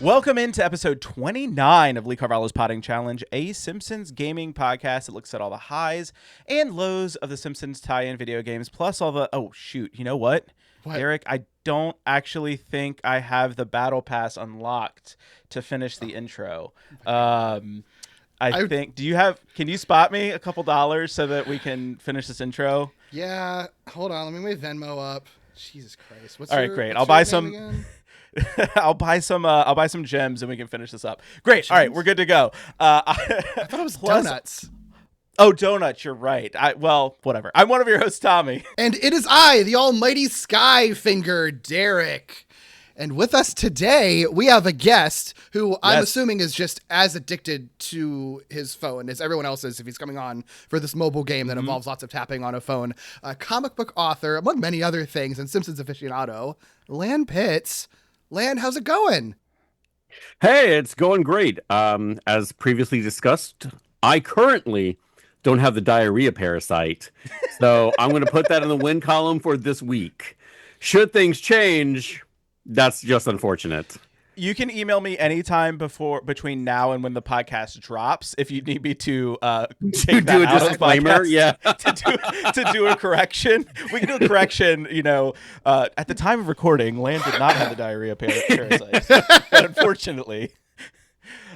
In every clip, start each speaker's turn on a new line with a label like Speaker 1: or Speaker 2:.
Speaker 1: Welcome into episode 29 of Lee Carvallo's Potting Challenge, a Simpsons Gaming podcast that looks at all the highs and lows of the Simpsons tie-in video games, plus all the... Oh, shoot. You know what? Eric, I don't actually think I have the Battle Pass unlocked to finish the intro. I think... Can you spot me a couple dollars so that we can finish this intro?
Speaker 2: Yeah. Hold on. Let me wait Venmo up. Jesus Christ.
Speaker 1: All right, great. I'll buy some... I'll buy some gems and we can finish this up. Great. Gems? All right, we're good to go.
Speaker 2: I thought it was donuts.
Speaker 1: Oh, donuts. You're right. Well, whatever. I'm one of your hosts, Tommy.
Speaker 2: And it is I, the almighty Skyfinger, Derek. And with us today, we have a guest who I'm assuming is just as addicted to his phone as everyone else is if he's coming on for this mobile game that involves lots of tapping on a phone. A comic book author, among many other things, and Simpsons aficionado, Lan Pitts. Lan, how's it going?
Speaker 3: Hey, it's going great. As previously discussed, I currently don't have the diarrhea parasite, so I'm going to put that in the win column for this week. Should things change, that's just unfortunate.
Speaker 1: You can email me anytime between now and when the podcast drops if you need me to take
Speaker 3: do a disclaimer,
Speaker 1: to do a correction. We can do a correction. At the time of recording, Lan did not have the diarrhea parasite, but unfortunately.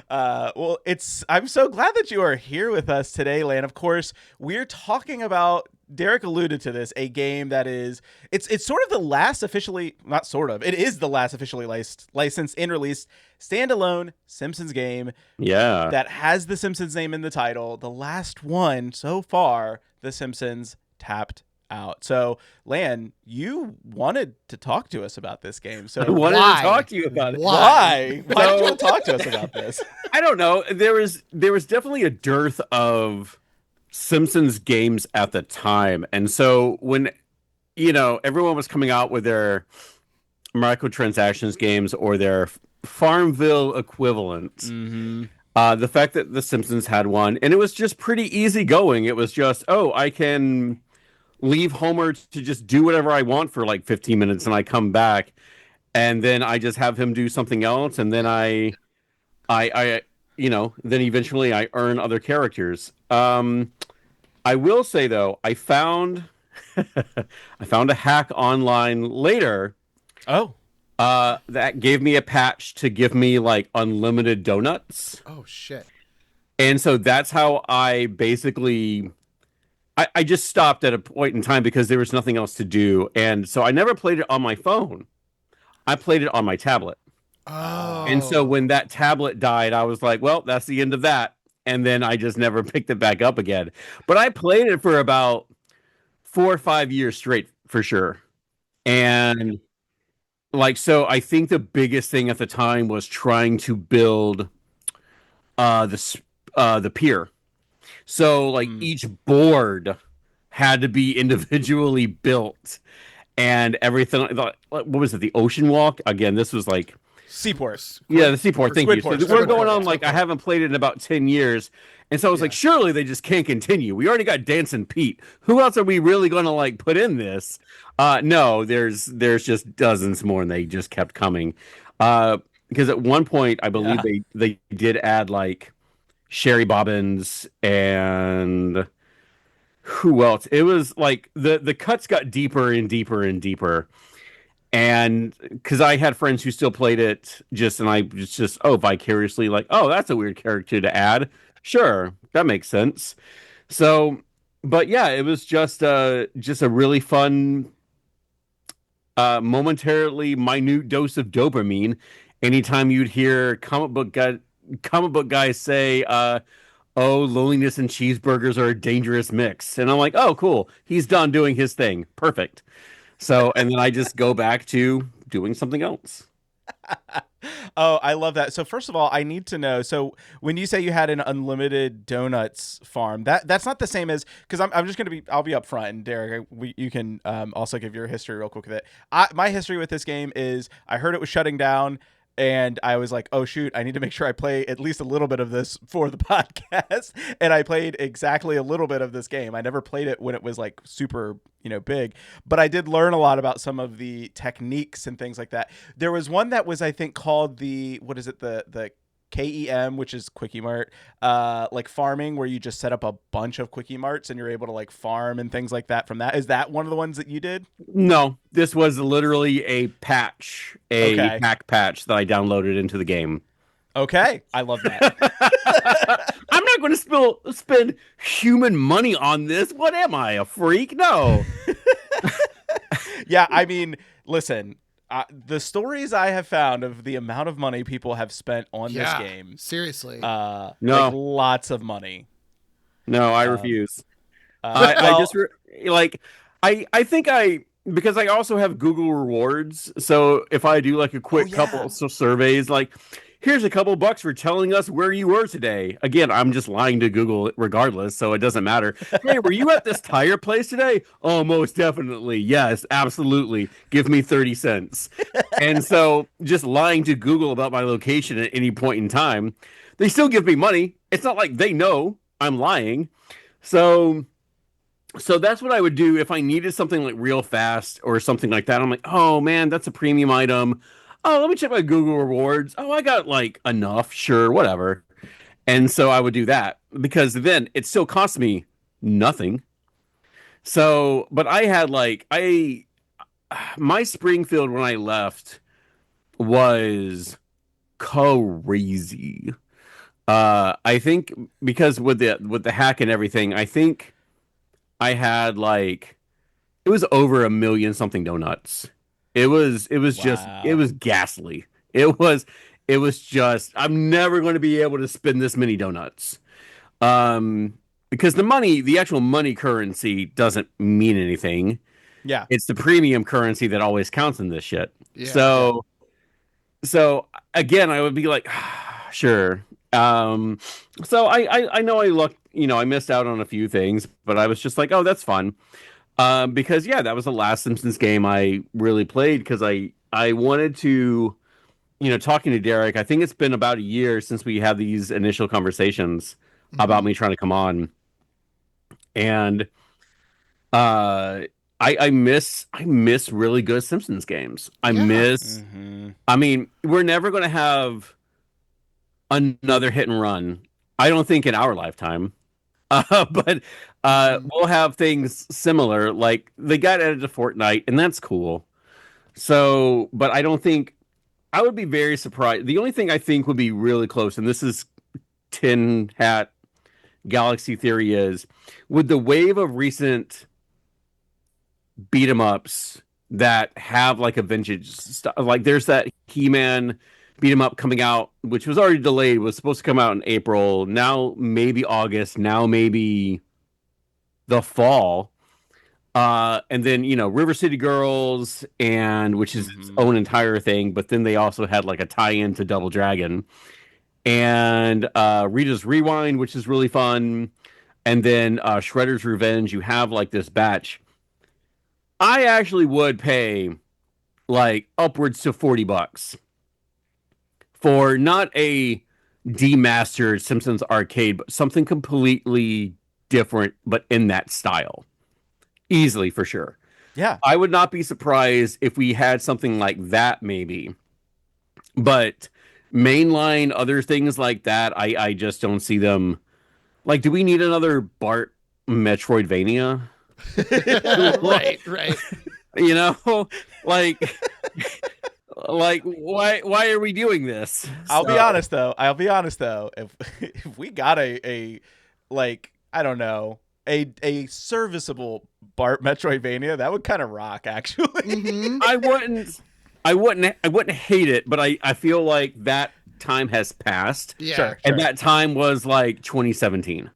Speaker 1: I'm so glad that you are here with us today, Lan. Of course, we're talking about, Derek alluded to this, a game that is, it's sort of the last officially, not sort of, it is the last officially licensed and released standalone Simpsons game.
Speaker 3: Yeah.
Speaker 1: That has the Simpsons name in the title. The last one so far, The Simpsons Tapped Out. So, Lan, you wanted to talk to us about this game. So
Speaker 3: I wanted to talk to you about it.
Speaker 1: Why? Why did you want to talk to us about this?
Speaker 3: I don't know. There was definitely a dearth of Simpsons games at the time. And so when, everyone was coming out with their microtransactions games or their Farmville equivalent, the fact that The Simpsons had one, and it was just pretty easy going. It was just, I can leave Homer to just do whatever I want for like 15 minutes and I come back and then I just have him do something else. And then I then eventually I earn other characters. I will say though, I found a hack online later.
Speaker 1: Oh,
Speaker 3: that gave me a patch to give me like unlimited donuts.
Speaker 2: Oh shit.
Speaker 3: And so that's how I basically, I just stopped at a point in time because there was nothing else to do. And so I never played it on my phone. I played it on my tablet.
Speaker 2: Oh.
Speaker 3: And so when that tablet died, I was like, well, that's the end of that. And then I just never picked it back up again. But I played it for about 4 or 5 years straight for sure. And so I think the biggest thing at the time was trying to build the pier. So each board had to be individually built and everything. What was it? The Ocean Walk? Again, this was like
Speaker 1: Seaport.
Speaker 3: Yeah, the Seaport. Thank you. So we're going on I haven't played it in about 10 years. And so I was like, surely they just can't continue. We already got Dancing Pete. Who else are we really going to put in this? No, there's just dozens more and they just kept coming. Because at one point, I believe they did add Sherry Bobbins and who else? It was the cuts got deeper and deeper and deeper. And because I had friends who still played it vicariously that's a weird character to add. Sure, that makes sense. So, but yeah, it was just a really fun, momentarily minute dose of dopamine. Anytime you'd hear comic book guys say, loneliness and cheeseburgers are a dangerous mix. And I'm like, oh, cool. He's done doing his thing. Perfect. So, and then I just go back to doing something else.
Speaker 1: Oh, I love that. So first of all, I need to know. So when you say you had an unlimited donuts farm, that's not the same as, because I'm just going to I'll be upfront, and Derek, you can also give your history real quick with it. My history with this game is I heard it was shutting down. And I was like, oh shoot, I need to make sure I play at least a little bit of this for the podcast. And I played exactly a little bit of this game. I never played it when it was like super, big, but I did learn a lot about some of the techniques and things like that. There was one that was, I think, called the KEM, which is Quickie Mart, like farming, where you just set up a bunch of Quickie Marts and you're able to like farm and things like that from that. Is that one of the ones that you did?
Speaker 3: No, this was literally a patch, pack patch that I downloaded into the game.
Speaker 1: Okay, I love that.
Speaker 3: I'm not going to spend human money on this. What am I, a freak? No.
Speaker 1: Yeah, I mean, listen, the stories I have found of the amount of money people have spent on this game.
Speaker 2: Seriously.
Speaker 3: No.
Speaker 1: Like lots of money.
Speaker 3: No, I refuse. I think because I also have Google rewards. So if I do like a quick couple of surveys, like, here's a couple bucks for telling us where you were today. Again, I'm just lying to Google regardless, so it doesn't matter. Hey, were you at this tire place today? Oh, most definitely. Yes, absolutely. Give me 30 cents. And so just lying to Google about my location at any point in time, they still give me money. It's not like they know I'm lying. So that's what I would do if I needed something like real fast or something like that. I'm like, oh man, that's a premium item. Oh, let me check my Google rewards. Oh, I got like enough. Sure, whatever. And so I would do that because then it still cost me nothing. So, but I had my Springfield when I left was crazy. I think because with the hack and everything, I think I had it was over 1 million something donuts. It was just, it was ghastly. It was just, I'm never going to be able to spend this many donuts. Because the actual money currency doesn't mean anything.
Speaker 1: Yeah.
Speaker 3: It's the premium currency that always counts in this shit. Yeah. So again, I would be like, sure. So I know I looked, I missed out on a few things, but I was just like, oh, that's fun. Because that was the last Simpsons game I really played because I wanted to, talking to Derek, I think it's been about a year since we had these initial conversations about me trying to come on. And I miss really good Simpsons games. I mean, we're never going to have another hit and run. I don't think in our lifetime. But we'll have things similar. Like they got added to Fortnite, and that's cool. So, but I don't think I would be very surprised. The only thing I think would be really close, and this is tin hat galaxy theory, is with the wave of recent beat 'em ups that have like a vintage stuff. Like there's that He-Man beat 'em up coming out, which was already delayed, was supposed to come out in April. Now maybe August. Now maybe the fall. And then River City Girls, and which is its own entire thing. But then they also had like a tie-in to Double Dragon, and Rita's Rewind, which is really fun. And then Shredder's Revenge. You have like this batch. I actually would pay like upwards to $40 for not a demastered Simpsons arcade, but something completely different, but in that style. Easily, for sure.
Speaker 1: Yeah.
Speaker 3: I would not be surprised if we had something like that, maybe. But mainline other things like that, I just don't see them. Like, do we need another Bart Metroidvania?
Speaker 2: Right.
Speaker 3: Like why are we doing this?
Speaker 1: I'll be honest though. If we got a I don't know, a serviceable Bart Metroidvania, that would kind of rock actually.
Speaker 3: I wouldn't hate it, but I feel like that time has passed.
Speaker 2: Yeah.
Speaker 1: Sure.
Speaker 3: And that time was like 2017.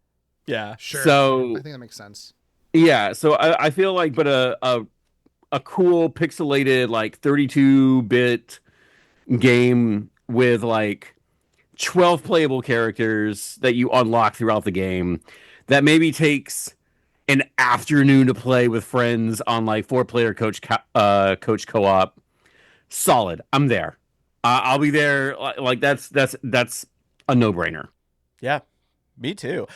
Speaker 1: Yeah.
Speaker 2: Sure.
Speaker 3: So
Speaker 2: I think that makes sense.
Speaker 3: Yeah, so I feel like, but a cool pixelated like 32-bit game with like 12 playable characters that you unlock throughout the game that maybe takes an afternoon to play with friends on like 4-player coach co-op. Solid. I'm there. I'll be there. Like that's a no brainer.
Speaker 1: Yeah. Me too.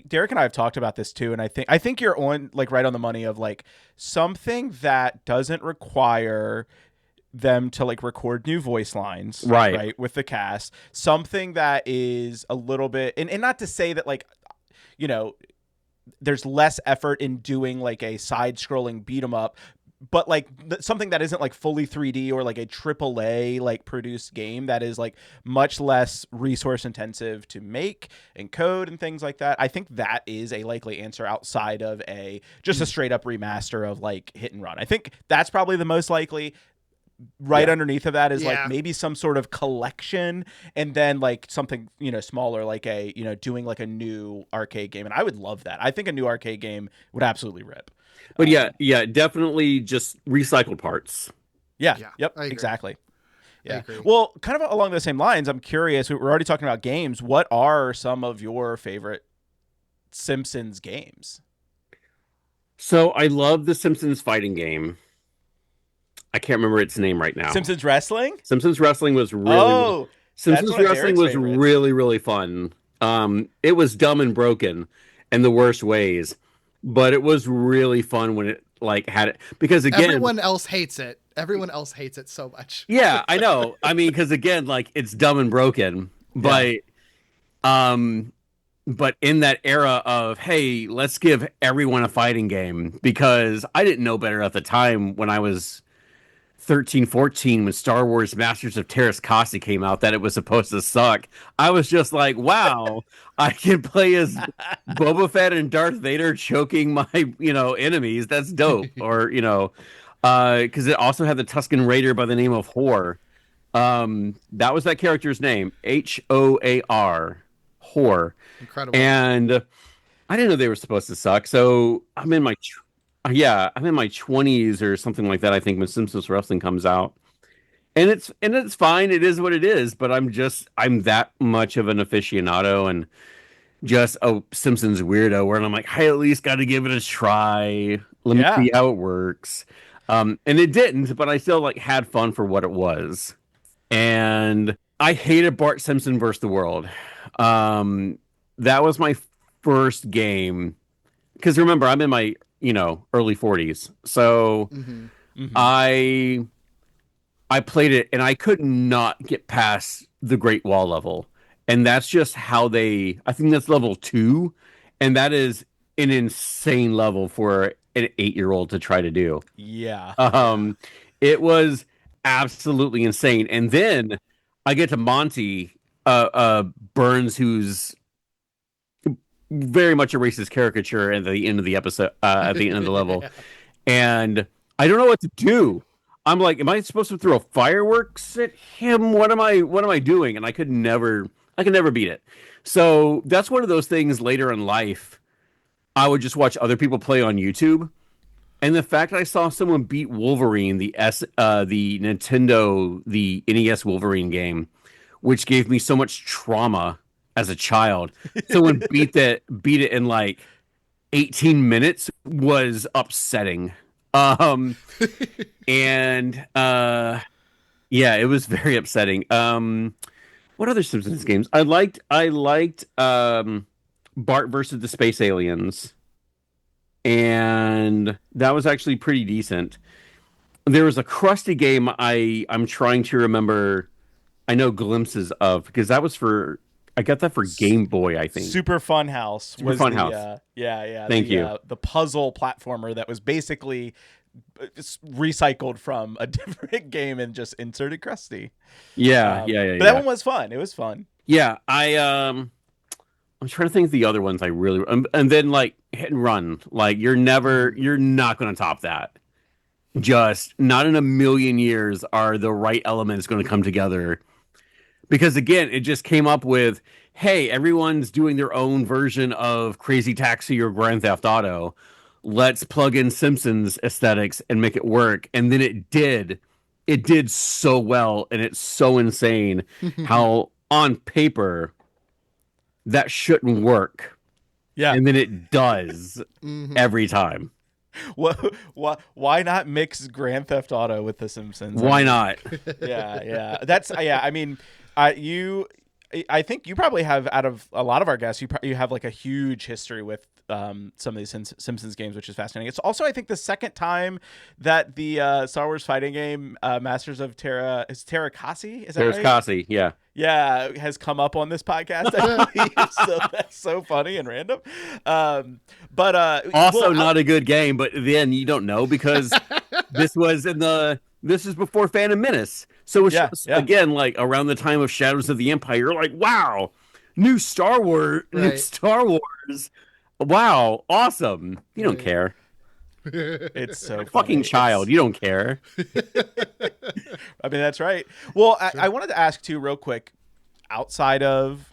Speaker 1: Derek and I have talked about this too, and I think you're on like right on the money of like something that doesn't require them to like record new voice lines, right, with the cast. Something that is a little bit, and not to say that like, you know, there's less effort in doing like a side-scrolling beat 'em up, but like something that isn't like fully 3D or like a AAA like produced game that is like much less resource intensive to make and code and things like that. I think that is a likely answer outside of a just a straight up remaster of like hit and run. I think that's probably the most likely. Right underneath of that is like maybe some sort of collection, and then like something, you know, smaller, like a, you know, doing like a new arcade game. And I would love that. I think a new arcade game would absolutely rip.
Speaker 3: But definitely just recycled parts.
Speaker 1: Yep, exactly. Yeah. Well, kind of along the same lines, I'm curious, we're already talking about games. What are some of your favorite Simpsons games?
Speaker 3: So I love the Simpsons fighting game. I can't remember its name right now.
Speaker 1: Simpsons Wrestling?
Speaker 3: Simpsons Wrestling was really really fun. It was dumb and broken in the worst ways, but it was really fun when it like had it, because again,
Speaker 2: everyone else hates it. Everyone else hates it so much.
Speaker 3: Yeah, I know. I mean, because again, like it's dumb and broken, but but in that era of, hey, let's give everyone a fighting game, because I didn't know better at the time when I was 13, 14, when Star Wars Masters of Terras Kasi came out, that it was supposed to suck. I was just like, wow, I can play as Boba Fett and Darth Vader choking my, you know, enemies. That's dope. Or, you know, because it also had the Tusken Raider by the name of Hor. That was that character's name, Hoar, Hor.
Speaker 2: Incredible.
Speaker 3: And I didn't know they were supposed to suck. So I'm in my 20s or something like that, I think, when Simpsons Wrestling comes out. And it's fine. It is what it is, but I'm that much of an aficionado and just a Simpsons weirdo where I'm like, I at least got to give it a try. Let me see how it works. And it didn't, but I still like had fun for what it was. And I hated Bart Simpson versus the World. That was my first game. Because remember, I'm in my, you know, early 40s. So I played it and I could not get past the Great Wall level. And that's just how I think that's level 2. And that is an insane level for an 8-year-old to try to do.
Speaker 1: Yeah.
Speaker 3: It was absolutely insane. And then I get to Monty Burns, who's very much a racist caricature at the end of the episode, at the end of the level. And I don't know what to do. I'm like, am I supposed to throw fireworks at him? What am I doing? And I could never beat it. So that's one of those things later in life, I would just watch other people play on YouTube. And the fact that I saw someone beat Wolverine, the Nintendo, the NES Wolverine game, which gave me so much trauma as a child. Someone beat it in like 18 minutes was upsetting. Yeah, it was very upsetting. What other Simpsons games? I liked Bart versus the Space Aliens. And that was actually pretty decent. There was a Krusty game I'm trying to remember. I know glimpses of, because that was I got that for Game Boy, I think.
Speaker 1: Super Fun House. Thank
Speaker 3: you.
Speaker 1: The puzzle platformer that was basically recycled from a different game and just inserted Krusty.
Speaker 3: Yeah.
Speaker 1: But that one was fun. It was fun.
Speaker 3: Yeah, I'm trying to think of the other ones I really, and then like Hit and Run. Like you're not going to top that. Just not in a million years are the right elements going to come together. Because again, it just came up with, hey, everyone's doing their own version of Crazy Taxi or Grand Theft Auto. Let's plug in Simpsons aesthetics and make it work. And then it did. It did so well, and it's so insane how on paper that shouldn't work.
Speaker 1: Yeah.
Speaker 3: And then it does every time.
Speaker 1: Why not mix Grand Theft Auto with The Simpsons?
Speaker 3: Why not?
Speaker 1: Yeah. That's yeah. I mean, I think you probably have, out of a lot of our guests, you have like a huge history with some of these Simpsons games, which is fascinating. It's also, I think, the second time that the Star Wars fighting game Masters of Terra is Kasi? Is that right?
Speaker 3: Kasi, yeah.
Speaker 1: Yeah, has come up on this podcast, I believe. So that's so funny and random. But
Speaker 3: also not a good game, but then you don't know because this is before Phantom Menace. So it's again like around the time of Shadows of the Empire. You're like, wow, new Star Wars. Wow, awesome. You don't care.
Speaker 1: It's so
Speaker 3: fucking child. You don't care.
Speaker 1: I mean, that's right. Well, I wanted to ask too, real quick, outside of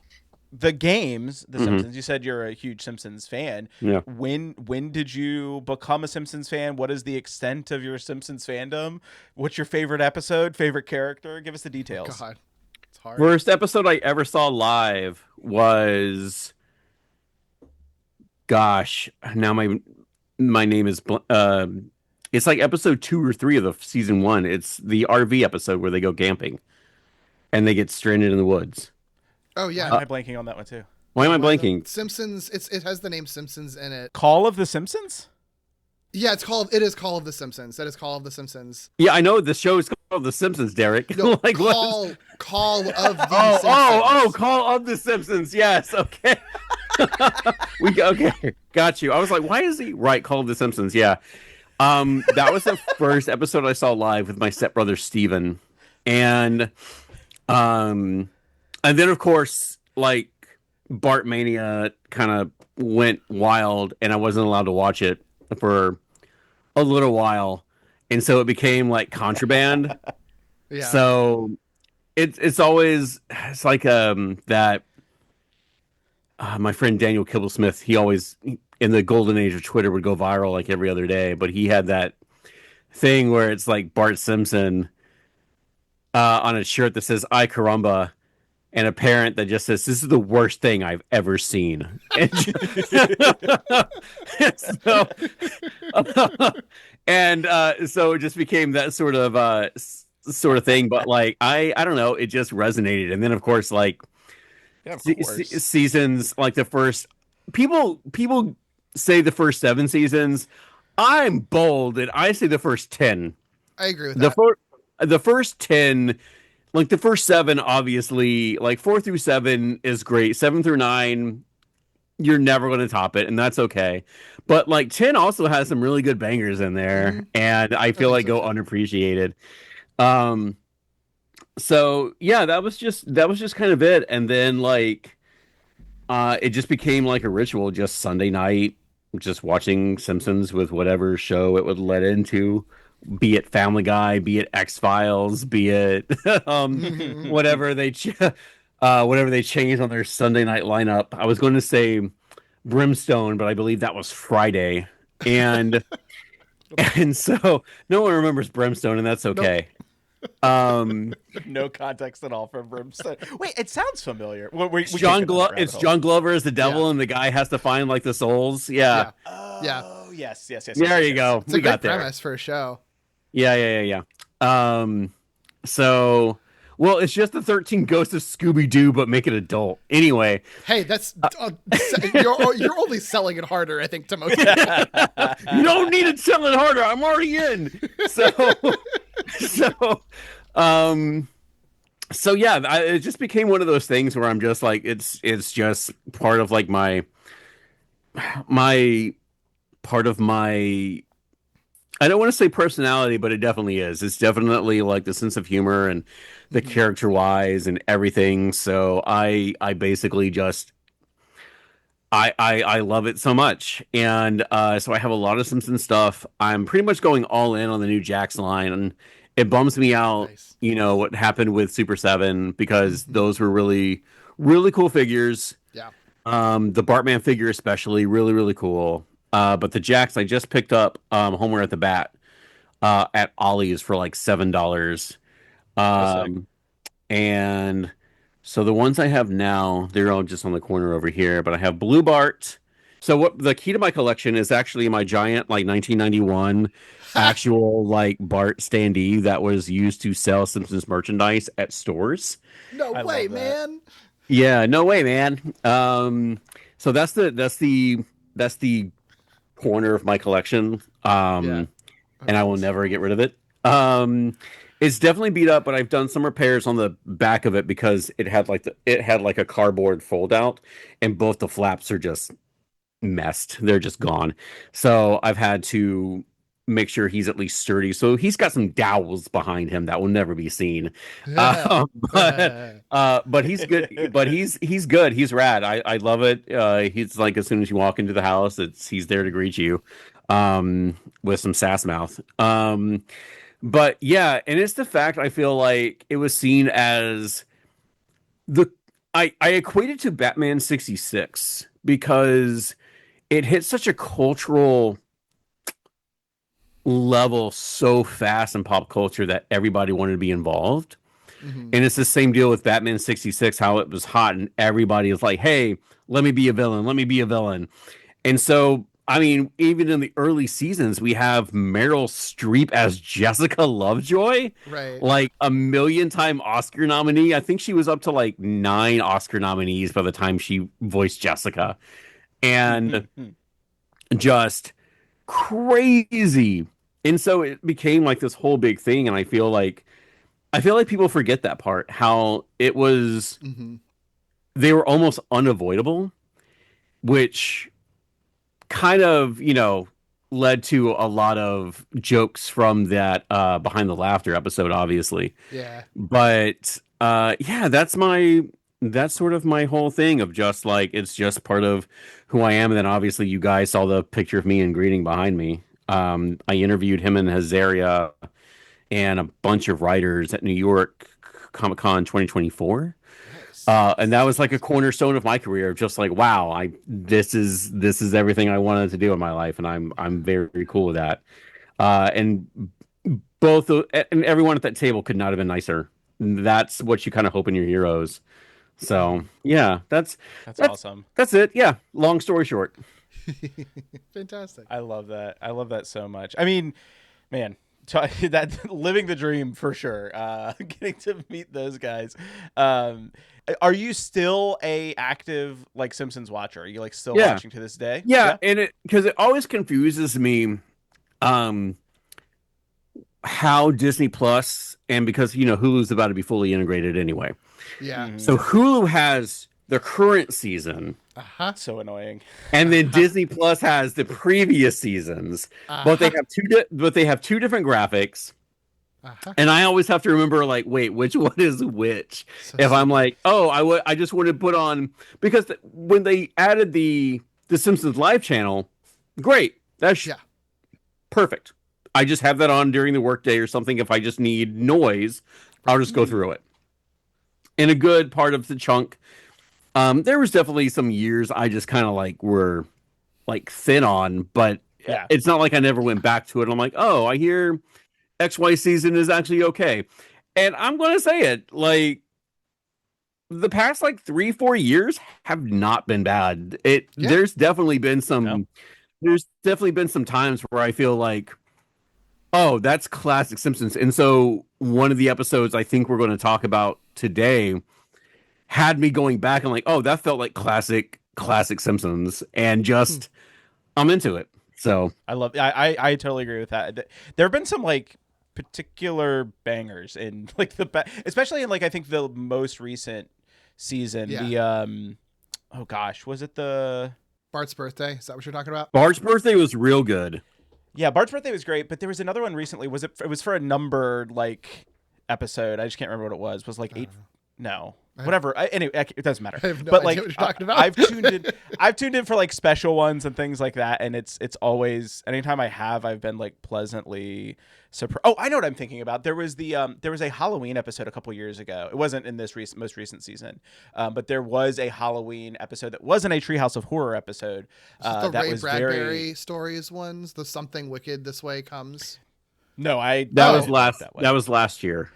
Speaker 1: the games, The Simpsons, you said you're a huge Simpsons fan.
Speaker 3: Yeah.
Speaker 1: When did you become a Simpsons fan? What is the extent of your Simpsons fandom? What's your favorite episode, favorite character? Give us the details.
Speaker 2: God, it's hard.
Speaker 3: First episode I ever saw live was, gosh, now my name is it's like episode 2 or 3 of the season 1. It's the RV episode where they go camping and they get stranded in the woods.
Speaker 2: Oh yeah.
Speaker 1: Why am I blanking on that one too?
Speaker 3: Why am I blanking?
Speaker 2: Simpsons. It has the name Simpsons in it.
Speaker 1: Call of the Simpsons?
Speaker 2: Yeah, it is Call of the Simpsons. That is Call of the Simpsons.
Speaker 3: Yeah, I know the show is called The Simpsons, Derek.
Speaker 2: No,
Speaker 3: like
Speaker 2: Call of the Simpsons.
Speaker 3: Call of the Simpsons. Yes, okay. Okay, got you. I was like, why is he right? Call of the Simpsons. Yeah. That was the first episode I saw live with my stepbrother Steven. And then of course, like, Bart Mania kind of went wild and I wasn't allowed to watch it for a little while. And so it became like contraband.
Speaker 2: Yeah.
Speaker 3: So it's like that my friend Daniel Kibblesmith, he always in the golden age of Twitter would go viral like every other day, but he had that thing where it's like Bart Simpson on a shirt that says "I caramba," and a parent that just says, "This is the worst thing I've ever seen." So it just became that sort of thing. But like I don't know, it just resonated. And then of course, like seasons, like the first people say the first 7 seasons. I'm bold and I say the first 10.
Speaker 2: I agree with that.
Speaker 3: The first 10, like the first 7, obviously, like 4 through 7 is great. 7 through 9, you're never going to top it, and that's okay. But like 10 also has some really good bangers in there, and I feel like go unappreciated. So yeah, that was just kind of it. And then like it just became like a ritual, just Sunday night, just watching Simpsons with whatever show it would let into, be it Family Guy, be it X-Files, be it whatever they changed on their Sunday night lineup. I was going to say Brimstone, but I believe that was Friday. And so no one remembers Brimstone, and that's okay. Nope.
Speaker 1: No context at all for Brimstone. Wait, it sounds familiar. It's
Speaker 3: John Glover as the devil, and the guy has to find like the souls. Yeah.
Speaker 1: Oh, yes.
Speaker 3: There you go.
Speaker 2: It's a great premise for a show.
Speaker 3: Yeah. So, well, it's just the 13 Ghosts of Scooby-Doo, but make it adult. Anyway.
Speaker 2: Hey, that's you're only selling it harder, I think, to most people.
Speaker 3: You don't need to sell it harder. I'm already in. So yeah, it just became one of those things where I'm just like, it's just part of like my part of my, I don't want to say personality, but it definitely is. It's definitely like the sense of humor and the character wise and everything. So I basically just, I love it so much. And so I have a lot of Simpsons stuff. I'm pretty much going all in on the new Jax line, and it bums me out, you know, what happened with Super 7, because those were really, really cool figures.
Speaker 2: Yeah.
Speaker 3: The Bartman figure especially, really, really cool. But the Jax I just picked up Homer at the Bat at Ollie's for like $7. And so the ones I have now, they're all just on the corner over here. But I have Blue Bart, So what the key to my collection is actually my giant like 1991 actual like Bart standee that was used to sell Simpsons merchandise at stores.
Speaker 2: No
Speaker 1: I
Speaker 2: way,
Speaker 1: love that.
Speaker 2: man.
Speaker 3: Yeah, no way, man. So that's the corner of my collection.
Speaker 2: Yeah.
Speaker 3: And I will never get rid of it. It's definitely beat up, but I've done some repairs on the back of it because it had like a cardboard fold out, and both the flaps are just messed. They're just gone. So I've had to make sure he's at least sturdy. So he's got some dowels behind him that will never be seen. Uh, but he's good. But he's good. He's rad. I love it. He's like as soon as you walk into the house, he's there to greet you, with some sass mouth. But yeah, and it's the fact I feel like it was seen as the I equate it to Batman 66 because it hit such a cultural level so fast in pop culture that everybody wanted to be involved.
Speaker 2: Mhm.
Speaker 3: And it's the same deal with Batman 66, how it was hot and everybody is like, hey, let me be a villain. Let me be a villain. And so, I mean, even in the early seasons, we have Meryl Streep as Jessica Lovejoy,
Speaker 2: Right.
Speaker 3: like a million-time Oscar nominee. I think she was up to like 9 Oscar nominees by the time she voiced Jessica. And just crazy. And so it became like this whole big thing. And I feel like people forget that part, how it was,
Speaker 2: Mhm.
Speaker 3: they were almost unavoidable, which kind of, led to a lot of jokes from that Behind the Laughter episode, obviously.
Speaker 2: Yeah.
Speaker 3: But yeah, that's sort of my whole thing of just like, it's just part of who I am. And then obviously you guys saw the picture of me and greeting behind me. I interviewed him in Hazaria and a bunch of writers at New York Comic Con 2024. And that was like a cornerstone of my career. Just like, wow, this is everything I wanted to do in my life, and I'm very cool with that. And and everyone at that table could not have been nicer. That's what you kind of hope in your heroes. So yeah, that's
Speaker 1: awesome.
Speaker 3: That's it. Yeah, long story short.
Speaker 2: Fantastic.
Speaker 1: I love that. I love that so much. I mean, man, that living the dream for sure. Getting to meet those guys. Are you still a active like Simpsons watcher? Are you like still watching to this day?
Speaker 3: Yeah, and because it always confuses me, how Disney Plus, and because Hulu's about to be fully integrated anyway.
Speaker 2: Yeah.
Speaker 3: So Hulu has the current season.
Speaker 1: So annoying.
Speaker 3: And then Disney Plus has the previous seasons, but they have two different graphics. And I always have to remember, like, wait, which one is which? If I'm like, oh, I just want to put on, because when they added the Simpsons Live channel, great, that's perfect. I just have that on during the workday or something. If I just need noise, I'll just go through it. In a good part of the chunk, there was definitely some years I just kind of like were like thin on, but it's not like I never went back to it. I'm like, oh, I hear XY season is actually okay. And I'm going to say it, like, the past like 3-4 years have not been bad. There's definitely been some times where I feel like, oh, that's classic Simpsons. And so one of the episodes I think we're going to talk about today had me going back and like, oh, that felt like classic Simpsons, and just I'm into it. So
Speaker 1: I totally agree with that. There have been some like particular bangers in like especially in like I think the most recent season. The oh gosh, was it the
Speaker 2: Bart's Birthday? Is that what you're talking about?
Speaker 3: Bart's Birthday was real good.
Speaker 1: Yeah, Bart's Birthday was great, but there was another one recently. It was for a numbered like episode. I just can't remember what it was. It was like 8. No. Whatever. Anyway, it doesn't matter.
Speaker 2: I have no
Speaker 1: but
Speaker 2: idea
Speaker 1: like
Speaker 2: what you're talking about.
Speaker 1: I've tuned in for like special ones and things like that, and it's always, anytime I've been like pleasantly surprised. Oh, I know what I'm thinking about. There was a Halloween episode a couple years ago. It wasn't in this most recent season, but there was a Halloween episode that wasn't a Treehouse of Horror episode.
Speaker 2: The
Speaker 1: that
Speaker 2: Ray
Speaker 1: was
Speaker 2: Bradbury stories ones. The Something Wicked This Way Comes.
Speaker 1: No,
Speaker 3: that was last year.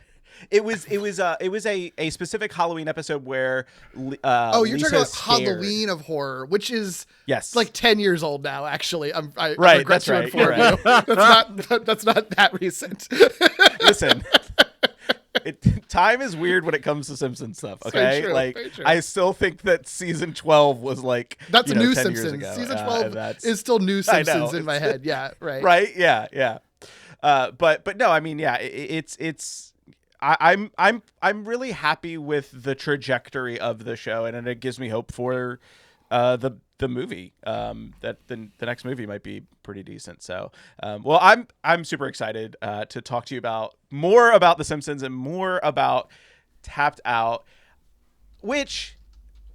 Speaker 1: It was a specific Halloween episode where
Speaker 2: you're
Speaker 1: Lisa's
Speaker 2: talking about
Speaker 1: scared.
Speaker 2: Halloween of Horror, which is
Speaker 1: Yes.
Speaker 2: like 10 years old now. Actually, I
Speaker 1: Right,
Speaker 2: regret
Speaker 1: that's
Speaker 2: to
Speaker 1: right,
Speaker 2: inform
Speaker 1: you're
Speaker 2: you. That's not that recent.
Speaker 1: Listen, time is weird when it comes to Simpsons stuff.
Speaker 2: Very
Speaker 1: Okay,
Speaker 2: true,
Speaker 1: like
Speaker 2: very true.
Speaker 1: I still think that season 12 was like
Speaker 2: That's new
Speaker 1: 10 years
Speaker 2: Simpsons.
Speaker 1: ago.
Speaker 2: Season
Speaker 1: and
Speaker 2: 12 is still new
Speaker 1: I know,
Speaker 2: Simpsons in my head. Yeah, right.
Speaker 1: Right? Yeah. But no, I mean, yeah, I'm really happy with the trajectory of the show, and it gives me hope for the movie. That the next movie might be pretty decent. So, well, I'm super excited to talk to you about more about The Simpsons and more about Tapped Out, which,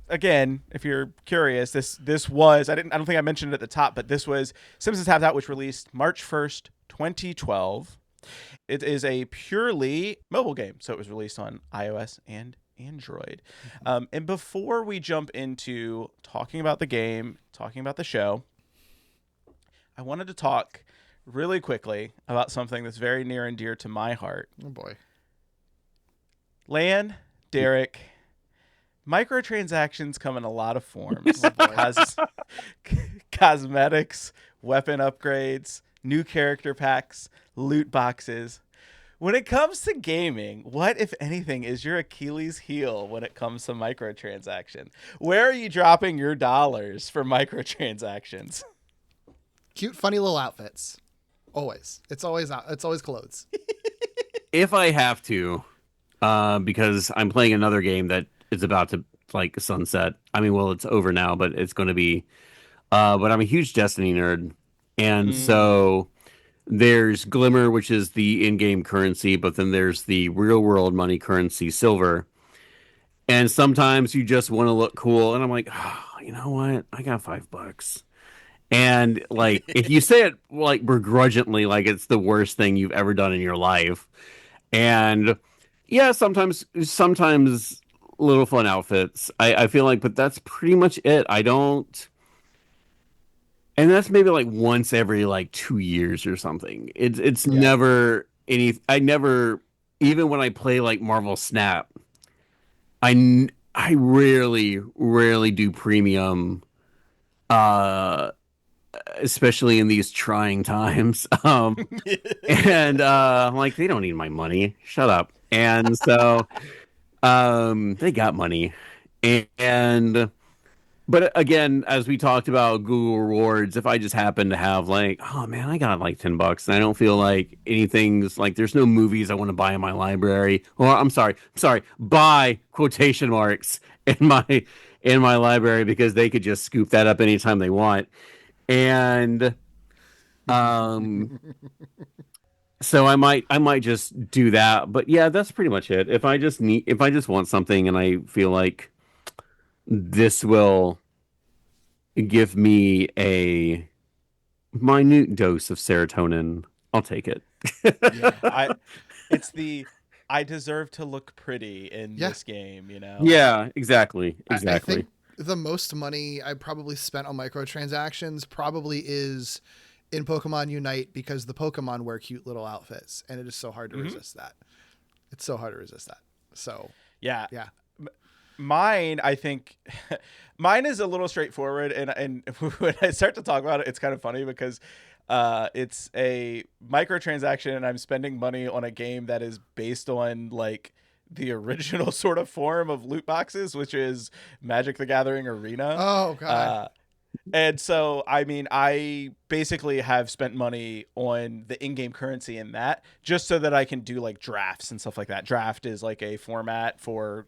Speaker 1: again, if you're curious, this was I don't think I mentioned it at the top, but this was Simpsons Tapped Out, which released March 1st, 2012. It is a purely mobile game, so it was released on iOS and Android. And before we jump into talking about the game, talking about the show, I wanted to talk really quickly about something that's very near and dear to my heart.
Speaker 2: Oh boy.
Speaker 1: Lan, Derek, microtransactions come in a lot of forms. Cosmetics, weapon upgrades, new character packs, loot boxes. When it comes to gaming, what, if anything, is your Achilles heel when it comes to microtransaction? Where are you dropping your dollars for microtransactions?
Speaker 2: Cute, funny little outfits. Always. It's always clothes.
Speaker 3: If I have to, because I'm playing another game that is about to like sunset. I mean, well, it's over now, but it's going to be. But I'm a huge Destiny nerd, and so there's Glimmer, which is the in-game currency, but then there's the real-world money currency, Silver. And sometimes you just want to look cool, and I'm like, oh, you know what? I got $5. And like, if you say it like begrudgingly, like it's the worst thing you've ever done in your life, and yeah, sometimes little fun outfits. I feel like, but that's pretty much it. I don't. And that's maybe like once every like 2 years or something. It's never any. I never, even when I play like Marvel Snap, I rarely do premium, especially in these trying times. And I'm like, they don't need my money. Shut up. And so they got money, and. But again, as we talked about Google rewards, if I just happen to have like, oh man, I got like $10 and I don't feel like anything's like, there's no movies I want to buy in my library, or I'm sorry, buy quotation marks in my library, because they could just scoop that up anytime they want. And so I might just do that. But yeah, that's pretty much it. If I just want something and I feel like this will give me a minute dose of serotonin, I'll take it.
Speaker 1: I deserve to look pretty in this game, you know?
Speaker 3: Yeah, exactly.
Speaker 2: I think the most money I probably spent on microtransactions probably is in Pokemon Unite, because the Pokemon wear cute little outfits, and it is so hard to resist that. It's so hard to resist that. So
Speaker 1: yeah.
Speaker 2: Yeah.
Speaker 1: I think mine is a little straightforward, and when I start to talk about it, it's kind of funny because it's a microtransaction, and I'm spending money on a game that is based on like the original sort of form of loot boxes, which is Magic the Gathering Arena.
Speaker 2: Oh god.
Speaker 1: And so, I mean, I basically have spent money on the in-game currency in that just so that I can do like drafts and stuff like that. Draft is like a format for,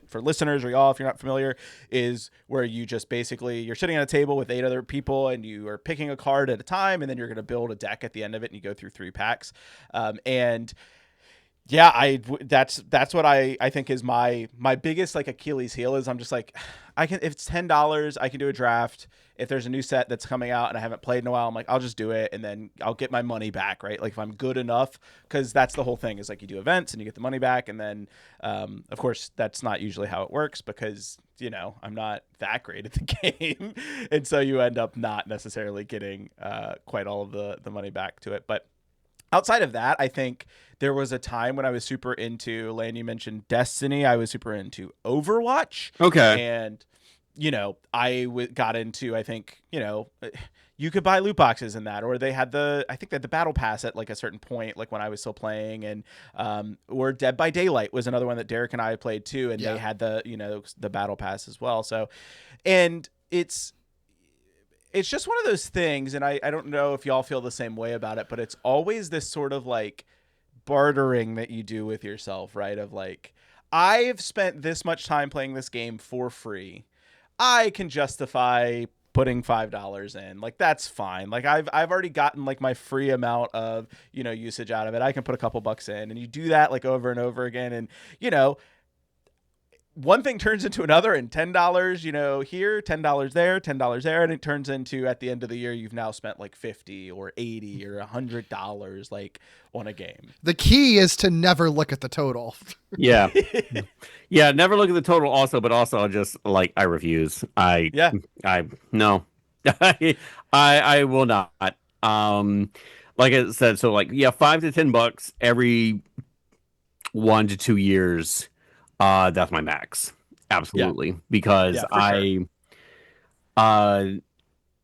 Speaker 1: for listeners or y'all, if you're not familiar, is where you just basically, you're sitting at a table with 8 other people and you are picking a card at a time, and then you're going to build a deck at the end of it, and you go through 3 packs. And yeah, that's what I think is my biggest like Achilles heel is I'm just like, if it's $10, I can do a draft. If there's a new set that's coming out and I haven't played in a while, I'm like, I'll just do it, and then I'll get my money back, right? Like if I'm good enough, because that's the whole thing is like you do events and you get the money back, and then of course that's not usually how it works, because I'm not that great at the game, and so you end up not necessarily getting quite all of the money back to it. But outside of that, I think there was a time when I was super into, Lan, you mentioned Destiny. I was super into Overwatch.
Speaker 3: Okay.
Speaker 1: And, I got into, I think, you could buy loot boxes in that, or they had I think they had the battle pass at like a certain point, like when I was still playing, and or Dead by Daylight was another one that Derek and I played too, and they had the battle pass as well. So, and it's just one of those things, and I don't know if y'all feel the same way about it, but it's always this sort of like bartering that you do with yourself, right? Of like, I've spent this much time playing this game for free. I can justify putting $5 in, like that's fine. Like I've already gotten like my free amount of usage out of it. I can put a couple bucks in, and you do that like over and over again, and one thing turns into another, and $10 here, $10 there, $10 there, and it turns into, at the end of the year, you've now spent like $50 or $80 or $100 like on a game.
Speaker 2: The key is to never look at the total.
Speaker 3: Yeah. Yeah, never look at the total also, but also just like I refuse. No. I will not. Like I said, so like $5 to $10 every 1 to 2 years. That's my max. Absolutely. Because I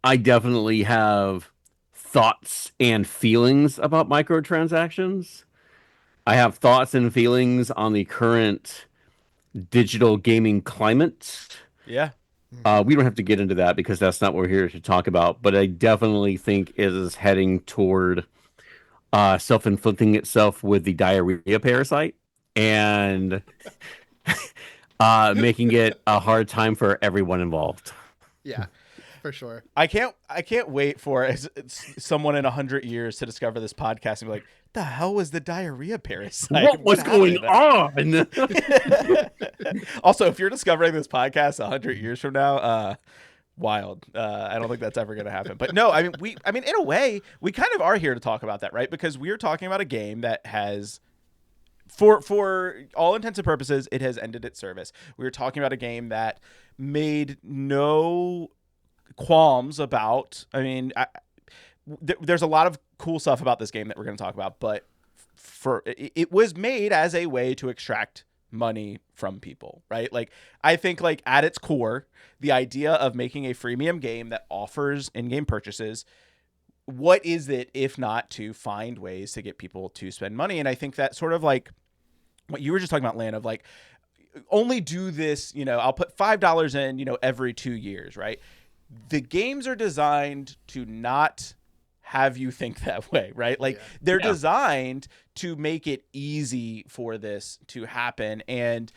Speaker 3: definitely have thoughts and feelings about microtransactions. I have thoughts and feelings on the current digital gaming climate.
Speaker 1: Yeah.
Speaker 3: We don't have to get into that because that's not what we're here to talk about, but I definitely think it is heading toward self-inflicting itself with the diarrhea parasite and making it a hard time for everyone involved.
Speaker 2: Yeah, for sure.
Speaker 1: I can't wait for someone in 100 years to discover this podcast and be like, the hell was the diarrhea parasite?
Speaker 3: What was going on?
Speaker 1: Also, if you're discovering this podcast 100 years from now, wild. I don't think that's ever going to happen. But no, I mean, in a way, we kind of are here to talk about that, right? Because we're talking about a game that has, for all intents and purposes, it has ended its service. We were talking about a game that made no qualms about. I mean, there's a lot of cool stuff about this game that we're going to talk about, but it was made as a way to extract money from people, right? Like, I think like at its core, the idea of making a freemium game that offers in-game purchases, what is it if not to find ways to get people to spend money? And I think that sort of like what you were just talking about, Lan, of like, only do this, I'll put $5 in, every 2 years, right? The games are designed to not have you think that way, right? Like they're designed to make it easy for this to happen. And,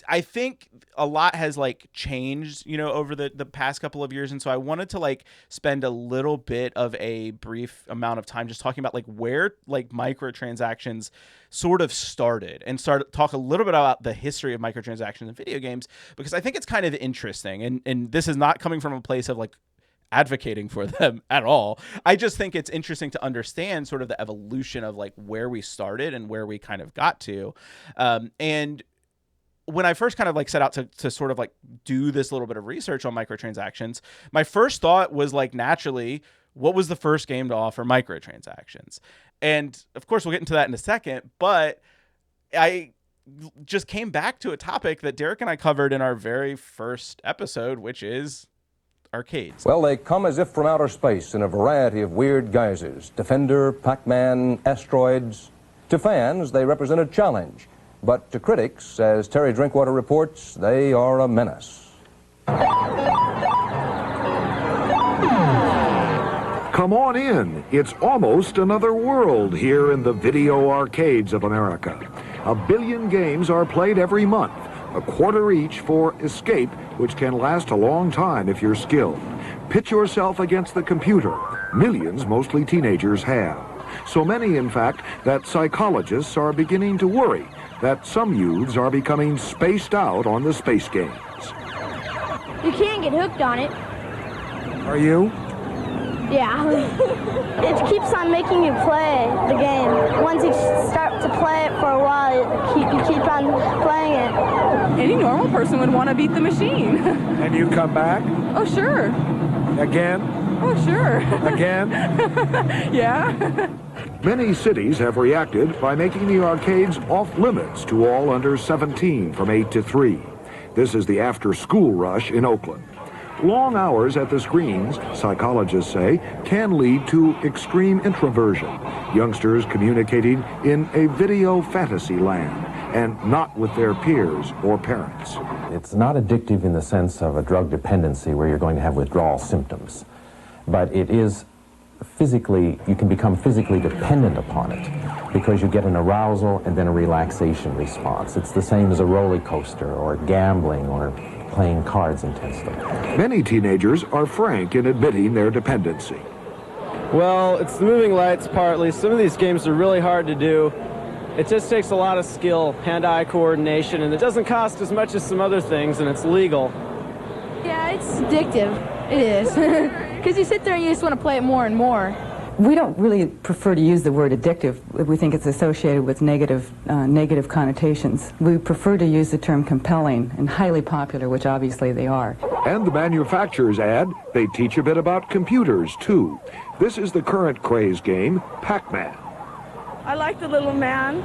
Speaker 1: I think a lot has like changed, over the past couple of years. And so I wanted to like spend a little bit of a brief amount of time just talking about like where like microtransactions sort of started and talk a little bit about the history of microtransactions in video games, because I think it's kind of interesting. And this is not coming from a place of like advocating for them at all. I just think it's interesting to understand sort of the evolution of like where we started and where we kind of got to. And when I first kind of like set out to sort of like do this little bit of research on microtransactions, my first thought was like, naturally, what was the first game to offer microtransactions? And of course, we'll get into that in a second, but I just came back to a topic that Derek and I covered in our very first episode, which is arcades.
Speaker 4: Well, they come as if from outer space in a variety of weird guises. Defender, Pac-Man, asteroids. To fans, they represent a challenge. But to critics, as Terry Drinkwater reports, they are a menace.
Speaker 5: Come on in. It's almost another world here in the video arcades of America. 1 billion games are played every month, a quarter each for Escape, which can last a long time if you're skilled. Pitch yourself against the computer. Millions, mostly teenagers, have. So many, in fact, that psychologists are beginning to worry that some youths are becoming spaced out on the space games.
Speaker 6: You can get hooked on it.
Speaker 5: Are you?
Speaker 6: Yeah. It keeps on making you play the game. Once you start to play it for a while, you keep on playing it.
Speaker 7: Any normal person would want to beat the machine.
Speaker 5: And you come back?
Speaker 7: Oh, sure.
Speaker 5: Again?
Speaker 7: Oh, sure.
Speaker 5: Again?
Speaker 7: Yeah.
Speaker 5: Many cities have reacted by making the arcades off limits to all under 17 from 8 to 3. This is the after-school rush in Oakland. Long hours at the screens, psychologists say, can lead to extreme introversion, youngsters communicating in a video fantasy land and not with their peers or parents.
Speaker 4: It's not addictive in the sense of a drug dependency where you're going to have withdrawal symptoms, but it is physically, you can become physically dependent upon it because you get an arousal and then a relaxation response. It's the same as a roller coaster or gambling or playing cards intensely.
Speaker 5: Many teenagers are frank in admitting their dependency.
Speaker 8: Well, it's the moving lights partly. Some of these games are really hard to do. It just takes a lot of skill, hand-eye coordination, and it doesn't cost as much as some other things, and it's legal.
Speaker 9: Yeah, it's addictive. It is. Because you sit there and you just want to play it more and more.
Speaker 7: We don't really prefer to use the word addictive. We think it's associated with negative connotations. We prefer to use the term compelling and highly popular, which obviously they are.
Speaker 5: And the manufacturers add they teach a bit about computers, too. This is the current craze game, Pac-Man.
Speaker 10: I like the little man.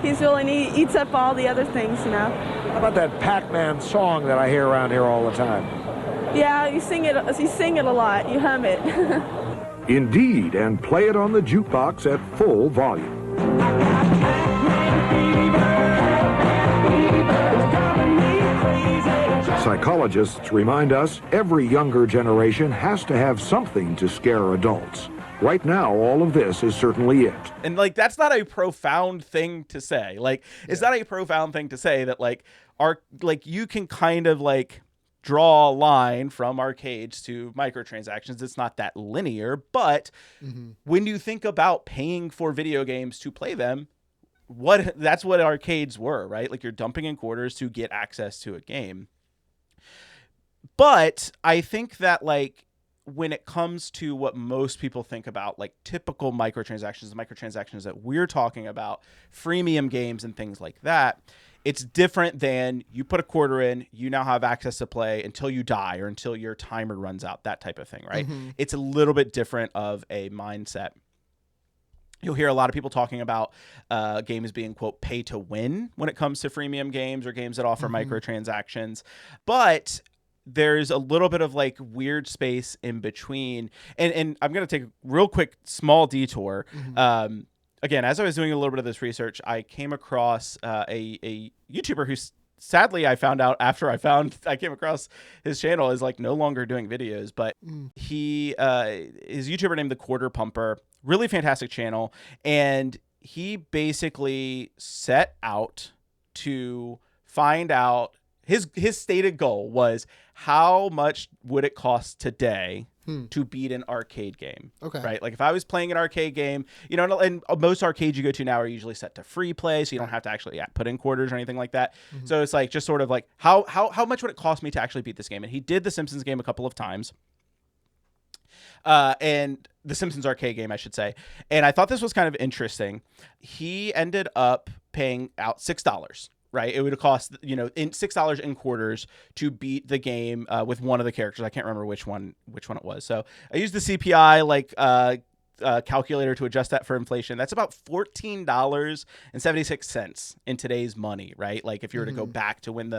Speaker 10: He's really neat. He eats up all the other things, you know.
Speaker 11: How about that Pac-Man song that I hear around here all the time?
Speaker 10: Yeah, you sing it a lot. You hum it.
Speaker 5: Indeed, and play it on the jukebox at full volume. Psychologists remind us every younger generation has to have something to scare adults. Right now, all of this is certainly it.
Speaker 1: And like, that's not a profound thing to say. Like, it's not a profound thing to say that you can kind of like draw a line from arcades to microtransactions. It's not that linear, but when you think about paying for video games to play them, that's what arcades were, right? Like, you're dumping in quarters to get access to a game. But I think that, like, when it comes to what most people think about, like typical microtransactions, the microtransactions that we're talking about, freemium games and things like that, it's different than you put a quarter in, you now have access to play until you die or until your timer runs out, that type of thing, right? It's a little bit different of a mindset. You'll hear a lot of people talking about games being, quote, pay to win when it comes to freemium games or games that offer microtransactions. But there's a little bit of like weird space in between. And I'm going to take a real quick small detour. Again, as I was doing a little bit of this research, I came across a YouTuber who sadly I found out after I came across his channel is like no longer doing videos, but he his YouTuber named The Quarter Pumper, really fantastic channel. And he basically set out to find out his stated goal was how much would it cost today to beat an arcade game.
Speaker 2: Okay.
Speaker 1: Right. Like if I was playing an arcade game, you know, and most arcades you go to now are usually set to free play. So you don't have to actually put in quarters or anything like that. So it's like, just sort of like how much would it cost me to actually beat this game? And he did the Simpsons game a couple of times. And the Simpsons arcade game, I should say. And I thought this was kind of interesting. He ended up paying out $6. Right, it would cost, you know, in $6 in quarters to beat the game with one of the characters. I can't remember which one it was. So I used the CPI calculator to adjust that for inflation. That's about $14.76 in today's money, right? Like if you were to go back to when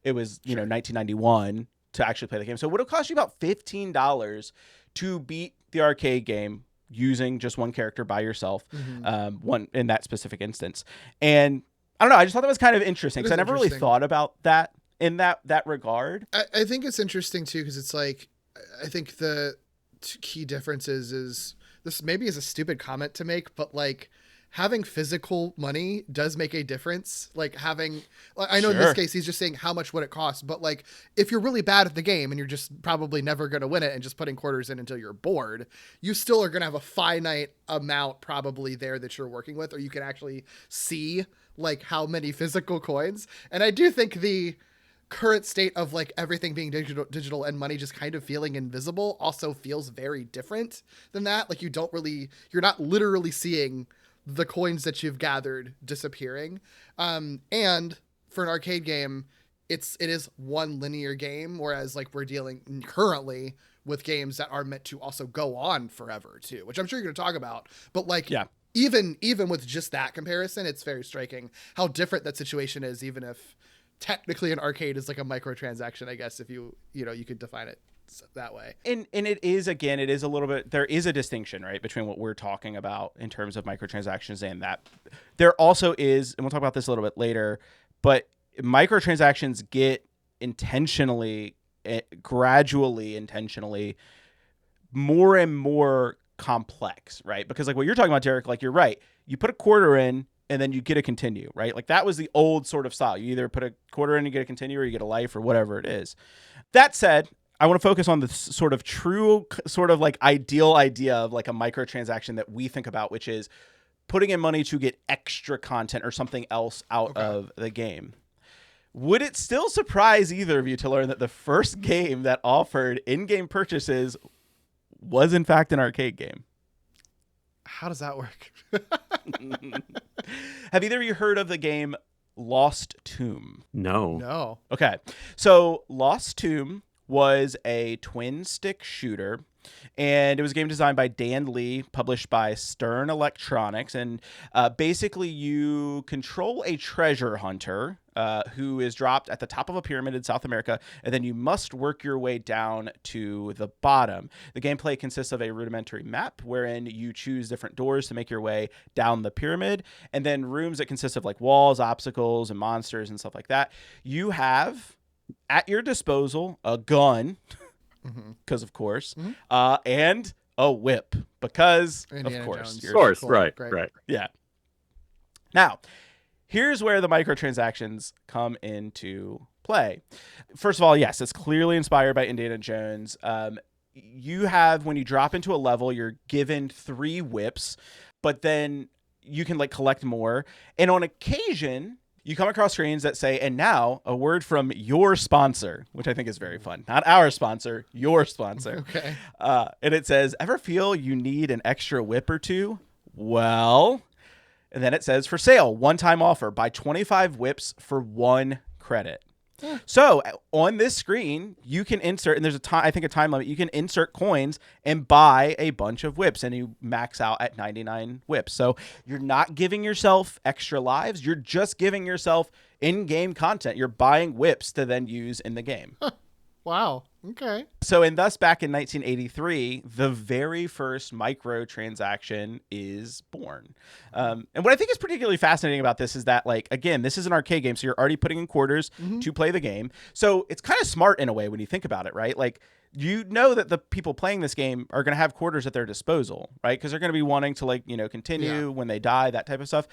Speaker 1: it was 1991 to actually play the game. So it would have cost you about $15 to beat the arcade game using just one character by yourself, one in that specific instance. And I don't know. I just thought that was kind of interesting because I never really thought about that in that regard.
Speaker 2: I think it's interesting too because it's like, I think the key differences is this maybe is a stupid comment to make, but like having physical money does make a difference. Like having, I know in this case, he's just saying how much would it cost, but like if you're really bad at the game and you're just probably never going to win it and just putting quarters in until you're bored, you still are going to have a finite amount probably there that you're working with, or you can actually see like how many physical coins. And I do think the current state of like everything being digital and money just kind of feeling invisible also feels very different than that. Like you're not literally seeing the coins that you've gathered disappearing. And for an arcade game, it is one linear game, whereas like we're dealing currently with games that are meant to also go on forever too, which I'm sure you're going to talk about. But like, even with just that comparison, it's very striking how different that situation is, even if technically an arcade is like a microtransaction, I guess, if you could define it that way.
Speaker 1: And it is, again, it is a little bit, there is a distinction, right, between what we're talking about in terms of microtransactions and that. There also is, and we'll talk about this a little bit later, but microtransactions get gradually intentionally more and more complex, right? Because like what you're talking about, Derek, like you're right. You put a quarter in and then you get a continue, right? Like that was the old sort of style. You either put a quarter in and you get a continue, or you get a life, or whatever it is. That said, I want to focus on the sort of true, sort of like ideal idea of like a microtransaction that we think about, which is putting in money to get extra content or something else out of the game. Would it still surprise either of you to learn that the first game that offered in-game purchases was in fact an arcade game?
Speaker 2: How does that work?
Speaker 1: Have either of you heard of the game Lost Tomb?
Speaker 2: No.
Speaker 1: Okay. So Lost Tomb was a twin stick shooter, and it was a game designed by Dan Lee, published by Stern Electronics. And basically you control a treasure hunter who is dropped at the top of a pyramid in South America, and then you must work your way down to the bottom. The gameplay consists of a rudimentary map wherein you choose different doors to make your way down the pyramid, and then rooms that consist of like walls, obstacles, and monsters and stuff like that. You have at your disposal a gun, because of course, and a whip, because
Speaker 2: Indiana
Speaker 1: of course.
Speaker 2: Jones.
Speaker 3: Of course,
Speaker 2: Cool.
Speaker 3: right.
Speaker 1: Yeah. Now, here's where the microtransactions come into play. First of all, yes, it's clearly inspired by Indiana Jones. You have, when you drop into a level, you're given 3 whips, but then you can like collect more. And on occasion, you come across screens that say, and now a word from your sponsor, which I think is very fun. Not our sponsor, your sponsor.
Speaker 2: Okay.
Speaker 1: And it says, ever feel you need an extra whip or two? Well, and then it says, for sale, one-time offer, buy 25 whips for 1 credit. Yeah. So on this screen, you can insert, and there's a time limit, you can insert coins and buy a bunch of whips, and you max out at 99 whips. So you're not giving yourself extra lives. You're just giving yourself in-game content. You're buying whips to then use in the game.
Speaker 2: Wow. Okay.
Speaker 1: So, and thus back in 1983, the very first microtransaction is born. And what I think is particularly fascinating about this is that, like, again, this is an arcade game, so you're already putting in quarters to play the game. So it's kind of smart in a way when you think about it, right? Like, you know that the people playing this game are going to have quarters at their disposal, right? Because they're going to be wanting to, like, continue when they die, that type of stuff.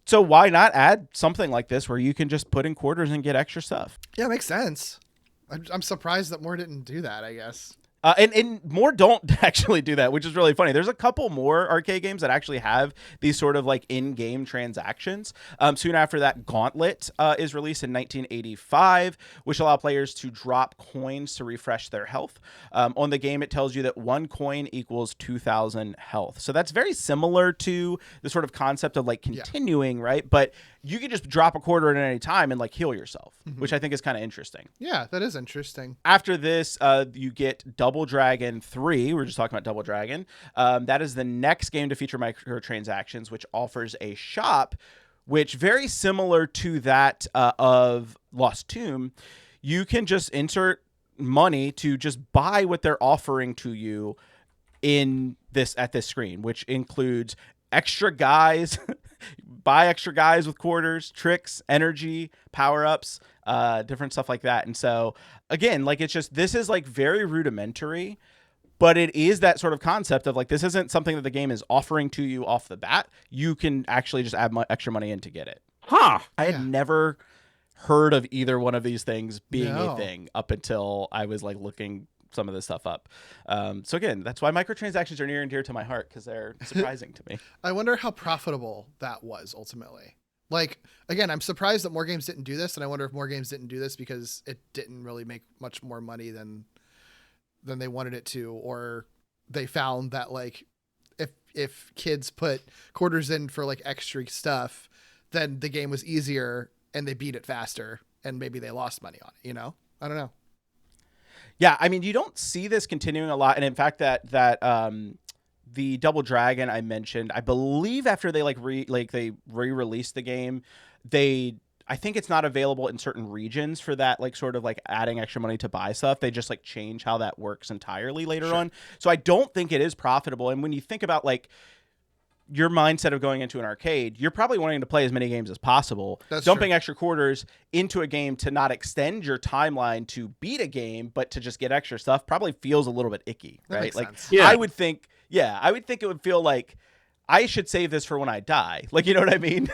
Speaker 1: So why not add something like this where you can just put in quarters and get extra stuff?
Speaker 2: Yeah, it makes sense. I'm surprised that more didn't do that, I guess.
Speaker 1: And more don't actually do that, which is really funny. There's a couple more arcade games that actually have these sort of like in-game transactions. Soon after that, Gauntlet is released in 1985, which allow players to drop coins to refresh their health. On the game, it tells you that 1 coin equals 2,000 health. So that's very similar to the sort of concept of like continuing, right? But you can just drop a quarter at any time and like heal yourself, which I think is kind of interesting.
Speaker 2: Yeah, that is interesting.
Speaker 1: After this, you get Double Dragon 3. We're just talking about Double Dragon. That is the next game to feature microtransactions, which offers a shop, which very similar to that of Lost Tomb. You can just insert money to just buy what they're offering to you at this screen, which includes extra guys, buy extra guys with quarters, tricks, energy, power-ups, different stuff like that. And so again, like, it's just, this is like very rudimentary, but it is that sort of concept of like, this isn't something that the game is offering to you off the bat. You can actually just add extra money in to get it. I had never heard of either one of these things being a thing up until I was like looking some of this stuff up. So again, that's why microtransactions are near and dear to my heart, because they're surprising to me.
Speaker 2: I wonder how profitable that was ultimately. Like, again, I'm surprised that more games didn't do this, and I wonder if more games didn't do this because it didn't really make much more money than they wanted it to, or they found that like if kids put quarters in for like extra stuff, then the game was easier and they beat it faster, and maybe they lost money on it, I don't know. Yeah,
Speaker 1: I mean, you don't see this continuing a lot, and in fact, that the Double Dragon I mentioned, I believe after they re-released the game, I think it's not available in certain regions for that, like sort of like adding extra money to buy stuff. They just like change how that works entirely later on. So I don't think it is profitable. And when you think about like your mindset of going into an arcade, you're probably wanting to play as many games as possible.
Speaker 2: That's
Speaker 1: Dumping
Speaker 2: true.
Speaker 1: extra quarters into a game to not extend your timeline to beat a game, but to just get extra stuff probably feels a little bit icky,
Speaker 2: That
Speaker 1: right?
Speaker 2: makes
Speaker 1: Like
Speaker 2: sense.
Speaker 3: Yeah.
Speaker 1: I would think it would feel like I should save this for when I die. Like, you know what I mean?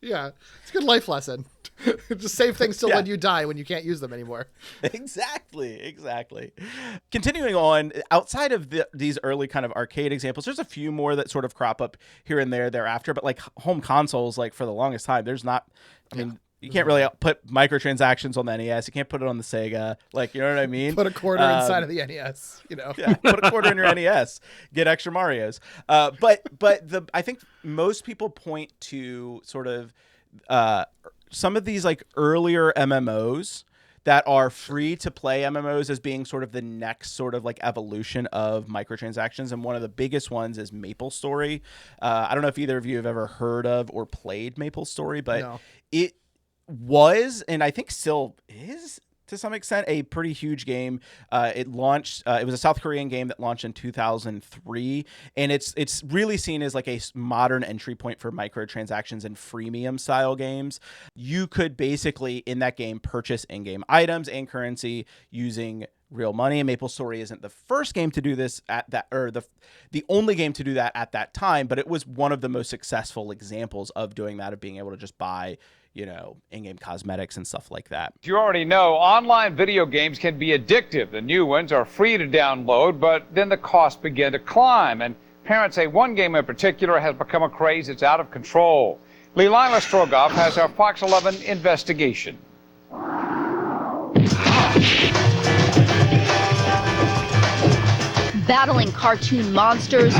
Speaker 2: Yeah, it's a good life lesson. Just save things till when you die, when you can't use them anymore.
Speaker 1: Exactly. Continuing on, outside of these early kind of arcade examples, there's a few more that sort of crop up here and there thereafter, but like home consoles, like for the longest time, there's not, I mean, you can't really put microtransactions on the NES. You can't put it on the Sega. Like, you know what I mean?
Speaker 2: Put a quarter inside of the NES, you know.
Speaker 1: Yeah, put a quarter in your NES. Get extra Marios. But I think most people point to sort of some of these like earlier MMOs that are free to play MMOs as being sort of the next sort of like evolution of microtransactions. And one of the biggest ones is MapleStory. I don't know if either of you have ever heard of or played MapleStory, but it was, and I think still is to some extent, a pretty huge game. It launched, it was a South Korean game that launched in 2003, and it's really seen as like a modern entry point for microtransactions and freemium style games. You could basically in that game purchase in-game items and currency using real money, and MapleStory isn't the first game to do this at that, or the only game to do that at that time, but it was one of the most successful examples of doing that, of being able to just buy, you know, in-game cosmetics and stuff like that.
Speaker 12: You already know online video games can be addictive. The new ones are free to download, but then the costs begin to climb, and parents say one game in particular has become a craze that's out of control. Leilani Strogoff has our Fox 11 investigation.
Speaker 13: Battling cartoon monsters,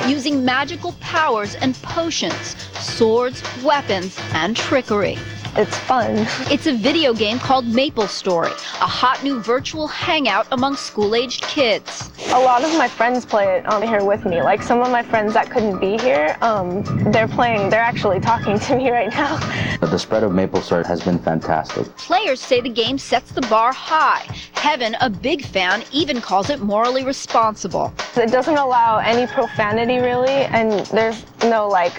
Speaker 13: using magical powers and potions, swords, weapons, and trickery.
Speaker 6: It's fun.
Speaker 13: It's a video game called MapleStory, a hot new virtual hangout among school-aged kids.
Speaker 6: A lot of my friends play it here with me. Like some of my friends that couldn't be here, they're actually talking to me right now.
Speaker 14: But the spread of MapleStory has been fantastic.
Speaker 13: Players say the game sets the bar high. Heaven, a big fan, even calls it morally responsible.
Speaker 6: It doesn't allow any profanity really, and there's no like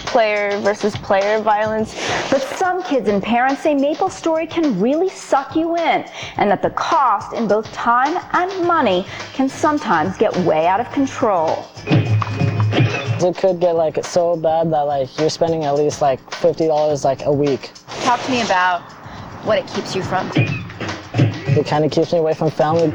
Speaker 6: player versus player violence.
Speaker 15: But some kids and parents say MapleStory can really suck you in, and that the cost in both time and money can sometimes get way out of control.
Speaker 16: It could get like so bad that like you're spending at least like $50 like a week.
Speaker 13: Talk to me about what it keeps you from.
Speaker 16: It kind of keeps me away from family.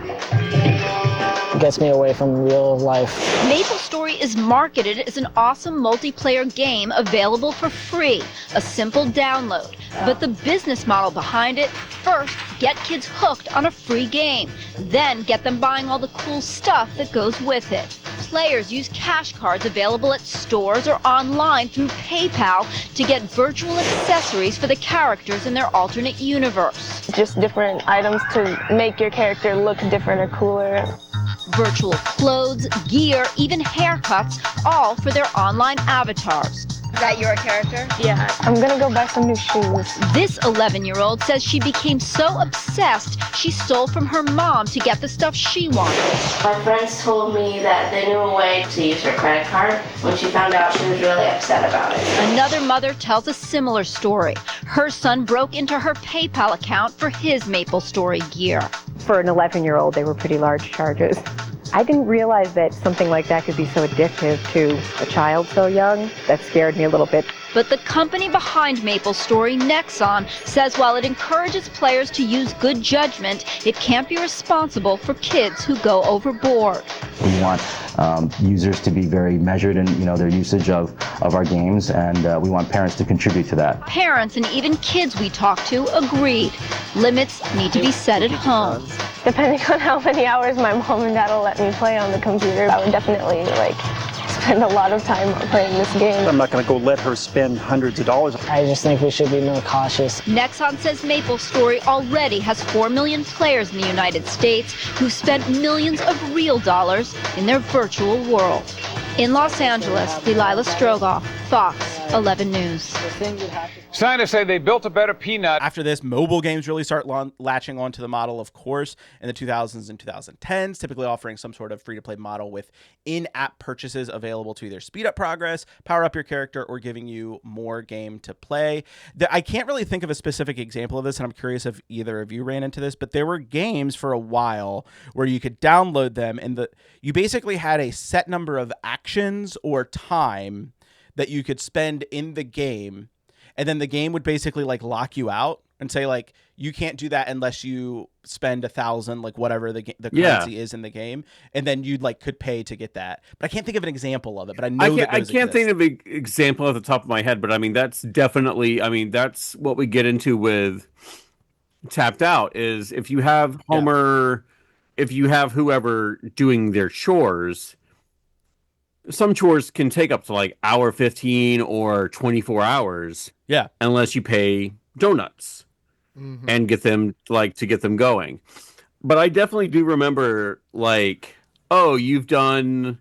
Speaker 16: It gets me away from real life.
Speaker 13: MapleStory is marketed as an awesome multiplayer game available for free, a simple download. But the business model behind it, first, get kids hooked on a free game, then get them buying all the cool stuff that goes with it. Players use cash cards available at stores or online through PayPal to get virtual accessories for the characters in their alternate universe.
Speaker 6: Just different items to make your character look different or cooler.
Speaker 13: Virtual clothes, gear, even haircuts, all for their online avatars. Is that your character?
Speaker 6: Yeah, I'm gonna go buy some new shoes.
Speaker 13: This 11-year-old says she became so obsessed she stole from her mom to get the stuff she wanted.
Speaker 17: My friends told me that they knew a way to use her credit card. When she found out, she was really upset about it.
Speaker 13: Another mother tells a similar story. Her son broke into her PayPal account for his MapleStory gear.
Speaker 18: For an 11-year-old, they were pretty large charges. I didn't realize that something like that could be so addictive to a child so young. That scared me a little bit.
Speaker 13: But the company behind MapleStory, Nexon, says while it encourages players to use good judgment, it can't be responsible for kids who go overboard.
Speaker 14: We want users to be very measured in their usage of our games, and we want parents to contribute to that.
Speaker 13: Parents and even kids we talked to agreed. Limits need to be set at home.
Speaker 6: Depending on how many hours my mom and dad will let me play on the computer, I would definitely
Speaker 18: spend a lot of time playing this game.
Speaker 19: I'm not going to go let her spend hundreds of dollars.
Speaker 16: I just think we should be more cautious.
Speaker 13: Nexon says MapleStory already has 4 million players in the United States who spent millions of real dollars in their virtual world. In Los Angeles, Delilah Strogoff, Fox 11 News.
Speaker 12: Scientists say they built a better peanut.
Speaker 1: After this, mobile games really start latching onto the model, of course, in the 2000s and 2010s, typically offering some sort of free-to-play model with in-app purchases available to either speed up progress, power up your character, or giving you more game to play. I can't really think of a specific example of this, and I'm curious if either of you ran into this, but there were games for a while where you could download them, and you basically had a set number of actions or time that you could spend in the game, and then the game would basically like lock you out and say like you can't do that unless you spend 1,000, like whatever the currency is in the game, and then you'd like could pay to get that. But I can't think of an example of it. But I know I can't
Speaker 3: think of an example at the top of my head. But I mean that's definitely that's what we get into with Tapped Out is if you have Homer, if you have whoever doing their chores. Some chores can take up to like hour 15 or 24 hours.
Speaker 1: Yeah.
Speaker 3: Unless you pay donuts and get them to get them going. But I definitely do remember like, oh, you've done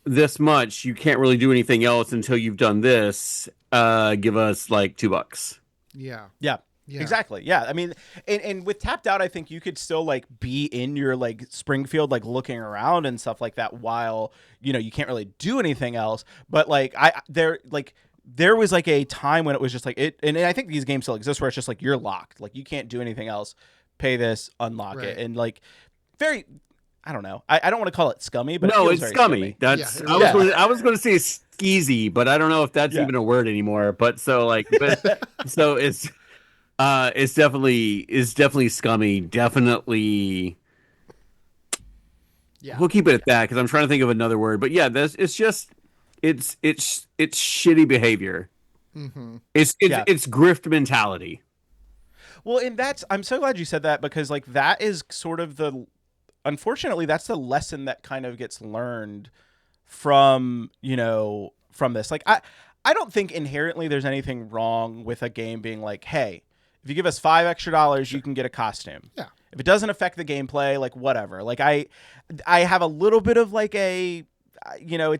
Speaker 3: this much. You can't really do anything else until you've done this. Give us like $2.
Speaker 2: Yeah.
Speaker 1: Yeah. Yeah. Exactly. Yeah. I mean, and with Tapped Out, I think you could still like be in your like Springfield, like looking around and stuff like that while, you can't really do anything else. But like there was like a time when it was just like it. And I think these games still exist where it's just like you're locked. Like you can't do anything else. Pay this, unlock it. And like very, I don't know. I don't want to call it scummy, but
Speaker 3: no, it's scummy. That's I was going to say skeezy, but I don't know if that's even a word anymore. But so like, so it's definitely scummy. Definitely. Yeah. We'll keep it at that because I'm trying to think of another word. But yeah, it's shitty behavior. Mm-hmm. It's grift mentality.
Speaker 1: Well, and I'm so glad you said that because like that is sort of unfortunately that's the lesson that kind of gets learned from this. Like I don't think inherently there's anything wrong with a game being like, hey, if you give us $5 extra, you can get a costume.
Speaker 2: Yeah.
Speaker 1: If it doesn't affect the gameplay, like whatever. Like I have a little bit of like it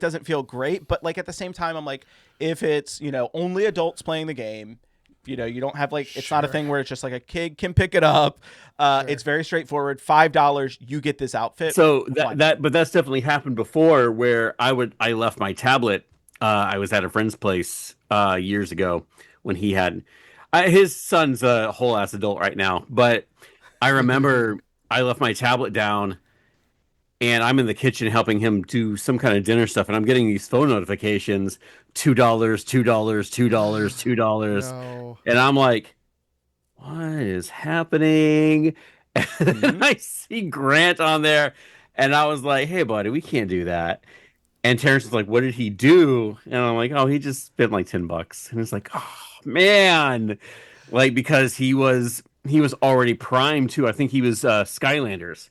Speaker 1: doesn't feel great, but like at the same time, I'm like, if it's, only adults playing the game, you don't have like, it's not a thing where it's just like a kid can pick it up. It's very straightforward. $5, you get this outfit.
Speaker 3: So but that's definitely happened before where I left my tablet. I was at a friend's place years ago when he had. His son's a whole ass adult right now, but I remember I left my tablet down and I'm in the kitchen helping him do some kind of dinner stuff. And I'm getting these phone notifications, $2, $2, $2.
Speaker 2: No.
Speaker 3: And I'm like, what is happening? And I see Grant on there and I was like, hey buddy, we can't do that. And Terrence was like, what did he do? And I'm like, oh, he just spent like $10. And it's like, oh man, like because he was already primed too. I think he was Skylanders.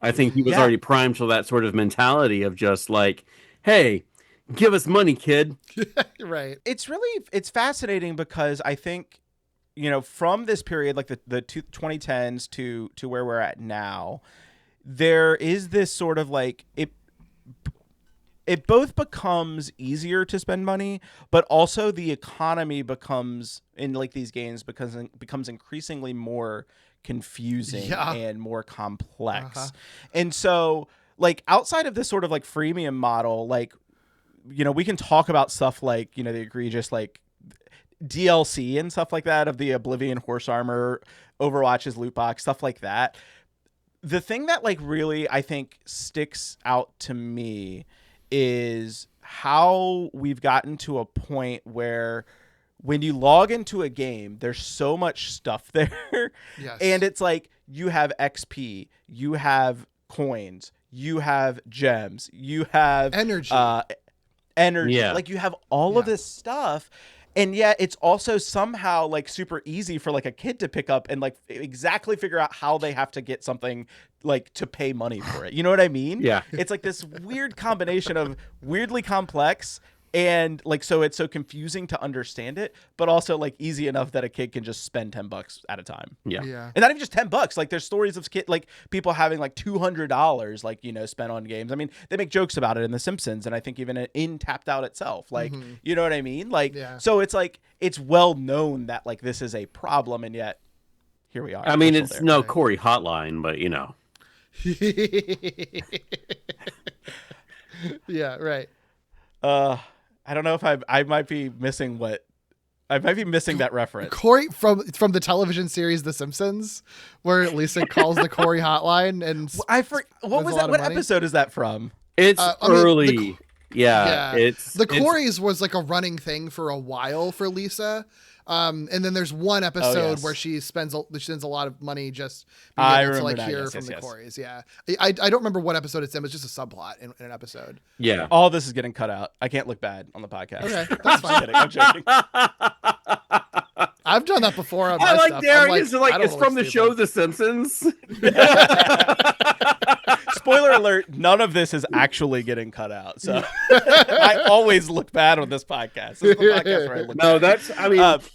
Speaker 3: I think he was already primed to that sort of mentality of just like, hey, give us money, kid.
Speaker 2: Right.
Speaker 1: It's fascinating because I think, from this period, like the 2010s to where we're at now, there is this sort of like it both becomes easier to spend money, but also the economy becomes in like these games becomes increasingly more confusing and more complex. And so like outside of this sort of like freemium model, like, we can talk about stuff like, the egregious like DLC and stuff like that of the Oblivion horse armor, Overwatch's loot box, stuff like that. The thing that like really I think sticks out to me is how we've gotten to a point where when you log into a game, there's so much stuff there.
Speaker 2: Yes.
Speaker 1: And it's like you have XP, you have coins, you have gems, you have
Speaker 2: energy.
Speaker 1: Like you have all of this stuff. And yet it's also somehow like super easy for like a kid to pick up and like exactly figure out how they have to get something like to pay money for it. You know what I mean?
Speaker 3: Yeah.
Speaker 1: It's like this weird combination of weirdly complex and like, so it's so confusing to understand it, but also like easy enough that a kid can just spend $10 at a time.
Speaker 3: Yeah.
Speaker 1: And not even just $10. Like there's stories of like people having like $200, like, you know, spent on games. I mean, they make jokes about it in The Simpsons, and I think even in Tapped Out itself, like, you know what I mean? Like, so it's like, it's well known that like this is a problem, and yet here we are.
Speaker 3: I mean, it's no Corey hotline, but you know.
Speaker 2: Yeah, right.
Speaker 1: I don't know if I might be missing that reference.
Speaker 2: Corey from the television series The Simpsons, where Lisa calls the Corey hotline, and
Speaker 1: what was that? What episode is that from?
Speaker 3: It's early. It's
Speaker 2: the Coreys was like a running thing for a while for Lisa. And then there's one episode where she spends a lot of money just being able to like hear from the Coreys. Yeah. I don't remember what episode it's in. It's just a subplot in an episode.
Speaker 3: Yeah.
Speaker 1: All this is getting cut out. I can't look bad on the podcast.
Speaker 2: Okay, that's fine.
Speaker 1: I'm joking.
Speaker 2: I've done that before on
Speaker 3: I
Speaker 2: my
Speaker 3: like
Speaker 2: stuff.
Speaker 3: Darius.
Speaker 2: I'm like,
Speaker 3: It's from the show The Simpsons.
Speaker 1: Spoiler alert, none of this is actually getting cut out. So I always look bad on this podcast. This is the podcast where I look bad.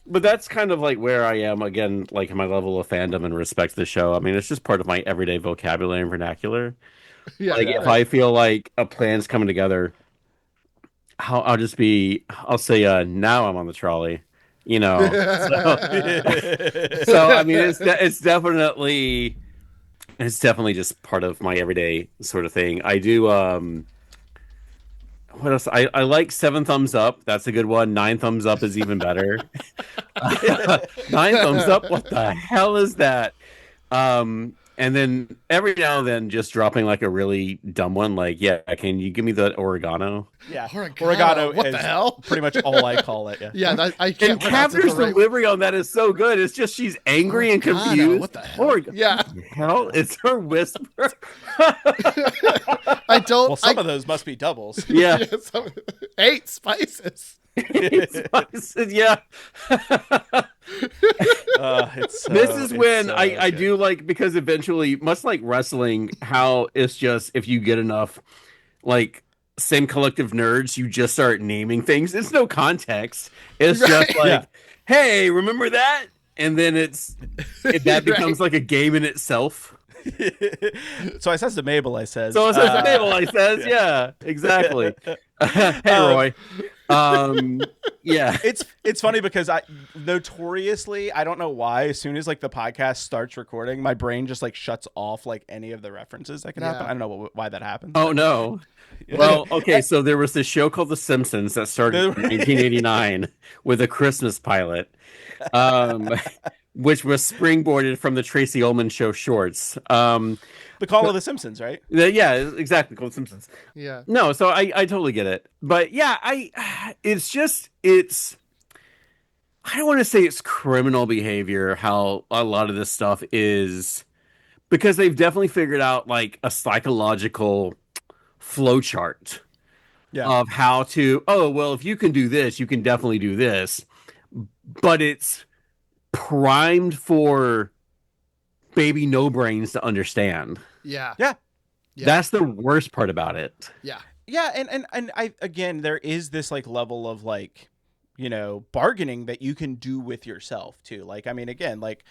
Speaker 3: But that's kind of like where I am again, like my level of fandom and respect to the show. I mean, it's just part of my everyday vocabulary and vernacular. If I feel like a plan's coming together, I'll say, now I'm on the trolley, you know? So I mean, it's definitely just part of my everyday sort of thing. I do, what else? I like 7 thumbs up. That's a good one. 9 thumbs up is even better. 9 thumbs up. What the hell is that? And then every now and then just dropping like a really dumb one. Like, yeah, can you give me the oregano?
Speaker 1: Yeah.
Speaker 2: Oregano. What the hell?
Speaker 1: Pretty much all I call it. Yeah.
Speaker 2: I can't.
Speaker 3: And Capner's delivery on that is so good. It's just she's angry and confused.
Speaker 2: What the hell?
Speaker 3: Yeah. What the hell? It's her whisper.
Speaker 2: I don't.
Speaker 1: Well, some of those must be doubles.
Speaker 3: Yeah.
Speaker 2: 8 spices.
Speaker 3: 8 spices. Yeah. This is when I do like, because eventually, much like wrestling, how it's just if you get enough like same collective nerds, you just start naming things. It's no context. It's just like, hey, remember that? And then that becomes like a game in itself.
Speaker 1: So I says to Mabel, I says.
Speaker 3: Yeah, exactly. Hey, Roy. Yeah,
Speaker 1: it's funny because I notoriously, I don't know why, as soon as like the podcast starts recording, my brain just like shuts off like any of the references that can happen. I don't know why that happens.
Speaker 3: Oh no. Well, okay, so there was this show called The Simpsons that started in 1989 with a Christmas pilot, which was springboarded from the Tracy Ullman Show shorts.
Speaker 1: The Call of the Simpsons, right?
Speaker 3: Yeah, exactly. Call of the Simpsons.
Speaker 2: Yeah.
Speaker 3: No, so I totally get it. But yeah, I don't want to say it's criminal behavior, how a lot of this stuff is, because they've definitely figured out like a psychological flowchart of how to, if you can do this, you can definitely do this. But it's primed for baby no brains to understand.
Speaker 2: Yeah.
Speaker 3: That's the worst part about it.
Speaker 2: Yeah.
Speaker 1: And I, again, there is this like level of like, you know, bargaining that you can do with yourself too. Like, I mean, again, like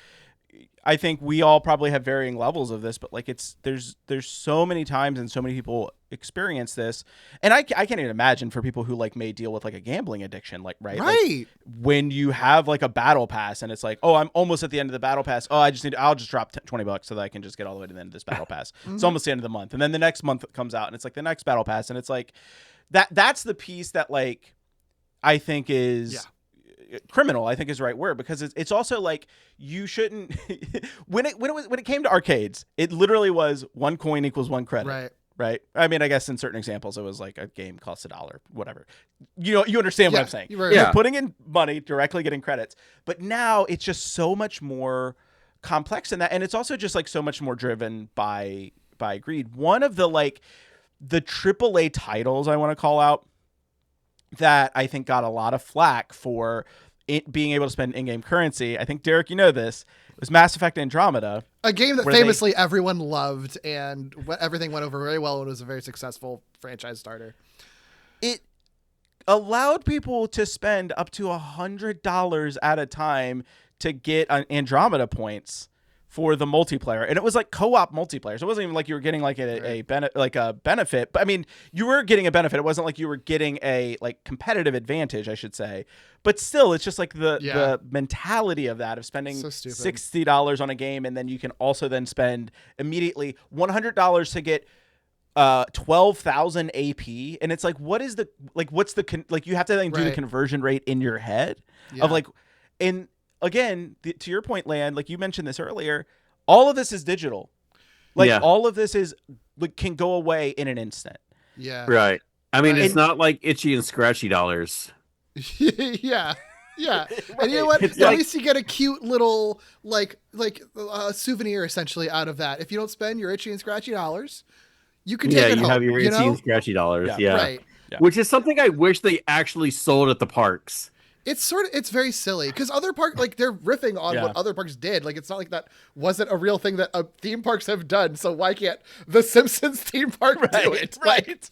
Speaker 1: I think we all probably have varying levels of this, but like there's so many times and so many people experience this, and I can't even imagine for people who like may deal with like a gambling addiction, like right. Like, when you have like a battle pass and it's like, oh, I'm almost at the end of the battle pass. Oh, I'll just drop $20 so that I can just get all the way to the end of this battle pass. It's almost the end of the month, and then the next month comes out and it's like the next battle pass, and it's like that's the piece that like I think is criminal, I think is the right word, because it's also like you shouldn't when it came to arcades, it literally was 1 coin equals 1 credit. Right. I mean, I guess in certain examples it was like a game costs $1, whatever. You know, you understand what I'm saying. You're putting in money, directly getting credits. But now it's just so much more complex than that, and it's also just like so much more driven by greed. One of the like the AAA titles I want to call out that I think got a lot of flack for it being able to spend in-game currency. I think, Derek, you know this. It was Mass Effect Andromeda.
Speaker 2: A game that famously everyone loved, and everything went over very well and was a very successful franchise starter.
Speaker 1: It allowed people to spend up to $100 at a time to get Andromeda points for the multiplayer, and it was like co-op multiplayer. So it wasn't even like you were getting like a benefit, but I mean, you were getting a benefit. It wasn't like you were getting a like competitive advantage, I should say. But still, it's just like the mentality of that, of spending $60 on a game, and then you can also then spend immediately $100 to get 12,000 AP, and it's like, what is the what's the you have to then do the conversion rate in your head of like, and again, to your point, Lan, like you mentioned this earlier, all of this is digital. Like all of this is can go away in an instant.
Speaker 2: Yeah.
Speaker 3: Right. I mean, it's not like itchy and scratchy dollars.
Speaker 2: Yeah. And you know what?
Speaker 3: It's
Speaker 2: At
Speaker 3: like,
Speaker 2: least you get a cute little like souvenir essentially out of that. If you don't spend your itchy and scratchy dollars, you can take it home.
Speaker 3: You have your itchy and scratchy dollars. Yeah.
Speaker 2: Right.
Speaker 3: Which is something I wish they actually sold at the parks.
Speaker 2: It's very silly because other parks, like, they're riffing on what other parks did. Like, it's not like that wasn't a real thing that theme parks have done. So why can't the Simpsons theme park do it?
Speaker 1: Right.
Speaker 2: Like,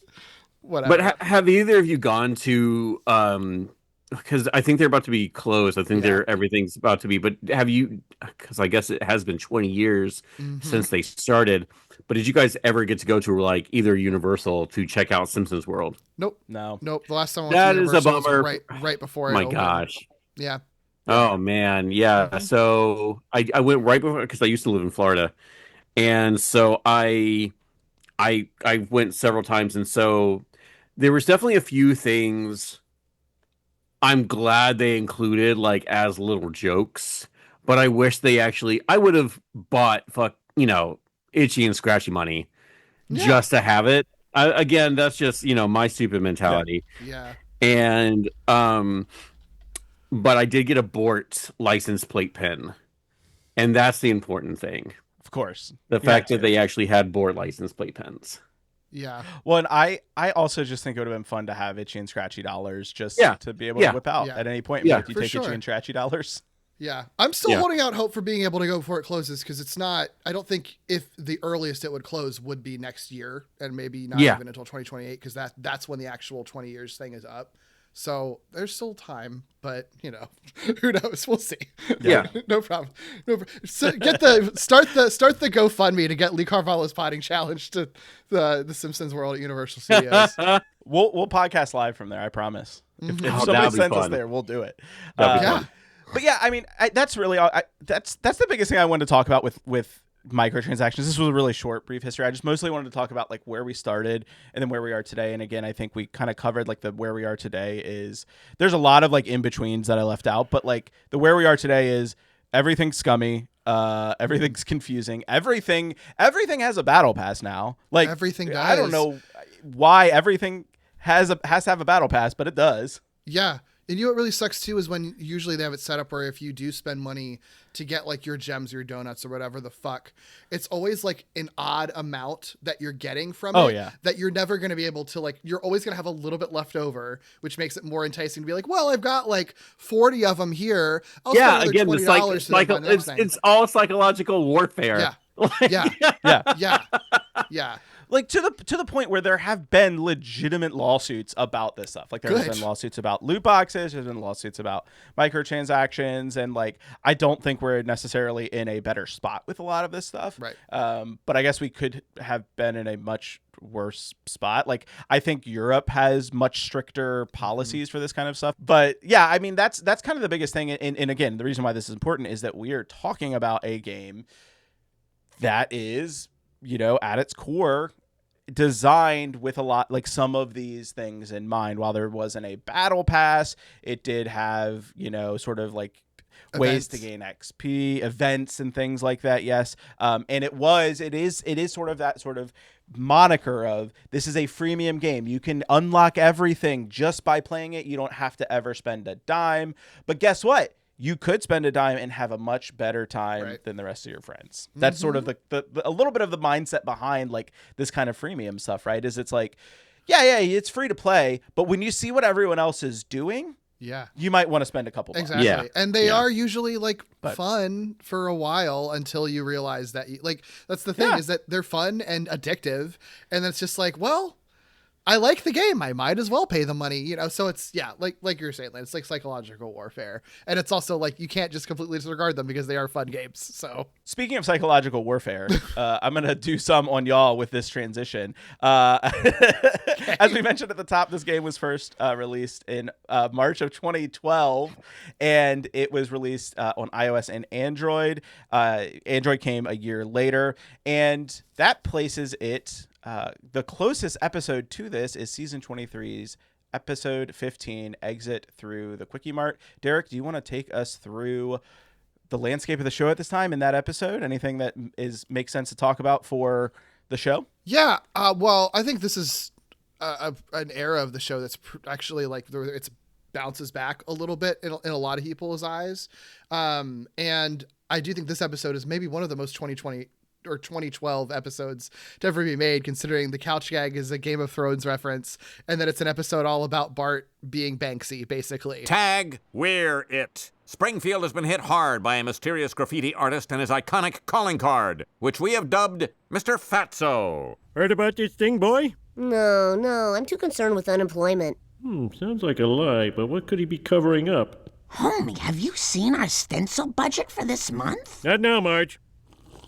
Speaker 2: whatever.
Speaker 3: But have either of you gone to, because I think they're about to be closed. I think everything's about to be, but have you, because I guess it has been 20 years since they started, but did you guys ever get to go to like either Universal to check out Simpsons World?
Speaker 2: Nope.
Speaker 1: No.
Speaker 2: Nope. The last time I went
Speaker 3: That
Speaker 2: to
Speaker 3: is a
Speaker 2: Universal
Speaker 3: bummer.
Speaker 2: was right before
Speaker 3: My
Speaker 2: it opened.
Speaker 3: gosh.
Speaker 2: Yeah.
Speaker 3: Oh man. Yeah. So I went right before, because I used to live in Florida. And so I went several times. And so there was definitely a few things I'm glad they included like as little jokes, but I wish they I would have bought itchy and scratchy money just to have it. Again, that's just, my stupid mentality.
Speaker 2: Yeah.
Speaker 3: And, but I did get a Bort license plate pin, and that's the important thing.
Speaker 1: Of course.
Speaker 3: The fact that they actually had Bort license plate pins.
Speaker 2: Yeah.
Speaker 1: Well, and I also just think it would have been fun to have itchy and scratchy dollars just to be able to whip out at any point.
Speaker 2: Yeah,
Speaker 1: Like, you take itchy and scratchy dollars.
Speaker 2: Yeah. I'm still holding out hope for being able to go before it closes, because it's not, I don't think if the earliest it would close would be next year, and maybe not even until 2028, because that's when the actual 20 years thing is up. So there's still time, but who knows? We'll see.
Speaker 3: Yeah.
Speaker 2: No problem. So start the GoFundMe to get Lee Carvallo's potting challenge to the Simpsons World at Universal Studios.
Speaker 1: We'll podcast live from there. I promise. If somebody sends us there, we'll do it. But yeah, I mean, that's really all. That's the biggest thing I wanted to talk about with microtransactions. This was a really short, brief history. I just mostly wanted to talk about like where we started and then where we are today. And again, I think we kind of covered like the where we are today is there's a lot of like in betweens that I left out, but like the where we are today is everything's scummy, everything's confusing, everything has a battle pass now. Like
Speaker 2: everything does.
Speaker 1: I don't know why everything has to have a battle pass, but it does.
Speaker 2: Yeah. And what really sucks too is when usually they have it set up where if you do spend money to get like your gems or your donuts or whatever the fuck, it's always like an odd amount that you're getting from it that you're never going to be able to, like, you're always going to have a little bit left over, which makes it more enticing to be like, well, I've got like 40 of them here. I'll spend
Speaker 3: again,
Speaker 2: $20
Speaker 3: it's all psychological warfare.
Speaker 2: Yeah.
Speaker 1: Like to the point where there have been legitimate lawsuits about this stuff. Like there's been lawsuits about loot boxes, there's been lawsuits about microtransactions, and like I don't think we're necessarily in a better spot with a lot of this stuff.
Speaker 2: Right.
Speaker 1: But I guess we could have been in a much worse spot. Like I think Europe has much stricter policies for this kind of stuff. But yeah, I mean that's kind of the biggest thing. And again, the reason why this is important is that we are talking about a game that is, at its core, designed with a lot, like some of these things in mind. While there wasn't a battle pass, it did have, sort of like ways to gain XP, events and things like that. Yes. And it is sort of that sort of moniker of this is a freemium game. You can unlock everything just by playing it. You don't have to ever spend a dime. But guess what? You could spend a dime and have a much better time than the rest of your friends. That's sort of the a little bit of the mindset behind like this kind of freemium stuff, right? Is it's like yeah, it's free to play, but when you see what everyone else is doing,
Speaker 2: yeah,
Speaker 1: you might want to spend a couple bucks.
Speaker 2: Exactly.
Speaker 3: Yeah.
Speaker 2: And they
Speaker 3: Yeah.
Speaker 2: are usually like fun for a while until you realize that that's the thing is that they're fun and addictive. And it's just like, well, I like the game. I might as well pay the money, you know? So it's, like you're saying, it's like psychological warfare. And it's also like, you can't just completely disregard them because they are fun games. So
Speaker 1: speaking of psychological warfare, I'm going to do some on y'all with this transition. As we mentioned at the top, this game was first released in March of 2012, and it was released on iOS and Android. Android came a year later, and that places it. The closest episode to this is season 23's episode 15, Exit Through the Quickie Mart. Derek, do you want to take us through the landscape of the show at this time in that episode? Anything that makes sense to talk about for the show?
Speaker 2: Yeah. Well, I think this is an era of the show that's actually like it's bounces back a little bit in a lot of people's eyes. And I do think this episode is maybe one of the most 2020 or 2012 episodes to ever be made, considering the couch gag is a Game of Thrones reference and that it's an episode all about Bart being Banksy, basically.
Speaker 20: Tag, we're it. Springfield has been hit hard by a mysterious graffiti artist and his iconic calling card, which we have dubbed Mr. Fatso.
Speaker 21: Heard about this thing, boy?
Speaker 22: No, I'm too concerned with unemployment.
Speaker 21: Sounds like a lie, but what could he be covering up?
Speaker 22: Homie, have you seen our stencil budget for this month?
Speaker 21: Not now, Marge.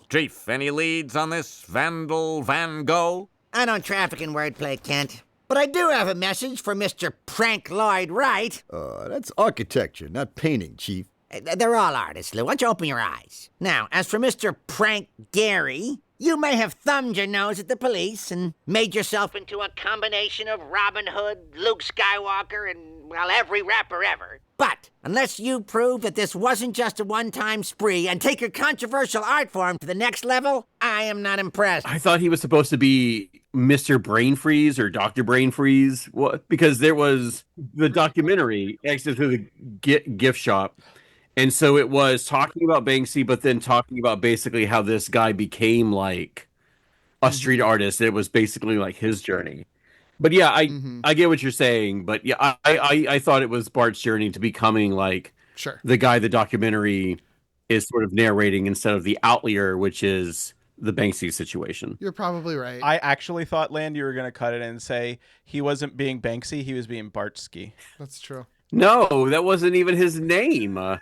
Speaker 20: Chief, any leads on this Vandal Van Gogh?
Speaker 22: I don't traffic in wordplay, Kent. But I do have a message for Mr. Prank Lloyd Wright.
Speaker 23: That's architecture, not painting, Chief.
Speaker 22: They're all artists, Lou. Why don't you open your eyes? Now, as for Mr. Prank Gary, you may have thumbed your nose at the police and made yourself into a combination of Robin Hood, Luke Skywalker, and, well, every rapper ever. But unless you prove that this wasn't just a one-time spree and take your controversial art form to the next level, I am not impressed.
Speaker 3: I thought he was supposed to be Mr. Brain Freeze or Dr. Brain Freeze, because there was the documentary, Exit Through the Gift Shop. And so it was talking about Banksy, but then talking about basically how this guy became like a street artist. It was basically like his journey. But yeah, I get what you're saying. But yeah, I thought it was Bart's journey to becoming like the guy the documentary is sort of narrating instead of the outlier, which is the Banksy situation.
Speaker 2: You're probably right.
Speaker 1: I actually thought, Land, you were going to cut it and say he wasn't being Banksy, he was being Bartsky.
Speaker 2: That's true.
Speaker 3: No, that wasn't even his name.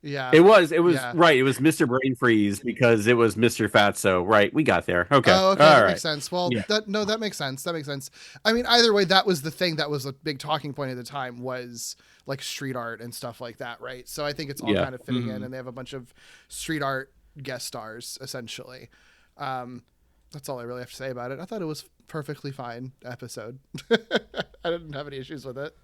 Speaker 2: Yeah,
Speaker 3: it was right. It was Mr. Brain Freeze because it was Mr. Fatso. Right, we got there. Okay,
Speaker 2: okay,
Speaker 3: all
Speaker 2: that
Speaker 3: right.
Speaker 2: makes sense. Well, that makes sense. That makes sense. I mean, either way, that was the thing that was a big talking point at the time, was like street art and stuff like that, right? So I think it's all kind of fitting in, and they have a bunch of street art guest stars essentially. That's all I really have to say about it. I thought it was perfectly fine episode. I didn't have any issues with it.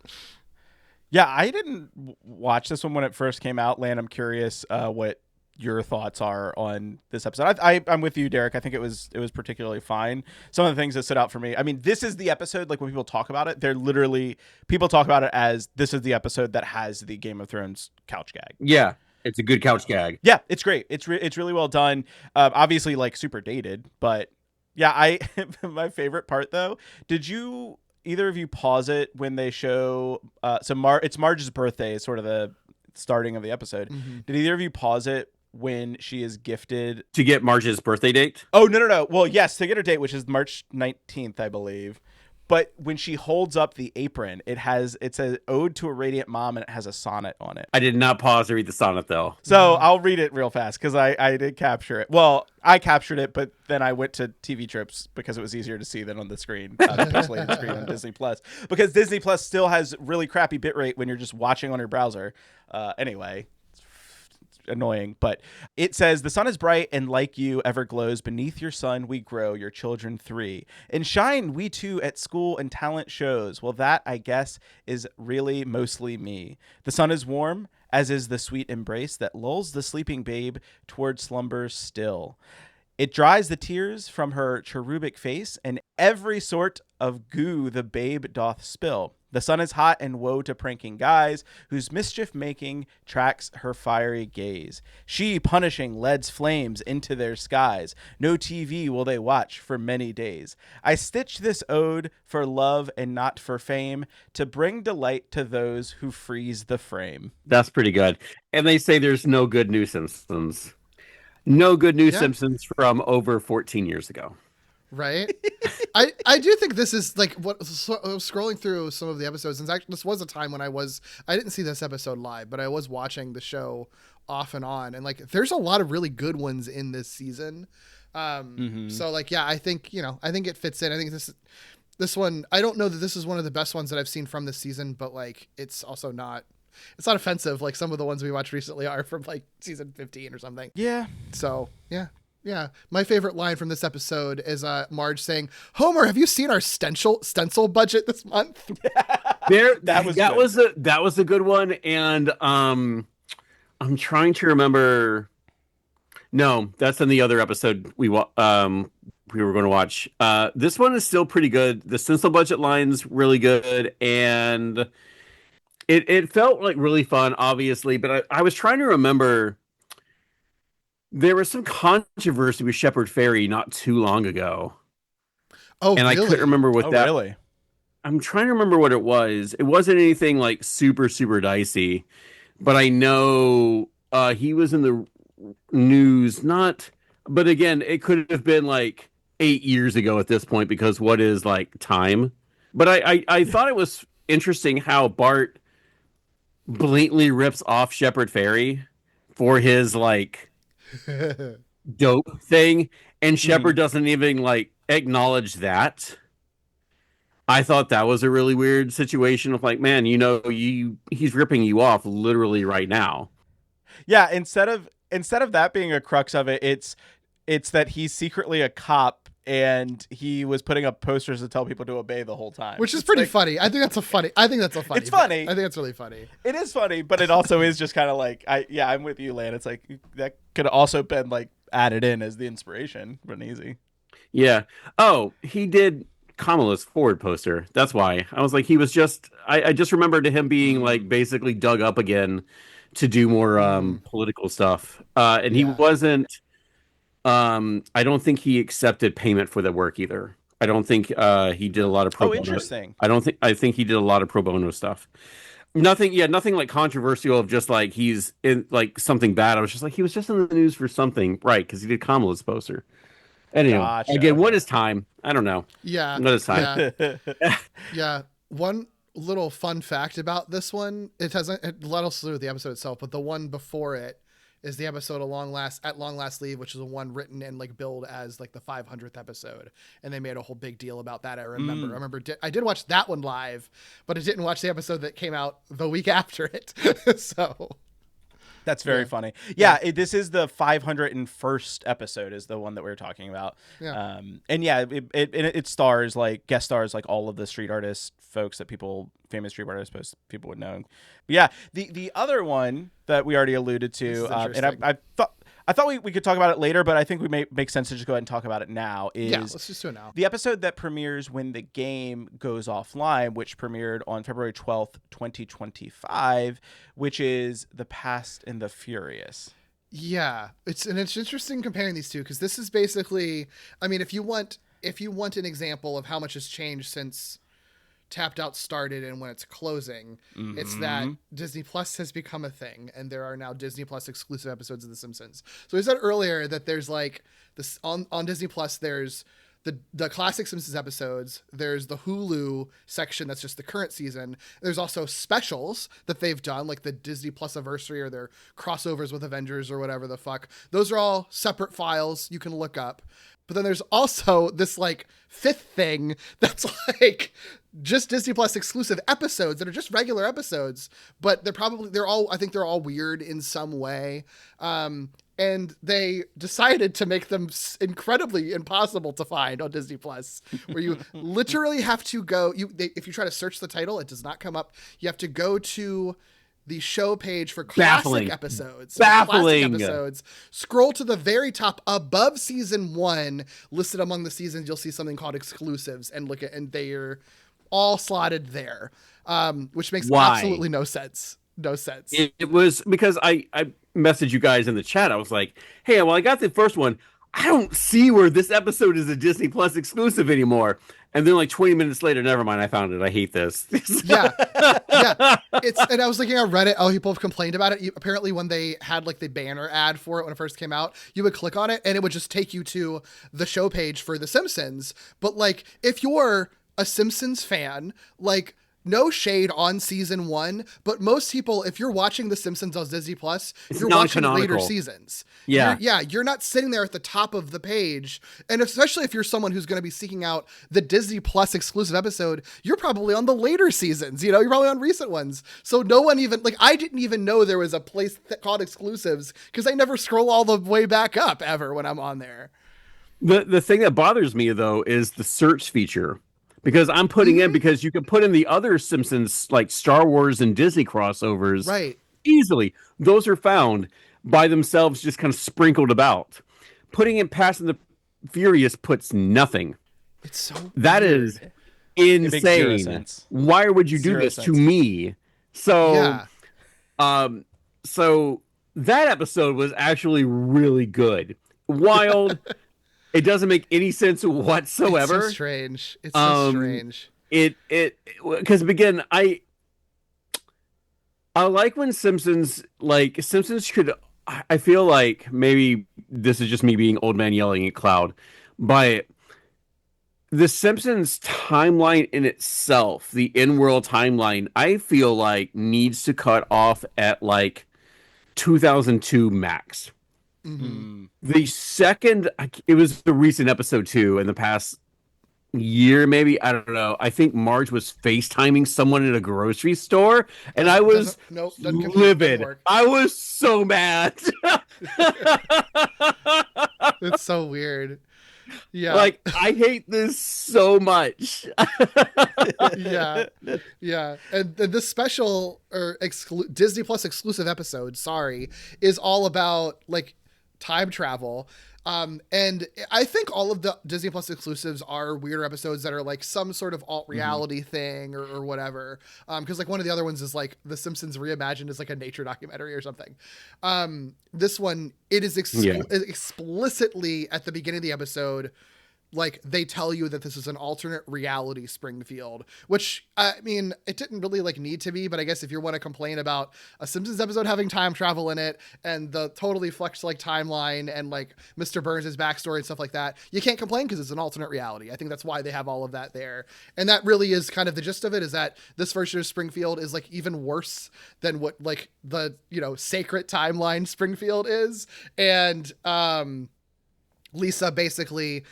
Speaker 1: Yeah, I didn't watch this one when it first came out. Lan, I'm curious what your thoughts are on this episode. I'm with you, Derek. I think it was particularly fine. Some of the things that stood out for me. I mean, this is the episode, like when people talk about it, people talk about it as this is the episode that has the Game of Thrones couch gag.
Speaker 3: Yeah, it's a good couch gag.
Speaker 1: Yeah, it's great. It's really well done. Obviously, like super dated, but yeah, my favorite part though. Did you either of you pause it when they show it's Marge's birthday is sort of the starting of the episode. Did either of you pause it when she is gifted
Speaker 3: to get Marge's birthday date?
Speaker 1: Oh, no. Well, yes, to get her date, which is March 19th, I believe. But when she holds up the apron, it's an ode to a radiant mom, and it has a sonnet on it.
Speaker 3: I did not pause to read the sonnet, though.
Speaker 1: So I'll read it real fast because I did capture it. Well, I captured it, but then I went to TV Trips because it was easier to see than on the screen, especially on the screen on Disney Plus. Because Disney Plus still has really crappy bitrate when you're just watching on your browser. Anyway. Annoying, but it says, the sun is bright and like you ever glows. Beneath your sun we grow, your children 3. And shine we too at school and talent shows. Well, that I guess is really mostly me. The sun is warm, as is the sweet embrace that lulls the sleeping babe toward slumber still. It dries the tears from her cherubic face, and every sort of goo the babe doth spill. The sun is hot and woe to pranking guys, whose mischief-making tracks her fiery gaze. She, punishing, leads flames into their skies. No TV will they watch for many days. I stitch this ode for love and not for fame, to bring delight to those who freeze the frame.
Speaker 3: That's pretty good. And they say there's no good new Simpsons. No good new Simpsons from over 14 years ago.
Speaker 2: Right. I do think this is like what scrolling through some of the episodes. And actually, this was a time when I didn't see this episode live, but I was watching the show off and on. And like, there's a lot of really good ones in this season. So like, yeah, I think it fits in. I think this one, I don't know that this is one of the best ones that I've seen from this season, but like, it's also not offensive. Like some of the ones we watched recently are from like season 15 or something.
Speaker 1: Yeah.
Speaker 2: So yeah. Yeah, my favorite line from this episode is Marge saying, "Homer, have you seen our stencil budget this month?"
Speaker 3: That was a good one, and I'm trying to remember. No, that's in the other episode we were going to watch. This one is still pretty good. The stencil budget line's really good, and it felt like really fun, obviously. But I was trying to remember. There was some controversy with Shepard Fairey not too long ago.
Speaker 2: Oh,
Speaker 3: and
Speaker 2: really?
Speaker 3: I couldn't remember what that.
Speaker 1: Really?
Speaker 3: I'm trying to remember what it was. It wasn't anything like super, super dicey, but I know he was in the news. But again, it could have been like 8 years ago at this point because what is like time? But I thought it was interesting how Bart blatantly rips off Shepard Fairey for his like. Dope thing, and Shepard doesn't even like acknowledge that. I thought that was a really weird situation of like, man, he's ripping you off literally right now.
Speaker 1: Yeah, instead of that being a crux of it, it's that he's secretly a cop and he was putting up posters to tell people to obey the whole time.
Speaker 2: Which is pretty funny. I think that's a funny.
Speaker 1: It's funny.
Speaker 2: I think that's really funny.
Speaker 1: It is funny, but it also is just kind of like, I'm with you, Lan. It's like that could have also been like added in as the inspiration, but easy.
Speaker 3: Yeah. Oh, he did Kamala's forward poster. That's why I was like, he was just. I just remembered him being like basically dug up again to do more political stuff, and he wasn't. I don't think he accepted payment for the work either. I don't think he did a lot of pro bono.
Speaker 1: Interesting.
Speaker 3: I think he did a lot of pro bono stuff. Nothing like controversial of just like he's in like something bad. I was just like, he was just in the news for something, right? Because he did Kamala's poster. Anyway,
Speaker 1: Gotcha.
Speaker 3: Again, what is time? I don't know.
Speaker 2: Yeah.
Speaker 3: What is time?
Speaker 2: Yeah. One little fun fact about this one, it has a lot else to do with the episode itself, but the one before it is the episode At Long Last Leave, which is the one written and like billed as like the 500th episode. And they made a whole big deal about that. I remember I did watch that one live, but I didn't watch the episode that came out the week after it. So
Speaker 1: that's very funny. Yeah, this is the 501st episode is the one that we were talking about.
Speaker 2: Yeah.
Speaker 1: And yeah, it stars like guest stars like all of the street artist folks that famous street artists people would know. But yeah, the other one that we already alluded to, and I thought we could talk about it later, but I think we may make sense to just go ahead and talk about it now.
Speaker 2: Let's just do it now.
Speaker 1: The episode that premieres when the game goes offline, which premiered on February 12th, 2025, which is The Past and the Furious.
Speaker 2: Yeah, it's interesting comparing these two because this is basically, I mean, if you want an example of how much has changed since Tapped Out started and when it's closing, it's that Disney Plus has become a thing and there are now Disney Plus exclusive episodes of The Simpsons. So we said earlier that there's like this on Disney Plus, there's the classic Simpsons episodes, there's the Hulu section that's just the current season. There's also specials that they've done, like the Disney Plus anniversary or their crossovers with Avengers or whatever the fuck. Those are all separate files you can look up. But then there's also this like fifth thing that's like just Disney Plus exclusive episodes that are just regular episodes, but I think they're all weird in some way. And they decided to make them incredibly impossible to find on Disney Plus, where you literally have to go. If you try to search the title, it does not come up. You have to go to the show page for classic episodes.
Speaker 3: Baffling.
Speaker 2: Classic episodes. Scroll to the very top above season 1, listed among the seasons, you'll see something called exclusives, and look at, and they're all slotted there, which makes absolutely no sense. No sense.
Speaker 3: It was because I messaged you guys in the chat. I was like, hey, well, I got the first one. I don't see where this episode is a Disney Plus exclusive anymore. And then like 20 minutes later, never mind, I found it. I hate this.
Speaker 2: Yeah. And I was looking at Reddit. Oh, people have complained about it. Apparently when they had like the banner ad for it when it first came out, you would click on it and it would just take you to the show page for The Simpsons. But like, if you're a Simpsons fan, like, no shade on season 1, but most people, if you're watching The Simpsons on Disney Plus, you're watching later seasons.
Speaker 3: Yeah.
Speaker 2: You're not sitting there at the top of the page. And especially if you're someone who's going to be seeking out the Disney Plus exclusive episode, you're probably on the later seasons, you know, you're probably on recent ones. So no one even, like, I didn't even know there was a place called exclusives because I never scroll all the way back up ever when I'm on there.
Speaker 3: The thing that bothers me, though, is the search feature. Because I'm putting in, because you can put in the other Simpsons, like Star Wars and Disney crossovers.
Speaker 2: Right.
Speaker 3: Easily. Those are found by themselves, just kind of sprinkled about. Putting in Fast and the Furious puts nothing.
Speaker 2: It's so
Speaker 3: That
Speaker 2: weird.
Speaker 3: is insane. Why would you do this to me? So, so that episode was actually really good. Wild. It doesn't make any sense whatsoever.
Speaker 2: It's so strange. It's so strange.
Speaker 3: Because again, I like when Simpsons could. I feel like maybe this is just me being old man yelling at cloud, but the Simpsons timeline in itself, the in-world timeline, I feel like needs to cut off at like 2002 max.
Speaker 2: Mm-hmm.
Speaker 3: The second, it was the recent episode 2 in the past year, maybe, I don't know. I think Marge was FaceTiming someone at a grocery store, and I was livid. I was so mad.
Speaker 2: It's so weird. Yeah.
Speaker 3: Like, I hate this so much.
Speaker 2: Yeah. And this special or Disney Plus exclusive episode, is all about like time travel. And I think all of the Disney Plus exclusives are weirder episodes that are like some sort of alt reality thing or whatever. Cause like one of the other ones is like The Simpsons Reimagined as like a nature documentary or something. This one, it is explicitly at the beginning of the episode, like they tell you that this is an alternate reality Springfield, which I mean, it didn't really like need to be, but I guess if you want to complain about a Simpsons episode having time travel in it and the totally flexed like timeline and like Mr. Burns' backstory and stuff like that, you can't complain because it's an alternate reality. I think that's why they have all of that there. And that really is kind of the gist of it, is that this version of Springfield is like even worse than what like the, you know, sacred timeline Springfield is. And Lisa basically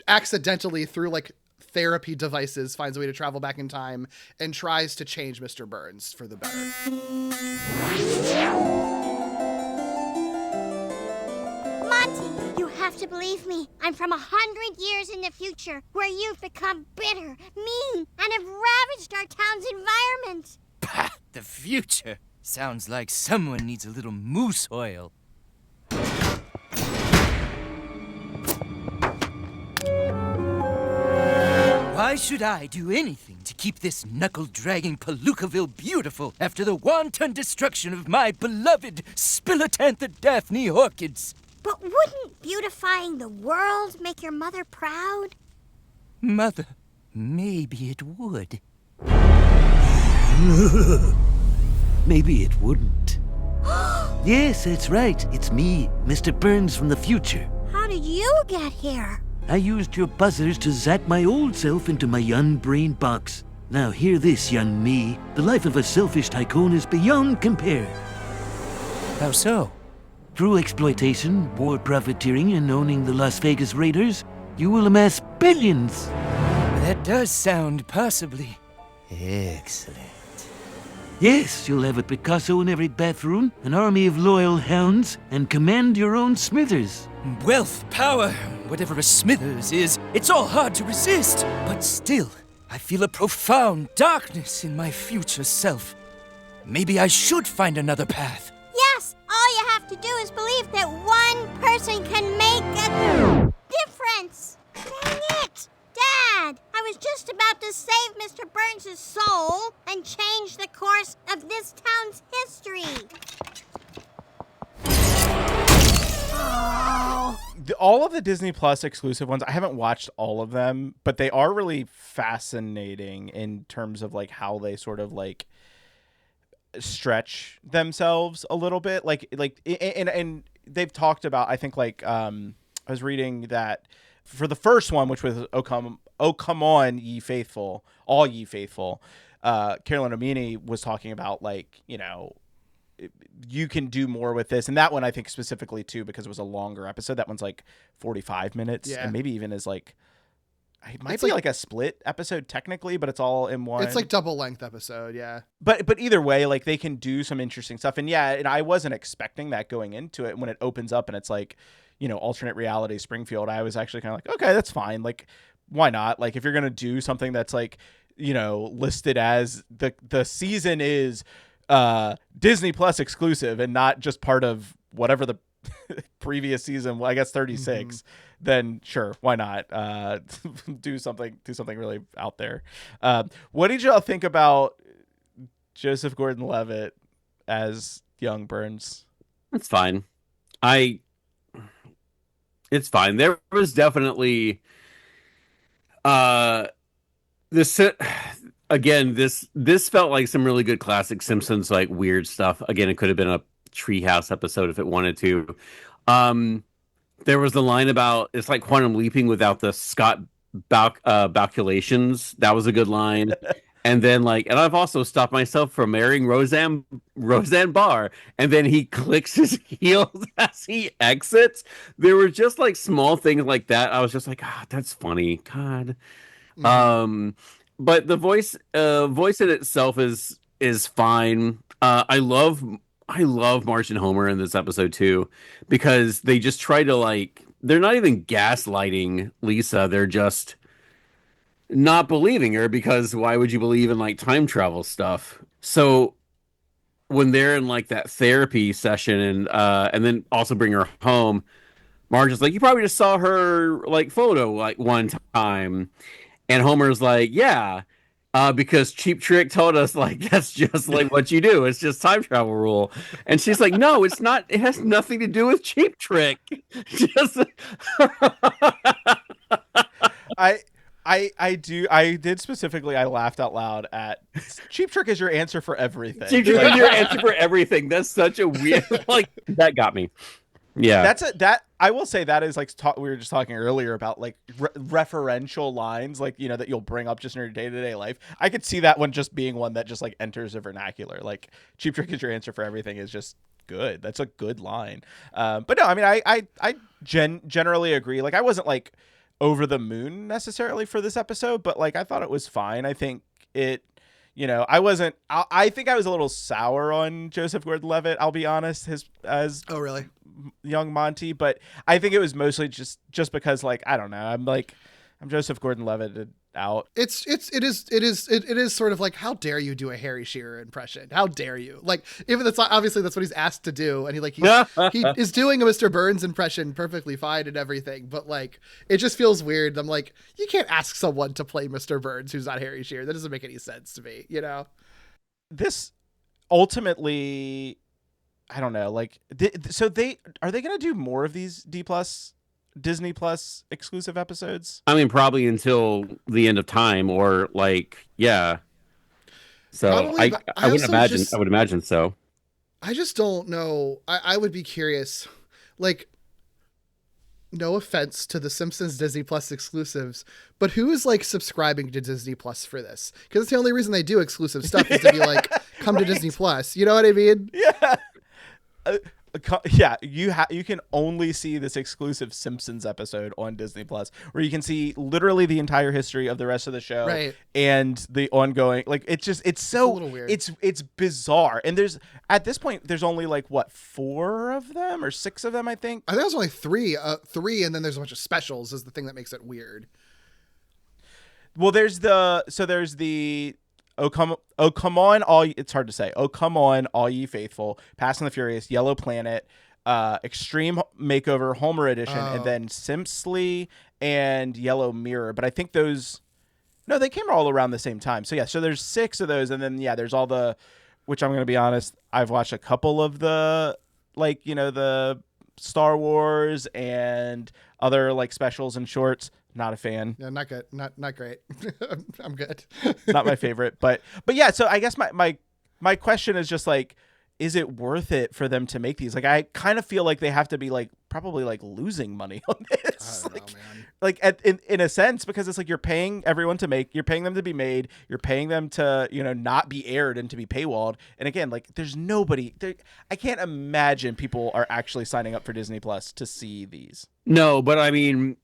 Speaker 2: accidentally through like therapy devices finds a way to travel back in time and tries to change Mr. Burns for the better.
Speaker 4: Monty, you have to believe me. I'm from 100 years in the future, where you've become bitter, mean, and have ravaged our town's environment.
Speaker 8: Pah, the future. Sounds like someone needs a little moose oil. Why should I do anything to keep this knuckle-dragging Palookaville beautiful after the wanton destruction of my beloved Spilotantha Daphne orchids?
Speaker 4: But wouldn't beautifying the world make your mother proud?
Speaker 8: Mother, maybe it would.
Speaker 9: Maybe it wouldn't. Yes, that's right. It's me, Mr. Burns from the future.
Speaker 4: How did you get here?
Speaker 9: I used your buzzers to zap my old self into my young brain box. Now hear this, young me. The life of a selfish tycoon is beyond compare.
Speaker 8: How so?
Speaker 9: Through exploitation, war profiteering, and owning the Las Vegas Raiders, you will amass billions.
Speaker 8: That does sound possibly excellent.
Speaker 9: Yes, you'll have a Picasso in every bathroom, an army of loyal hounds, and command your own Smithers.
Speaker 8: Wealth, power, whatever a Smithers is, it's all hard to resist. But still, I feel a profound darkness in my future self. Maybe I should find another path.
Speaker 4: Yes, all you have to do is believe that one person can make a difference. Dang it! Dad, I was just about to save Mr. Burns' soul and change the course of this town's history. Oh.
Speaker 1: All of the Disney Plus exclusive ones, I haven't watched all of them, but they are really fascinating in terms of like how they sort of like stretch themselves a little bit. And they've talked about, I think like I was reading that for the first one, which was Oh Come On Ye Faithful, All Ye Faithful, Carolyn Omini was talking about like, you know, you can do more with this. And that one I think specifically too, because it was a longer episode. That one's like 45 minutes and maybe even is like, it might be like a split episode technically, but it's all in one.
Speaker 2: It's like double length episode. Yeah.
Speaker 1: But either way, like they can do some interesting stuff. And yeah, and I wasn't expecting that going into it. When it opens up and it's like, you know, alternate reality Springfield, I was actually kind of like, okay, that's fine. Like, why not? Like if you're going to do something that's like, you know, listed as the season is Disney Plus exclusive and not just part of whatever the previous season, well, I guess 36, then sure, why not do something really out there. What did y'all think about Joseph Gordon-Levitt as young Burns?
Speaker 3: It's fine. It's fine. There was definitely this felt like some really good classic Simpsons like weird stuff. Again, it could have been a Treehouse episode if it wanted to. There was the line about it's like quantum leaping without the Scott calculations. That was a good line. And then and I've also stopped myself from marrying Roseanne Barr. And then he clicks his heels as he exits. There were just like small things like that. I was just like, that's funny. God. But the voice in itself is fine. I love Marge and Homer in this episode too, because they just try to they're not even gaslighting Lisa. They're just not believing her, because why would you believe in time travel stuff? So when they're in that therapy session and then also bring her home, Marge is like, you probably just saw her photo one time. And Homer's like, yeah, because Cheap Trick told us that's just what you do. It's just time travel rule. And she's like, no, it's not. It has nothing to do with Cheap Trick. Just
Speaker 1: I did specifically. I laughed out loud at Cheap Trick is your answer for everything.
Speaker 3: Cheap Trick is your answer for everything. That's such a weird that got me. Yeah, I will say that is we were just talking earlier about referential lines that you'll bring up just in your day-to-day life. I could see that one just being one that just enters the vernacular. Cheap Trick is your answer for everything is just good. That's a good line. But no, I mean I generally agree. I wasn't over the moon necessarily for this episode, but I thought it was fine. I think it. I think I was a little sour on Joseph Gordon-Levitt, I'll be honest,
Speaker 2: Oh, really?
Speaker 1: young Monty, but I think it was mostly just because I don't know, I'm Joseph Gordon-Levitt out.
Speaker 2: It is sort of how dare you do a Harry Shearer impression? How dare you? Even that's obviously that's what he's asked to do, and he is doing a Mr. Burns impression perfectly fine and everything, but it just feels weird. I'm you can't ask someone to play Mr. Burns who's not Harry Shearer. That doesn't make any sense to me,
Speaker 1: This ultimately, I don't know, so are they going to do more of these Disney Plus exclusive episodes?
Speaker 3: I mean, probably until the end of time, or yeah. So probably, I would imagine. I would imagine so.
Speaker 2: I just don't know. I would be curious. No offense to the Simpsons Disney Plus exclusives, but who is subscribing to Disney Plus for this? Because it's the only reason they do exclusive stuff is to be come to Disney Plus. You know what I mean?
Speaker 1: Yeah. Yeah, you can only see this exclusive Simpsons episode on Disney Plus, where you can see literally the entire history of the rest of the show,
Speaker 2: right,
Speaker 1: and the ongoing. It's so
Speaker 2: a little weird.
Speaker 1: It's bizarre, and at this point there's only 4 of them or 6 of them, I think.
Speaker 2: I think there's only 3, and then there's a bunch of specials is the thing that makes it weird.
Speaker 1: Well, there's the Oh come on, it's hard to say. Oh come on, all ye faithful, Fast and the Furious, Yellow Planet, Extreme Makeover, Homer Edition, and then Simpsly and Yellow Mirror. But I think those, no, they came all around the same time. So yeah, so there's 6 of those, and then there's all the, which I'm gonna be honest, I've watched a couple of the, like, the Star Wars and other like specials and shorts. Not a fan.
Speaker 2: Yeah, not good. Not great. I'm good.
Speaker 1: Not my favorite, but yeah. So I guess my question is just like, is it worth it for them to make these? Like, I kind of feel like they have to be like probably like losing money on this. In a sense, because it's like you're paying everyone to make, you're paying them to be made, you're paying them to not be aired and to be paywalled. And again, like there's nobody there. I can't imagine people are actually signing up for Disney Plus to see these.
Speaker 3: No, but I mean,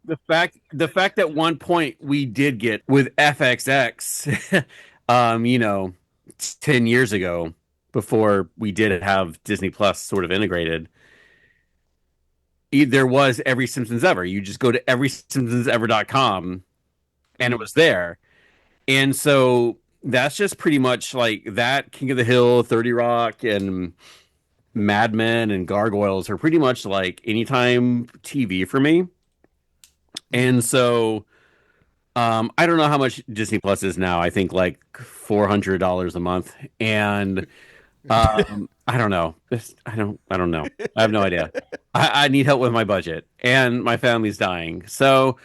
Speaker 3: the fact that one point we did get with FXX, 10 years ago, before we did have Disney Plus sort of integrated, there was Every Simpsons Ever. You just go to everysimpsonsever.com and it was there. And so that's just pretty much like that. King of the Hill, 30 Rock, and Mad Men and Gargoyles are pretty much like anytime TV for me. And so I don't know how much Disney Plus is now. I think like $400 a month. And I don't know. I don't know. I have no idea. I need help with my budget, and my family's dying. So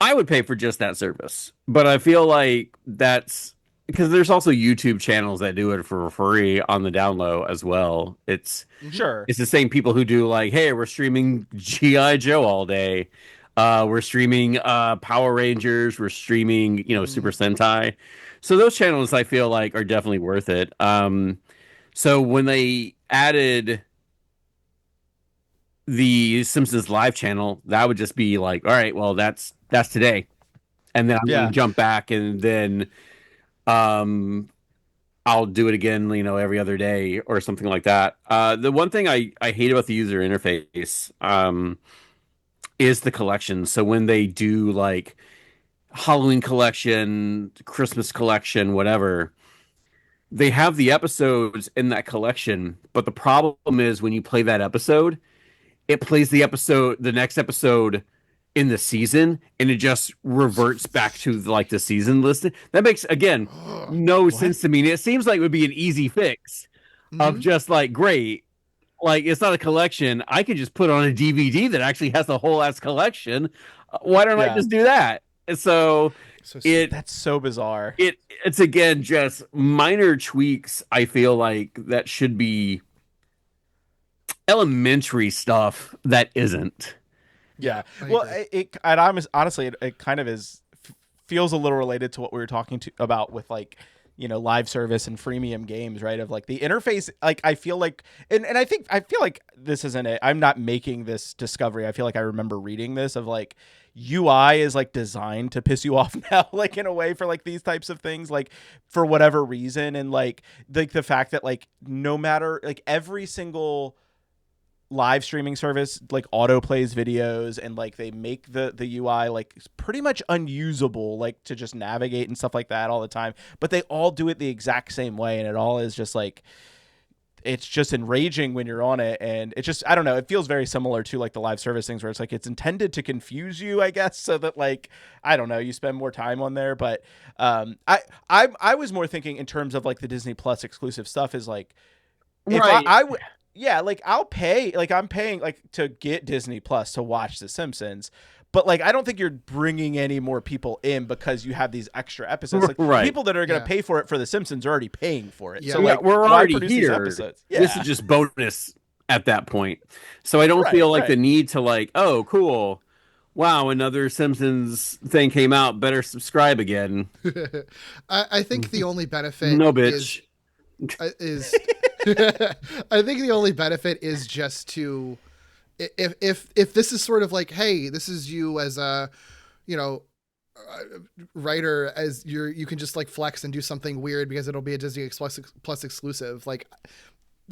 Speaker 3: I would pay for just that service. But I feel like that's because there's also YouTube channels that do it for free on the down low as well. It's the same people who do like, hey, we're streaming G.I. Joe all day. We're streaming Power Rangers. We're streaming, Super Sentai. So those channels I feel like are definitely worth it. So when they added the Simpsons Live channel, that would just be like, all right, well, that's today. And then I'm going to jump back, and then I'll do it again, every other day or something like that. The one thing I hate about the user interface is the collection. So when they do like Halloween collection, Christmas collection, whatever, they have the episodes in that collection, but the problem is when you play that episode, it plays the next episode in the season, and it just reverts back to like the season listing. That makes, again, no sense to me. And it seems like it would be an easy fix of just like, great, like it's not a collection. I could just put on a DVD that actually has the whole ass collection. Why don't I just do that? And so
Speaker 1: that's so bizarre.
Speaker 3: It's again just minor tweaks. I feel like that should be elementary stuff that isn't.
Speaker 1: Yeah. Well, honestly, it kind of feels a little related to what we were talking about with like, live service and freemium games, right? Of like the interface, like I feel like, and I feel like this isn't it. I'm not making this discovery. I feel like I remember reading this of like UI is like designed to piss you off now, like in a way for like these types of things, like for whatever reason. And like the fact that like no matter like every single live streaming service like auto plays videos, and like they make the UI like pretty much unusable, like to just navigate and stuff like that all the time, but they all do it the exact same way, and it all is just like, it's just enraging when you're on it. And it just, I don't know, it feels very similar to like the live service things where it's like it's intended to confuse you, I guess, so that like, I don't know, you spend more time on there. But I was more thinking in terms of like the Disney Plus exclusive stuff is like, if I would, yeah, like I'll pay, like I'm paying like to get Disney Plus to watch The Simpsons, but like I don't think you're bringing any more people in because you have these extra episodes. Like people that are going to pay for it for The Simpsons are already paying for it.
Speaker 3: Yeah.
Speaker 1: So like
Speaker 3: we're already here.
Speaker 1: Yeah.
Speaker 3: This is just bonus at that point. So I don't feel like the need to like, oh, cool. Wow, another Simpsons thing came out. Better subscribe again.
Speaker 2: I think the only benefit
Speaker 3: no bitch
Speaker 2: is I think the only benefit is just to if this is sort of like, hey, this is you as a writer, as you can just like flex and do something weird because it'll be a Disney Plus exclusive. Like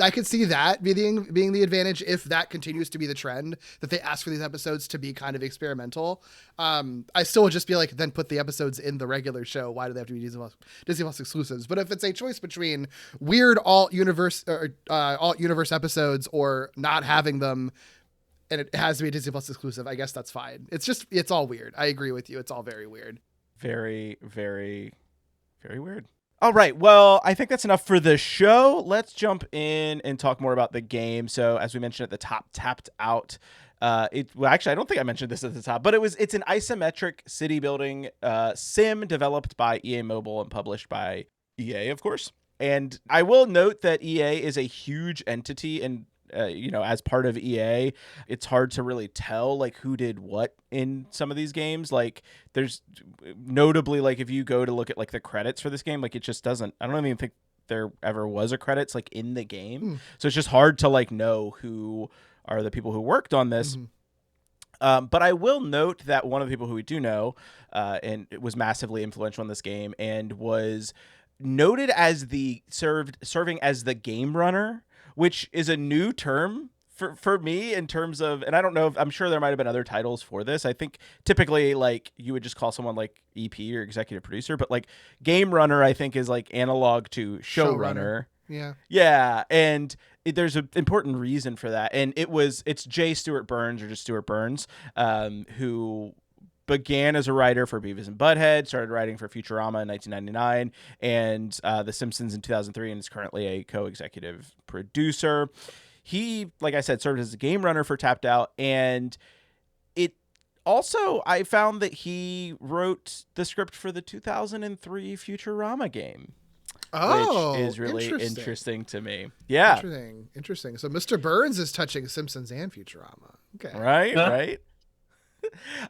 Speaker 2: I could see that being the advantage if that continues to be the trend, that they ask for these episodes to be kind of experimental. I still would just be like, then put the episodes in the regular show. Why do they have to be Disney Plus exclusives? But if it's a choice between weird alt universe episodes or not having them, and it has to be a Disney Plus exclusive, I guess that's fine. It's all weird. I agree with you. It's all very weird.
Speaker 1: Very, very, very weird. All right. Well, I think that's enough for the show. Let's jump in and talk more about the game. So as we mentioned at the top, Tapped Out. Actually, I don't think I mentioned this at the top, but it's an isometric city building sim developed by EA Mobile and published by EA, of course. And I will note that EA is a huge entity, and as part of EA, it's hard to really tell like who did what in some of these games. Like there's notably, like if you go to look at like the credits for this game, like it just doesn't, I don't even think there ever was a credits like in the game. So it's just hard to like know who are the people who worked on this. But I will note that one of the people who we do know, and it was massively influential in this game and was noted as serving as the game runner, which is a new term for me in terms of, and I don't know if, I'm sure there might have been other titles for this. I think typically like you would just call someone like EP or executive producer, but like game runner, I think is like analog to showrunner.
Speaker 2: Yeah.
Speaker 1: Yeah. And there's an important reason for that. And it's J. Stuart Burns, or just Stuart Burns, who began as a writer for Beavis and Butthead, started writing for Futurama in 1999 and The Simpsons in 2003, and is currently a co-executive producer. He, like I said, served as a game runner for Tapped Out, and it also, I found that he wrote the script for the 2003 Futurama game. Which is really interesting to me. Yeah.
Speaker 2: Interesting. So Mr. Burns is touching Simpsons and Futurama. Okay.
Speaker 1: Right.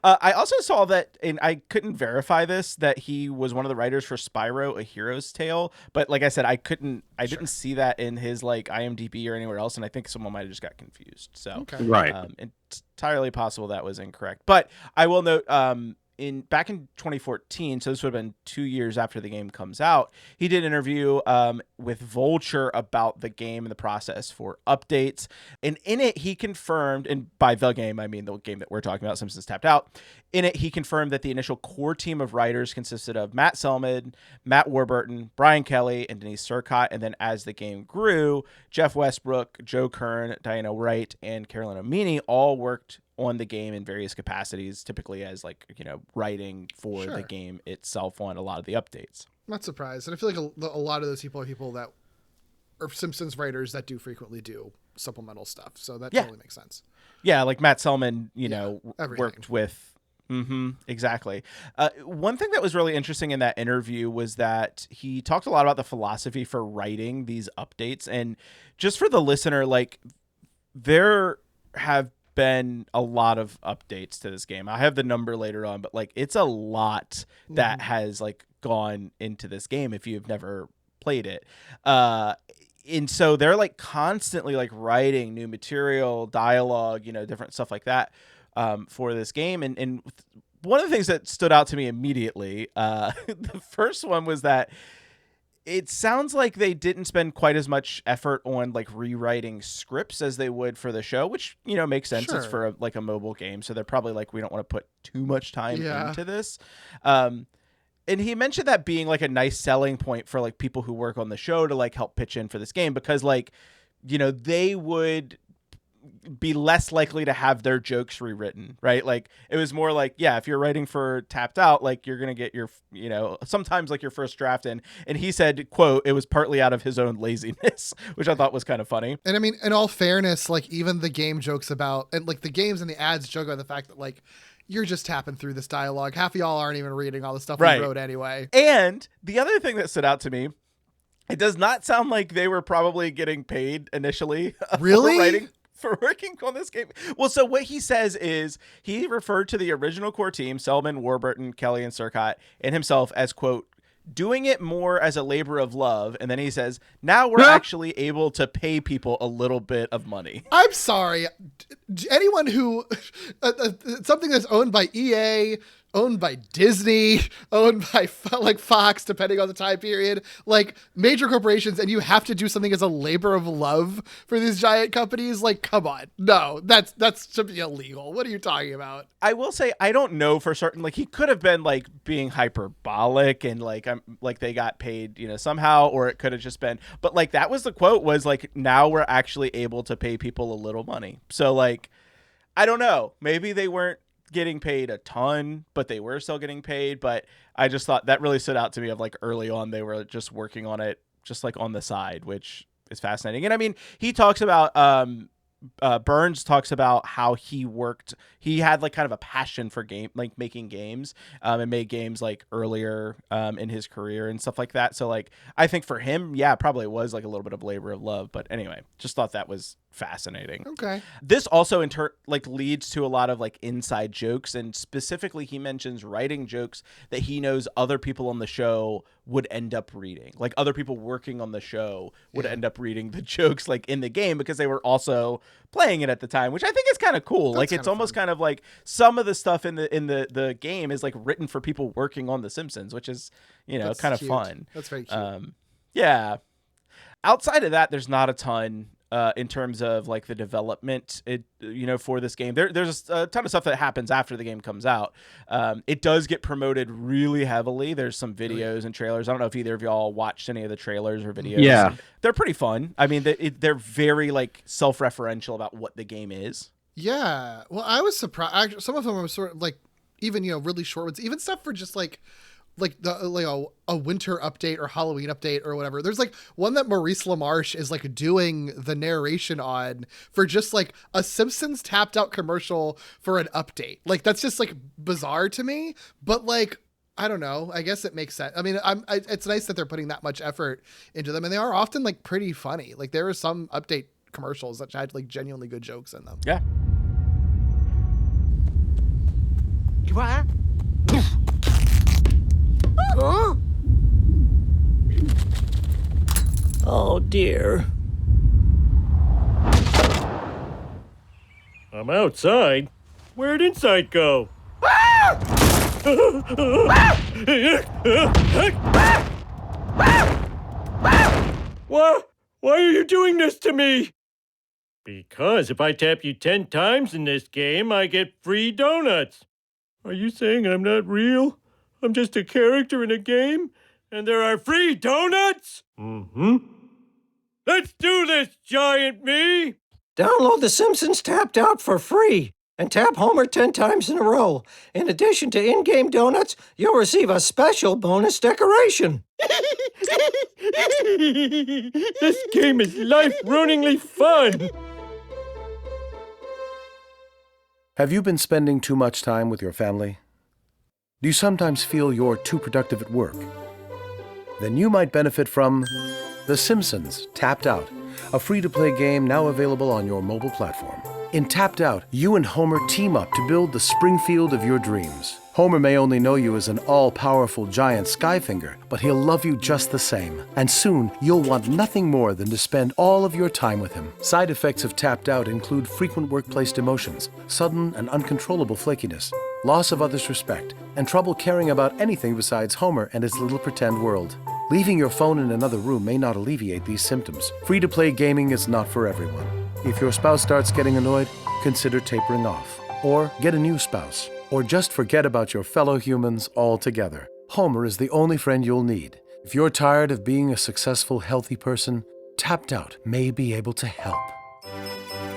Speaker 1: I also saw that, and I couldn't verify this, that he was one of the writers for Spyro: A Hero's Tale. But like I said, I didn't see that in his like IMDb or anywhere else, and I think someone might have just got confused. So
Speaker 3: Right.
Speaker 1: It's entirely possible that was incorrect. But I will note, back in 2014, so this would have been 2 years after the game comes out, he did an interview with Vulture about the game and the process for updates. And in it, he confirmed, and by the game, I mean the game that we're talking about, Simpsons Tapped Out. In it, he confirmed that the initial core team of writers consisted of Matt Selman, Matt Warburton, Brian Kelly, and Denise Surkott. And then as the game grew, Jeff Westbrook, Joe Kern, Diana Wright, and Carolyn Omeni all worked on the game in various capacities, typically as like, writing for the game itself on a lot of the updates.
Speaker 2: Not surprised. And I feel like a lot of those people are people that are Simpsons writers that do frequently do supplemental stuff. So that totally makes sense.
Speaker 1: Yeah. Like Matt Selman,
Speaker 2: everything.
Speaker 1: worked with, exactly. One thing that was really interesting in that interview was that he talked a lot about the philosophy for writing these updates. And just for the listener, like there have been a lot of updates to this game. I have the number later on, but like it's a lot that has like gone into this game if you've never played it. And so they're like constantly like writing new material, dialogue, different stuff like that for this game. And one of the things that stood out to me immediately, the first one was that it sounds like they didn't spend quite as much effort on like rewriting scripts as they would for the show, which, makes sense. It's for a mobile game. So they're probably like, we don't want to put too much time into this. And he mentioned that being like a nice selling point for like people who work on the show to like help pitch in for this game, because like, they would be less likely to have their jokes rewritten, right? Like it was more like, if you're writing for Tapped Out, like you're going to get your, sometimes like your first draft in. And he said, quote, it was partly out of his own laziness, which I thought was kind of funny.
Speaker 2: And I mean, in all fairness, like even the game jokes about, and like the games and the ads joke about the fact that like, you're just tapping through this dialogue. Half of y'all aren't even reading all the stuff we wrote anyway.
Speaker 1: And the other thing that stood out to me, it does not sound like they were probably getting paid initially for working on this game. Well, so what he says is he referred to the original core team, Selman, Warburton, Kelly, and Surkott, and himself as, quote, doing it more as a labor of love. And then he says, now we're actually able to pay people a little bit of money.
Speaker 2: I'm sorry. Anyone who, something that's owned by EA, owned by Disney, owned by like Fox, depending on the time period, like major corporations, and you have to do something as a labor of love for these giant companies. Like, come on. No, that's should be illegal. What are you talking about?
Speaker 1: I will say, I don't know for certain. Like, he could have been like being hyperbolic and like, like they got paid, somehow, or it could have just been, but like that was the quote was like, now we're actually able to pay people a little money. So like, I don't know, maybe they weren't getting paid a ton, but they were still getting paid. But I just thought that really stood out to me of like early on, they were just working on it just like on the side, which is fascinating. And I mean, he talks about, Burns talks about how he had like kind of a passion for making games, and made games like earlier, in his career and stuff like that. So like, I think for him, yeah, probably was like a little bit of labor of love, but anyway, just thought that was fascinating.
Speaker 2: Okay.
Speaker 1: This also leads to a lot of like inside jokes, and specifically he mentions writing jokes that he knows other people on the show would end up reading. Like other people working on the show would end up reading the jokes like in the game because they were also playing it at the time, which I think is kind of cool. That's like it's almost kind of like some of the stuff in the game is like written for people working on The Simpsons, which is,
Speaker 2: That's
Speaker 1: kind of
Speaker 2: cute.
Speaker 1: fun.
Speaker 2: That's very cute.
Speaker 1: Yeah. Outside of that, there's not a ton in terms of like the development, for this game. There's a ton of stuff that happens after the game comes out. It does get promoted really heavily. There's some videos and trailers. I don't know if either of y'all watched any of the trailers or videos.
Speaker 3: Yeah.
Speaker 1: They're pretty fun. I mean, they're very like self-referential about what the game is.
Speaker 2: Yeah. Well, I was surprised. Some of them were sort of like, even, really short ones, even stuff for just like a winter update or Halloween update or whatever. There's like one that Maurice LaMarche is like doing the narration on for just like a Simpsons tapped out commercial for an update. Like that's just like bizarre to me, but like, I don't know. I guess it makes sense. I mean, it's nice that they're putting that much effort into them, and they are often like pretty funny. Like there are some update commercials that had like genuinely good jokes in them.
Speaker 1: Yeah.
Speaker 22: What?
Speaker 9: Huh? Oh dear.
Speaker 21: I'm outside. Where'd inside go? What? Why are you doing this to me? Because if I tap you 10 times in this game, I get free donuts. Are you saying I'm not real? I'm just a character in a game, and there are free donuts? Mm-hmm. Let's do this, giant me!
Speaker 7: Download The Simpsons Tapped Out for free and tap Homer 10 times in a row. In addition to in-game donuts, you'll receive a special bonus decoration.
Speaker 21: This game is life-ruiningly fun!
Speaker 10: Have you been spending too much time with your family? Do you sometimes feel you're too productive at work? Then you might benefit from The Simpsons Tapped Out, a free-to-play game now available on your mobile platform. In Tapped Out, you and Homer team up to build the Springfield of your dreams. Homer may only know you as an all-powerful giant Skyfinger, but he'll love you just the same. And soon, you'll want nothing more than to spend all of your time with him. Side effects of Tapped Out include frequent workplace demotions, sudden and uncontrollable flakiness, loss of others' respect, and trouble caring about anything besides Homer and his little pretend world. Leaving your phone in another room may not alleviate these symptoms. Free-to-play gaming is not for everyone. If your spouse starts getting annoyed, consider tapering off. Or get a new spouse. Or just forget about your fellow humans altogether. Homer is the only friend you'll need. If you're tired of being a successful, healthy person, Tapped Out may be able to help.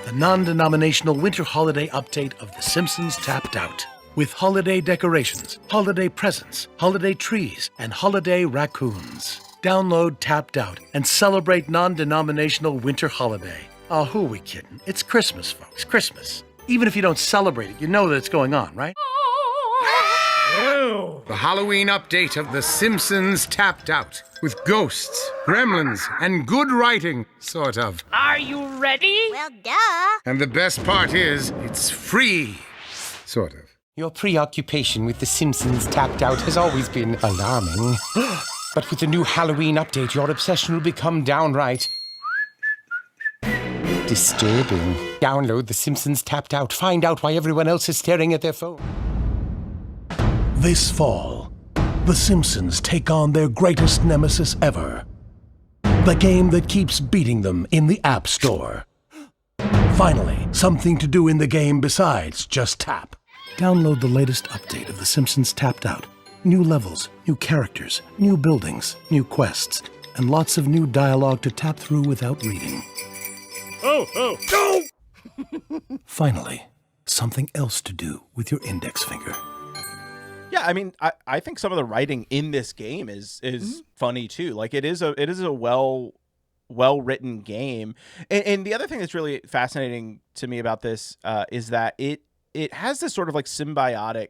Speaker 10: The non-denominational winter holiday update of The Simpsons Tapped Out. With holiday decorations, holiday presents, holiday trees, and holiday raccoons. Download Tapped Out and celebrate non-denominational winter holiday. Oh, who are we kidding? It's Christmas, folks. Christmas. Even if you don't celebrate it, you know that it's going on, right?
Speaker 11: The Halloween update of The Simpsons Tapped Out. With ghosts, gremlins, and good writing, sort of.
Speaker 24: Are you ready?
Speaker 4: Well, duh.
Speaker 11: And the best part is, it's free. Sort of.
Speaker 25: Your preoccupation with The Simpsons Tapped Out has always been alarming. But with the new Halloween update, your obsession will become downright disturbing. Download The Simpsons Tapped Out. Find out why everyone else is staring at their phone.
Speaker 5: This fall, The Simpsons take on their greatest nemesis ever. The game that keeps beating them in the App Store. Finally, something to do in the game besides just tap. Download the latest update of The Simpsons Tapped Out. New levels, new characters, new buildings, new quests, and lots of new dialogue to tap through without reading.
Speaker 21: Oh!
Speaker 5: Finally, something else to do with your index finger.
Speaker 1: Yeah, I mean, I think some of the writing in this game is funny too. Like it is a well written game. And the other thing that's really fascinating to me about this is that it has this sort of like symbiotic.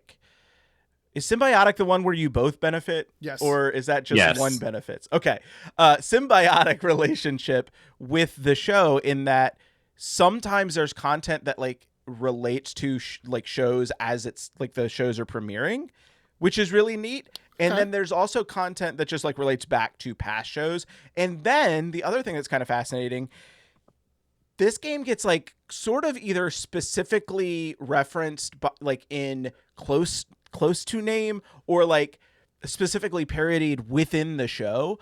Speaker 1: Is symbiotic the one where you both benefit?
Speaker 2: Yes.
Speaker 1: Or is that just one benefits? Okay. Symbiotic relationship with the show in that sometimes there's content that like relates to like shows as it's like the shows are premiering, which is really neat. And then there's also content that just like relates back to past shows. And then the other thing that's kind of fascinating, this game gets like sort of either specifically referenced but like in close to name or like specifically parodied within the show.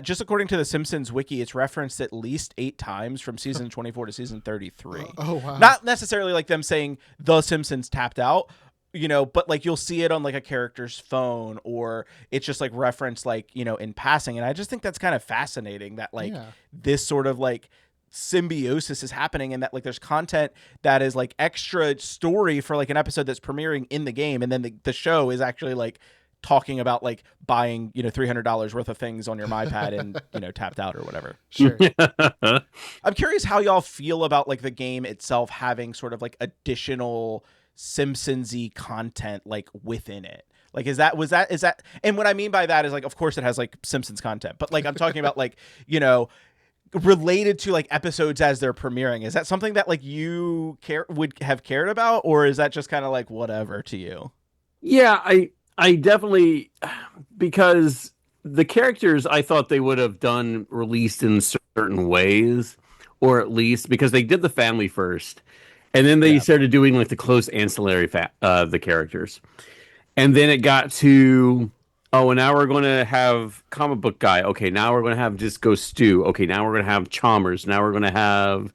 Speaker 1: Just according to the Simpsons wiki, it's referenced at least 8 times from season 24 to season 33.
Speaker 2: Oh, wow.
Speaker 1: Not necessarily like them saying The Simpsons tapped out, you know, but like you'll see it on like a character's phone or it's just like referenced like, you know, in passing. And I just think that's kind of fascinating that like this sort of like symbiosis is happening and that like there's content that is like extra story for like an episode that's premiering in the game. And then the show is actually like talking about like buying, you know, $300 worth of things on your MyPad and, you know, tapped out or whatever.
Speaker 2: Sure.
Speaker 1: I'm curious how y'all feel about like the game itself having sort of like additional Simpsons-y content like within it. Like, is that, and what I mean by that is like, of course it has like Simpsons content, but like, I'm talking about like, you know, related to like episodes as they're premiering. Is that something that like you would have cared about, or is that just kind of like whatever to you?
Speaker 3: Yeah, I definitely, because the characters I thought they would have done released in certain ways, or at least because they did the family first. And then they started doing like the close ancillary the characters. And then it got to, and now we're going to have comic book guy. Okay, now we're going to have Disco Stew. Okay, now we're going to have Chalmers. Now we're going to have,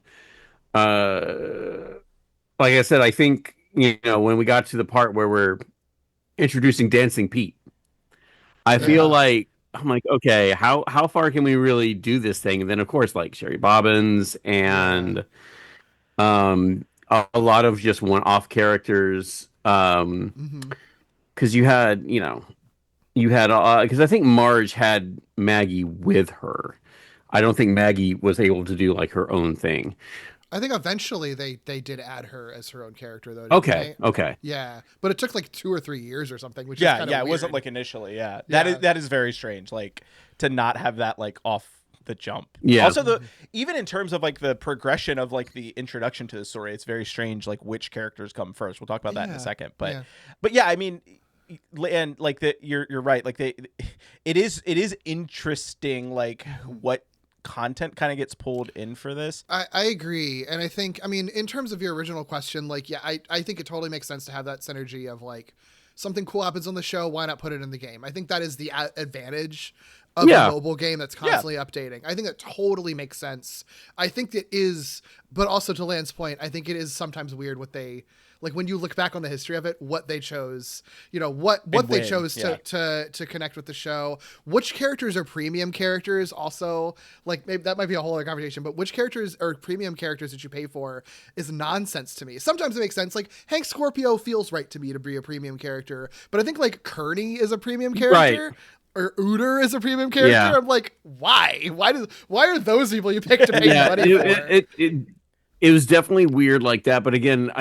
Speaker 3: like I said, I think, you know, when we got to the part where we're introducing Dancing Pete, I feel like, I'm like, okay, how far can we really do this thing? And then, of course, like Sherry Bobbins and a lot of just one-off characters, because you had because I think Marge had Maggie with her. I don't think Maggie was able to do like her own thing.
Speaker 2: I think eventually they did add her as her own character though.
Speaker 3: Okay.
Speaker 2: Yeah, but it took like 2 or 3 years or something. Which
Speaker 1: is
Speaker 2: kind of weird.
Speaker 1: It wasn't like initially. Yeah, that is very strange. Like to not have that like off the jump.
Speaker 3: Yeah.
Speaker 1: Also, even in terms of like the progression of like the introduction to the story, it's very strange. Like which characters come first. We'll talk about that in a second. But yeah, I mean, and like you're right. Like it is interesting. Like what content kind of gets pulled in for this.
Speaker 2: I agree. And I think, I mean, in terms of your original question, like, yeah, I think it totally makes sense to have that synergy of like something cool happens on the show. Why not put it in the game? I think that is the advantage of a mobile game that's constantly updating. I think that totally makes sense. I think it is, but also to Lan's point, I think it is sometimes weird what they, like when you look back on the history of it, what they chose, you know, what they chose to connect with the show, which characters are premium characters also, like maybe that might be a whole other conversation, but which characters are premium characters that you pay for is nonsense to me. Sometimes it makes sense. Like Hank Scorpio feels right to me to be a premium character, but I think like Kearney is a premium character. Right. Or Uter is a premium character. Yeah. I'm like, why? Why are those people you picked to pay money for?
Speaker 3: It was definitely weird like that. But again,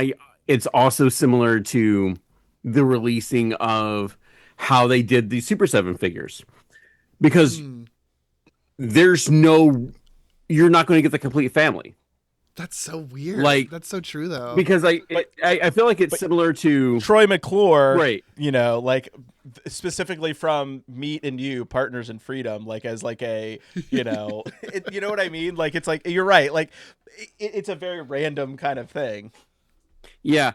Speaker 3: it's also similar to the releasing of how they did the Super 7 figures. Because you're not going to get the complete family.
Speaker 2: That's so weird.
Speaker 3: Like,
Speaker 2: that's so true though.
Speaker 3: Because I feel like it's similar to
Speaker 1: Troy McClure,
Speaker 3: right?
Speaker 1: You know, like specifically from Meet and You, Partners in Freedom, like as like a, you know, you know what I mean? Like it's like you're right. Like it's a very random kind of thing.
Speaker 3: Yeah,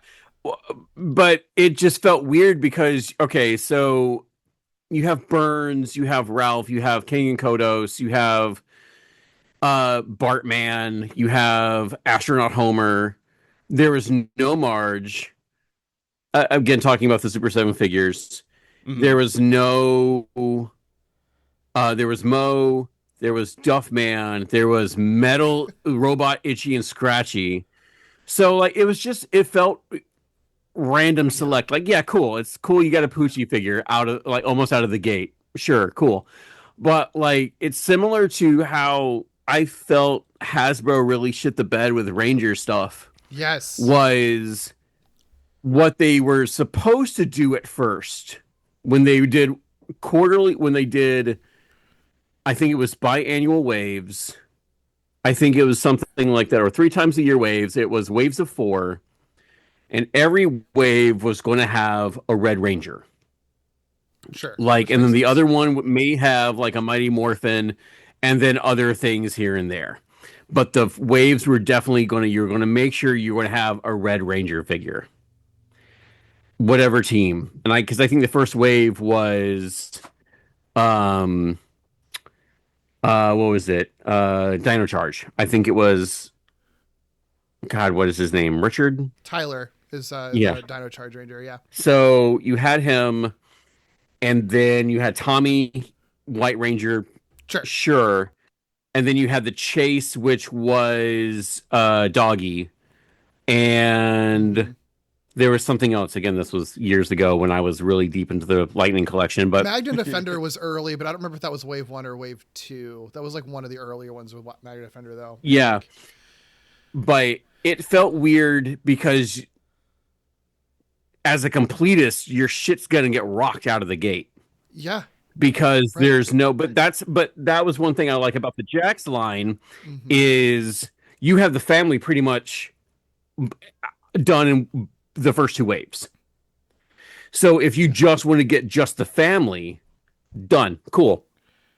Speaker 3: But it just felt weird because, okay, so you have Burns, you have Ralph, you have King and Kodos, you have Bartman, you have Astronaut Homer. There was no Marge. Again, talking about the Super 7 figures. Mm-hmm. There was no... there was Mo, there was Duffman, there was Metal, Robot, Itchy, and Scratchy. So, like, it felt random select. Like, yeah, cool. It's cool you got a Poochie figure almost out of the gate. Sure, cool. But, like, it's similar to how I felt Hasbro really shit the bed with Ranger stuff.
Speaker 2: Yes.
Speaker 3: Was what they were supposed to do at first when they did quarterly, I think it was biannual waves. I think it was something like that, or 3 times a year waves. It was waves of 4, and every wave was going to have a Red Ranger.
Speaker 2: Sure.
Speaker 3: Like, and then the other one may have like a Mighty Morphin, and then other things here and there. But the waves were definitely you're going to make sure you're going to have a Red Ranger figure. Whatever team. And because I think the first wave was, what was it? Dino Charge. I think it was, God, what is his name? Richard?
Speaker 2: Tyler is the Dino Charge Ranger, yeah.
Speaker 3: So you had him, and then you had Tommy, White Ranger. Sure. And then you had the Chase, which was Doggy. And there was something else. Again, this was years ago when I was really deep into the Lightning collection. But
Speaker 2: Magna Defender was early, but I don't remember if that was wave 1 or wave 2. That was like one of the earlier ones with Magna Defender, though.
Speaker 3: Yeah. But it felt weird because as a completist, your shit's going to get rocked out of the gate.
Speaker 2: Yeah.
Speaker 3: Because there's no, but that was one thing I like about the Jax line is you have the family pretty much done in the first 2 waves. So if you just want to get just the family done, cool.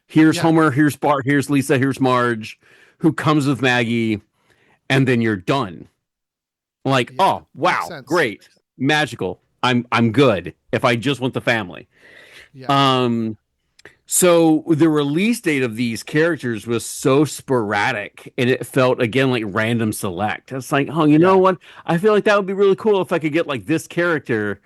Speaker 3: Here's Homer, here's Bart, here's Lisa, here's Marge, who comes with Maggie, and then you're done. Like, oh wow, great, magical. I'm good if I just want the family. Yeah. So the release date of these characters was so sporadic, and it felt again like random select. It's like, oh, you know what? I feel like that would be really cool if I could get like this character,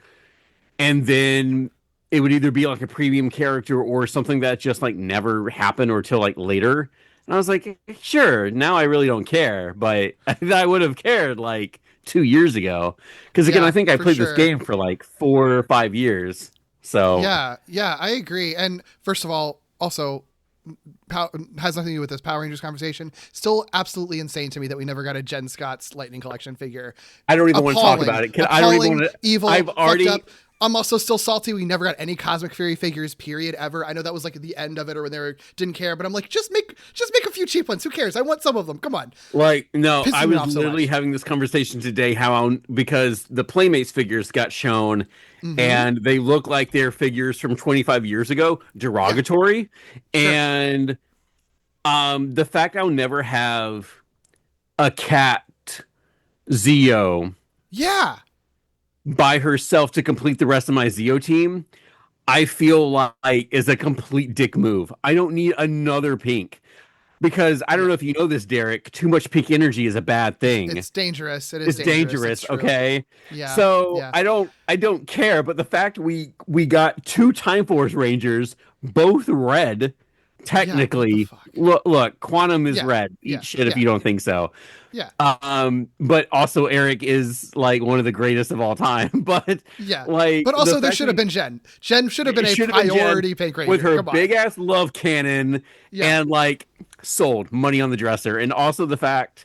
Speaker 3: and then it would either be like a premium character or something that just like never happened or till like later. And I was like, sure. Now I really don't care, but I would have cared like 2 years ago because again, I think I played this game for like 4 or 5 years. So
Speaker 2: yeah, I agree. And first of all, also has nothing to do with this Power Rangers conversation. Still absolutely insane to me that we never got a Jen Scott's Lightning Collection figure.
Speaker 3: I don't even want to talk about it. I don't even want to.
Speaker 2: Evil. I've already. I'm also still salty. We never got any Cosmic Fury figures, period, ever. I know that was like the end of it, or when they didn't care. But I'm like, just make a few cheap ones. Who cares? I want some of them. Come on.
Speaker 3: Like, no, I was literally having this conversation today. Because the Playmates figures got shown, and they look like they're figures from 25 years ago, derogatory, and the fact I'll never have a cat Zeo.
Speaker 2: Yeah.
Speaker 3: By herself to complete the rest of my Zeo team, I feel like is a complete dick move. I don't need another pink because I don't know if you know this, Derek. Too much pink energy is a bad thing.
Speaker 2: It's dangerous. It's
Speaker 3: dangerous. Okay.
Speaker 2: Yeah.
Speaker 3: So I don't care. But the fact we got 2 Time Force Rangers, both red. Technically, look, Quantum is red. Eat shit if you don't think so.
Speaker 2: Yeah.
Speaker 3: But also Eric is like one of the greatest of all time. But
Speaker 2: but also there should have been Jen. Jen should have been a priority pink ranger
Speaker 3: with her big ass love cannon and like sold money on the dresser. And also the fact,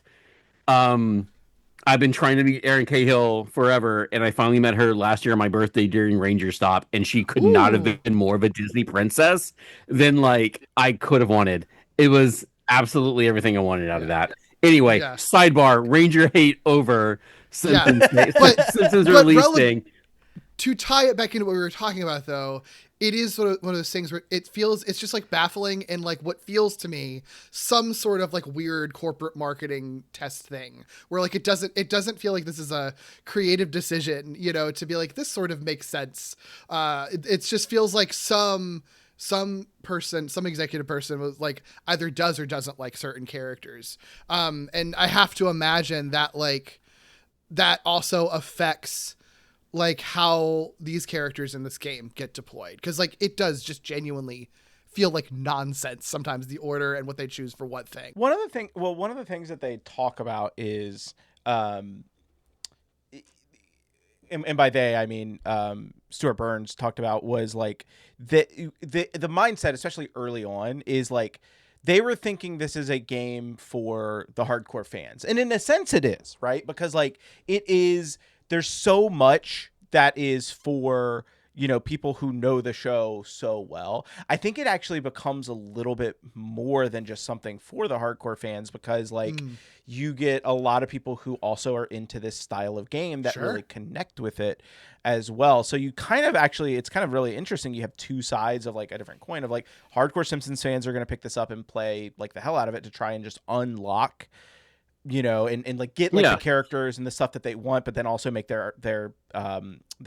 Speaker 3: I've been trying to meet Erin Cahill forever, and I finally met her last year on my birthday during Ranger Stop, and she could not have been more of a Disney princess than like I could have wanted. It was absolutely everything I wanted out of that. Anyway, sidebar: Ranger hate over Simpsons. Simpsons release thing.
Speaker 2: To tie it back into what we were talking about, though, it is sort of one of those things where it's just like baffling and like what feels to me some sort of like weird corporate marketing test thing where like it doesn't feel like this is a creative decision, you know, to be like, this sort of makes sense. It just feels like some executive person was like either does or doesn't like certain characters. And I have to imagine that like that also affects like how these characters in this game get deployed. Cause like it does just genuinely feel like nonsense sometimes, the order and what they choose for what thing.
Speaker 1: One of the things that they talk about is, and by they, I mean, Stuart Burns talked about was like the mindset, especially early on, is like, they were thinking this is a game for the hardcore fans. And in a sense it is, right? Because like there's so much that is for, you know, people who know the show so well. I think it actually becomes a little bit more than just something for the hardcore fans, because like you get a lot of people who also are into this style of game that really connect with it as well. So you kind of actually, it's kind of really interesting. You have two sides of like a different coin of like hardcore Simpsons fans are going to pick this up and play like the hell out of it to try and just unlock, you know, and like get like the characters and the stuff that they want, but then also make their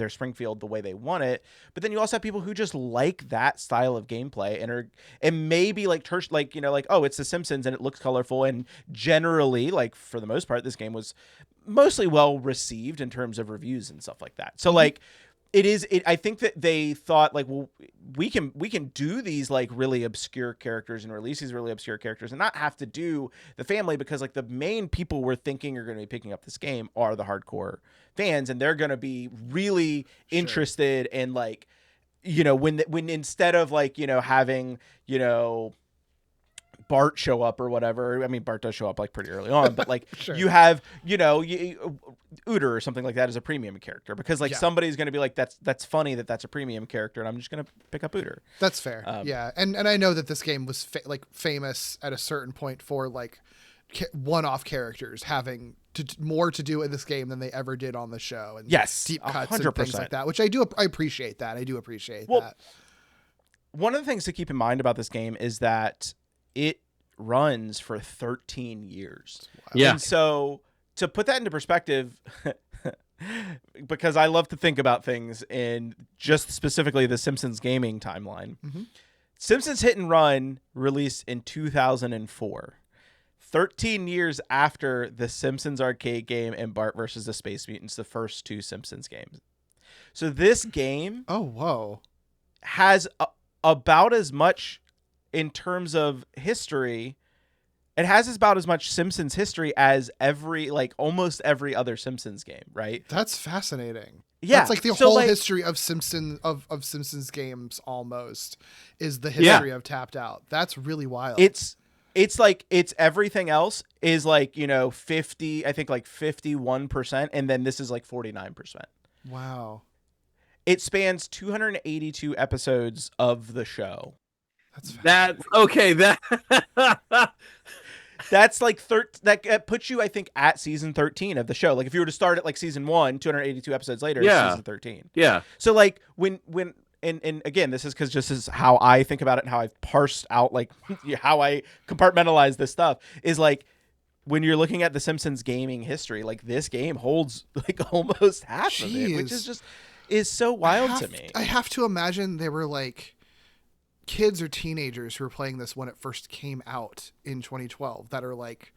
Speaker 1: Springfield the way they want it. But then you also have people who just like that style of gameplay and maybe like you know, like, oh, it's the Simpsons and it looks colorful, and generally, like for the most part, this game was mostly well received in terms of reviews and stuff like that. So like I think that they thought like, well, we can do these like really obscure characters and release these really obscure characters and not have to do the family, because like the main people we're thinking are going to be picking up this game are the hardcore fans, and they're going to be really interested in like, you know, when instead of like, you know, having, you know, Bart show up or whatever. I mean, Bart does show up like pretty early on, but like you have, you know, Uter or something like that as a premium character, because like somebody's going to be like, that's funny that's a premium character, and I'm just going to pick up Uter.
Speaker 2: That's fair. Yeah. And I know that this game was famous at a certain point for like one-off characters having more to do in this game than they ever did on the show, and deep cuts 100%. And things like that, which I appreciate that. I do appreciate that.
Speaker 1: One of the things to keep in mind about this game is that it runs for 13 years. Wow. Yeah. And so to put that into perspective, because I love to think about things in just specifically the Simpsons Gaming timeline. Simpsons Hit and Run released in 2004. 13 years after the Simpsons arcade game and Bart versus the Space Mutants, the first two Simpsons games. So this game has about as much in terms of history, it has about as much Simpsons history as almost every other Simpsons game, right?
Speaker 2: That's fascinating.
Speaker 1: Yeah.
Speaker 2: That's like the whole history of Simpsons games almost is the history of Tapped Out. That's really wild.
Speaker 1: It's like it's everything else is like, you know, 50, I think like 51%, and then this is like 49%.
Speaker 2: Wow.
Speaker 1: It spans 282 episodes of the show.
Speaker 3: That's okay.
Speaker 1: That's like that puts you, I think, at season 13 of the show. Like if you were to start at like season 1, 282 episodes later, it's season 13.
Speaker 3: Yeah.
Speaker 1: So like when and again, this is because just as how I think about it and how I've parsed out like how I compartmentalize this stuff is like when you're looking at the Simpsons gaming history, like this game holds like almost half of it, which is so wild to me.
Speaker 2: I have to imagine they were like kids or teenagers who were playing this when it first came out in 2012 that are like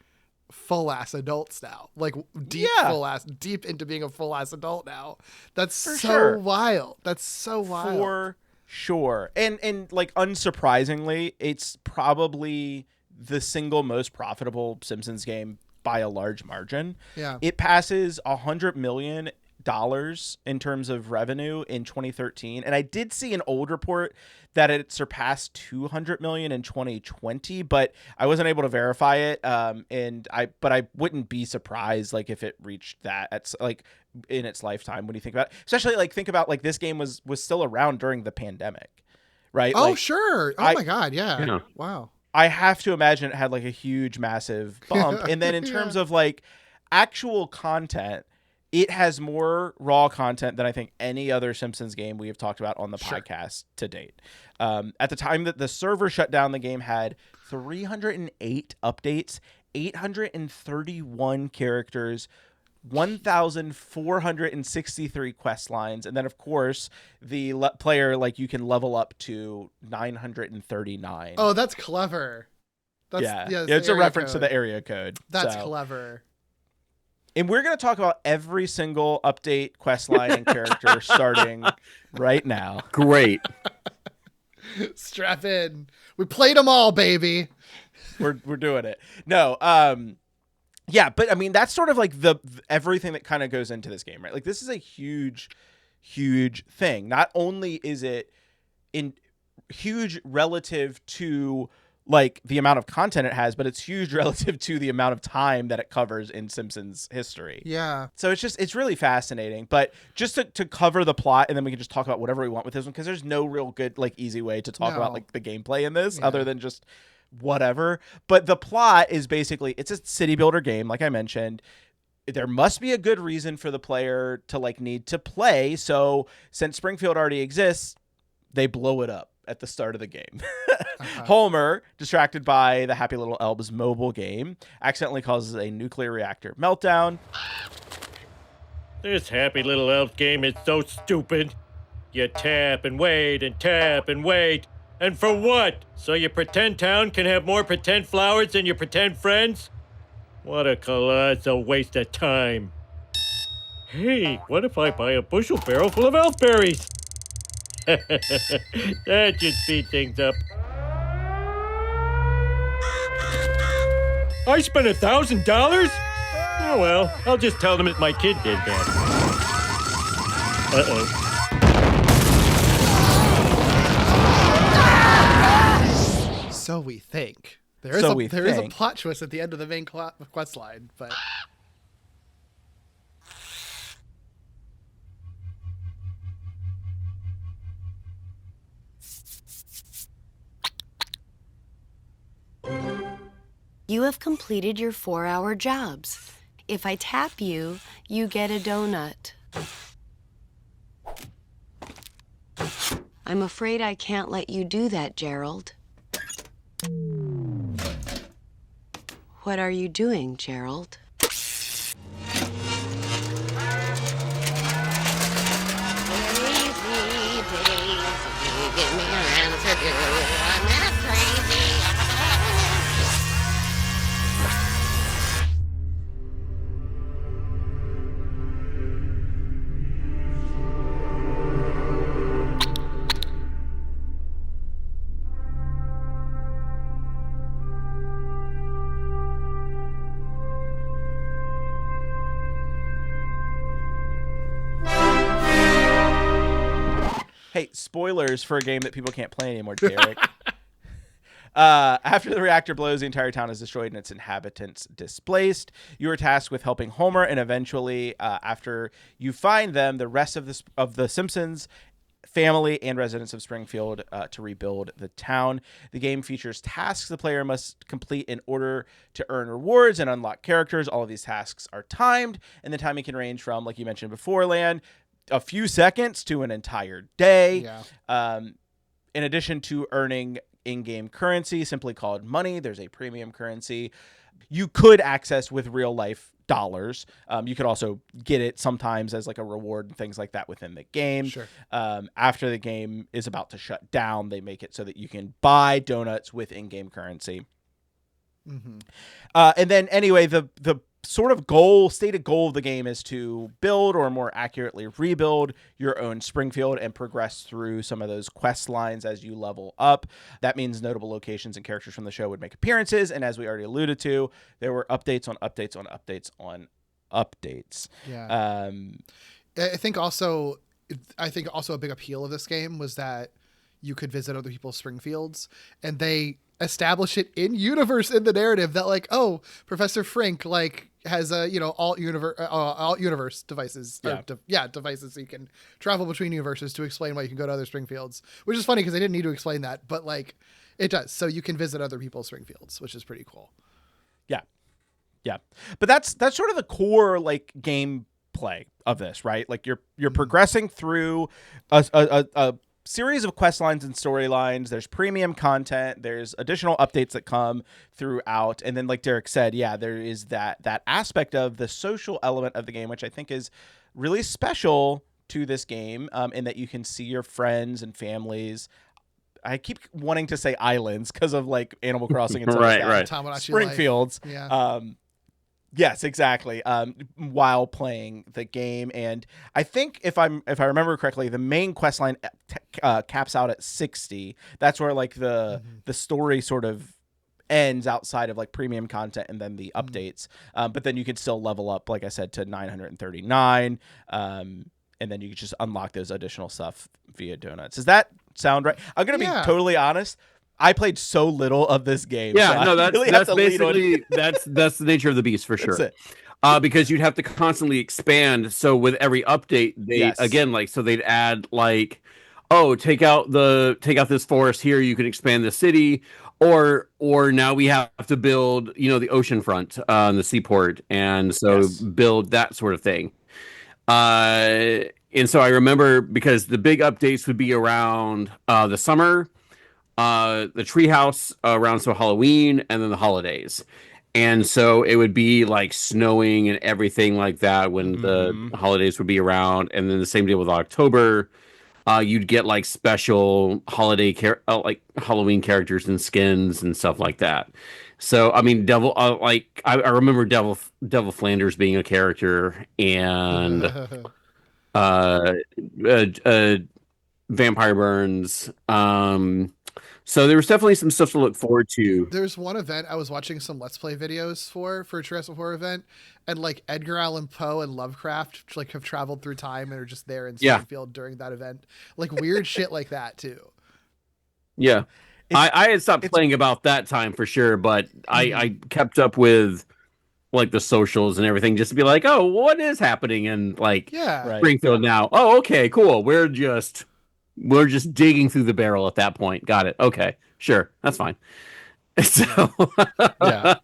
Speaker 2: full ass adults now, like deep into being a full ass adult now. That's so wild. That's so wild.
Speaker 1: For sure. And like unsurprisingly, it's probably the single most profitable Simpsons game by a large margin.
Speaker 2: Yeah.
Speaker 1: It passes $100 million in terms of revenue in 2013, and I did see an old report that it surpassed 200 million in 2020, but I wasn't able to verify it. But I wouldn't be surprised like if it reached that at like in its lifetime. When you think about it, especially like think about like this game was still around during the pandemic, right?
Speaker 2: Oh,
Speaker 1: like,
Speaker 2: sure. Oh my God. Yeah. Wow.
Speaker 1: I have to imagine it had like a huge, massive bump. And then in terms of like actual content, it has more raw content than I think any other Simpsons game we have talked about on the podcast to date. At the time that the server shut down, the game had 308 updates, 831 characters, 1,463 quest lines, and then of course the player, like, you can level up to 939.
Speaker 2: Oh, that's clever.
Speaker 1: It's a reference to the area code.
Speaker 2: That's clever.
Speaker 1: And we're going to talk about every single update, quest line, and character starting right now.
Speaker 3: Great.
Speaker 2: Strap in. We played them all, baby.
Speaker 1: We're doing it. No, yeah, but I mean, that's sort of like the everything that kind of goes into this game, right? Like, this is a huge, huge thing. Not only is it huge relative to like the amount of content it has, but it's huge relative to the amount of time that it covers in Simpsons history.
Speaker 2: Yeah.
Speaker 1: So it's really fascinating. But just to cover the plot, and then we can just talk about whatever we want with this one, because there's no real good, like, easy way to talk about like the gameplay in this other than just whatever. But the plot is basically, it's a city builder game, like I mentioned. There must be a good reason for the player to like need to play. So since Springfield already exists, they blow it up at the start of the game. Homer, distracted by the Happy Little Elves mobile game, accidentally causes a nuclear reactor meltdown.
Speaker 21: This Happy Little Elf game is so stupid. You tap and wait and tap and wait. And for what? So your pretend town can have more pretend flowers than your pretend friends? What a colossal waste of time. Hey, what if I buy a bushel barrel full of elfberries? That should speed things up. I spent $1,000? Oh well, I'll just tell them that my kid did that. Uh-oh.
Speaker 2: So we think. There is a plot twist at the end of the main quest line, but...
Speaker 6: You have completed your 4-hour jobs. If I tap you, you get a donut. I'm afraid I can't let you do that, Gerald. What are you doing, Gerald?
Speaker 1: Hey, spoilers for a game that people can't play anymore, Derek. After the reactor blows, the entire town is destroyed and its inhabitants displaced. You are tasked with helping Homer, and eventually, after you find them, the rest of the Simpsons family and residents of Springfield to rebuild the town. The game features tasks the player must complete in order to earn rewards and unlock characters. All of these tasks are timed, and the timing can range from, like you mentioned before, Lan, a few seconds to an entire day.
Speaker 2: Yeah.
Speaker 1: In addition to earning in-game currency, simply called money, there's a premium currency you could access with real life dollars. You could also get it sometimes as like a reward and things like that within the game.
Speaker 2: Sure.
Speaker 1: After the game is about to shut down, they make it so that you can buy donuts with in-game currency.
Speaker 2: Mm-hmm.
Speaker 1: And then anyway, the sort of stated goal of the game is to build, or more accurately rebuild, your own Springfield and progress through some of those quest lines as you level up. That means notable locations and characters from the show would make appearances, and as we already alluded to, there were updates on updates on updates on updates.
Speaker 2: Yeah. I think also a big appeal of this game was that you could visit other people's Springfields, and they establish it in universe in the narrative that, like, oh, Professor Frink like has a alt universe devices. Devices so you can travel between universes to explain why you can go to other Springfields, which is funny because they didn't need to explain that, but like it does. So you can visit other people's Springfields, which is pretty cool.
Speaker 1: Yeah. But that's sort of the core like game gameplay of this, right? Like you're progressing through a series of quest lines and storylines. There's premium content. There's additional updates that come throughout. And then, like Derek said, yeah, there is that aspect of the social element of the game, which I think is really special to this game, in that you can see your friends and families. I keep wanting to say islands because of like Animal Crossing and stuff like that. Springfields.
Speaker 2: Yeah.
Speaker 1: Yes, exactly. While playing the game, and I think if I remember correctly, the main quest line caps out at 60. That's where like the story sort of ends outside of like premium content and then the updates. But then you can still level up, like I said, to 939. And then you can just unlock those additional stuff via donuts. Does that sound right? I'm gonna be totally honest. I played so little of this game.
Speaker 3: Yeah,
Speaker 1: so
Speaker 3: no, that's basically that's the nature of the beast for sure.
Speaker 1: That's it.
Speaker 3: Because you'd have to constantly expand. So with every update, they again like so they'd add like, oh, take out this forest here. You can expand the city, or now we have to build the ocean front on the seaport, and so build that sort of thing. And so I remember because the big updates would be around the summer. The treehouse around Halloween, and then the holidays. And so it would be like snowing and everything like that when the holidays would be around. And then the same deal with October. You'd get like special holiday like Halloween characters and skins and stuff like that. So I mean, I remember Devil Flanders being a character, and Vampire Burns. So there was definitely some stuff to look forward to.
Speaker 2: There's one event I was watching some Let's Play videos for a Jurassic Horror event, and like Edgar Allan Poe and Lovecraft like have traveled through time and are just there in Springfield during that event. Like weird shit like that too.
Speaker 3: Yeah. I had stopped playing about that time for sure, but I kept up with like the socials and everything just to be like, oh, what is happening in like Springfield now? Oh, okay, cool. We're just digging through the barrel at that point. Got it. Okay, sure, that's fine. So
Speaker 2: yeah.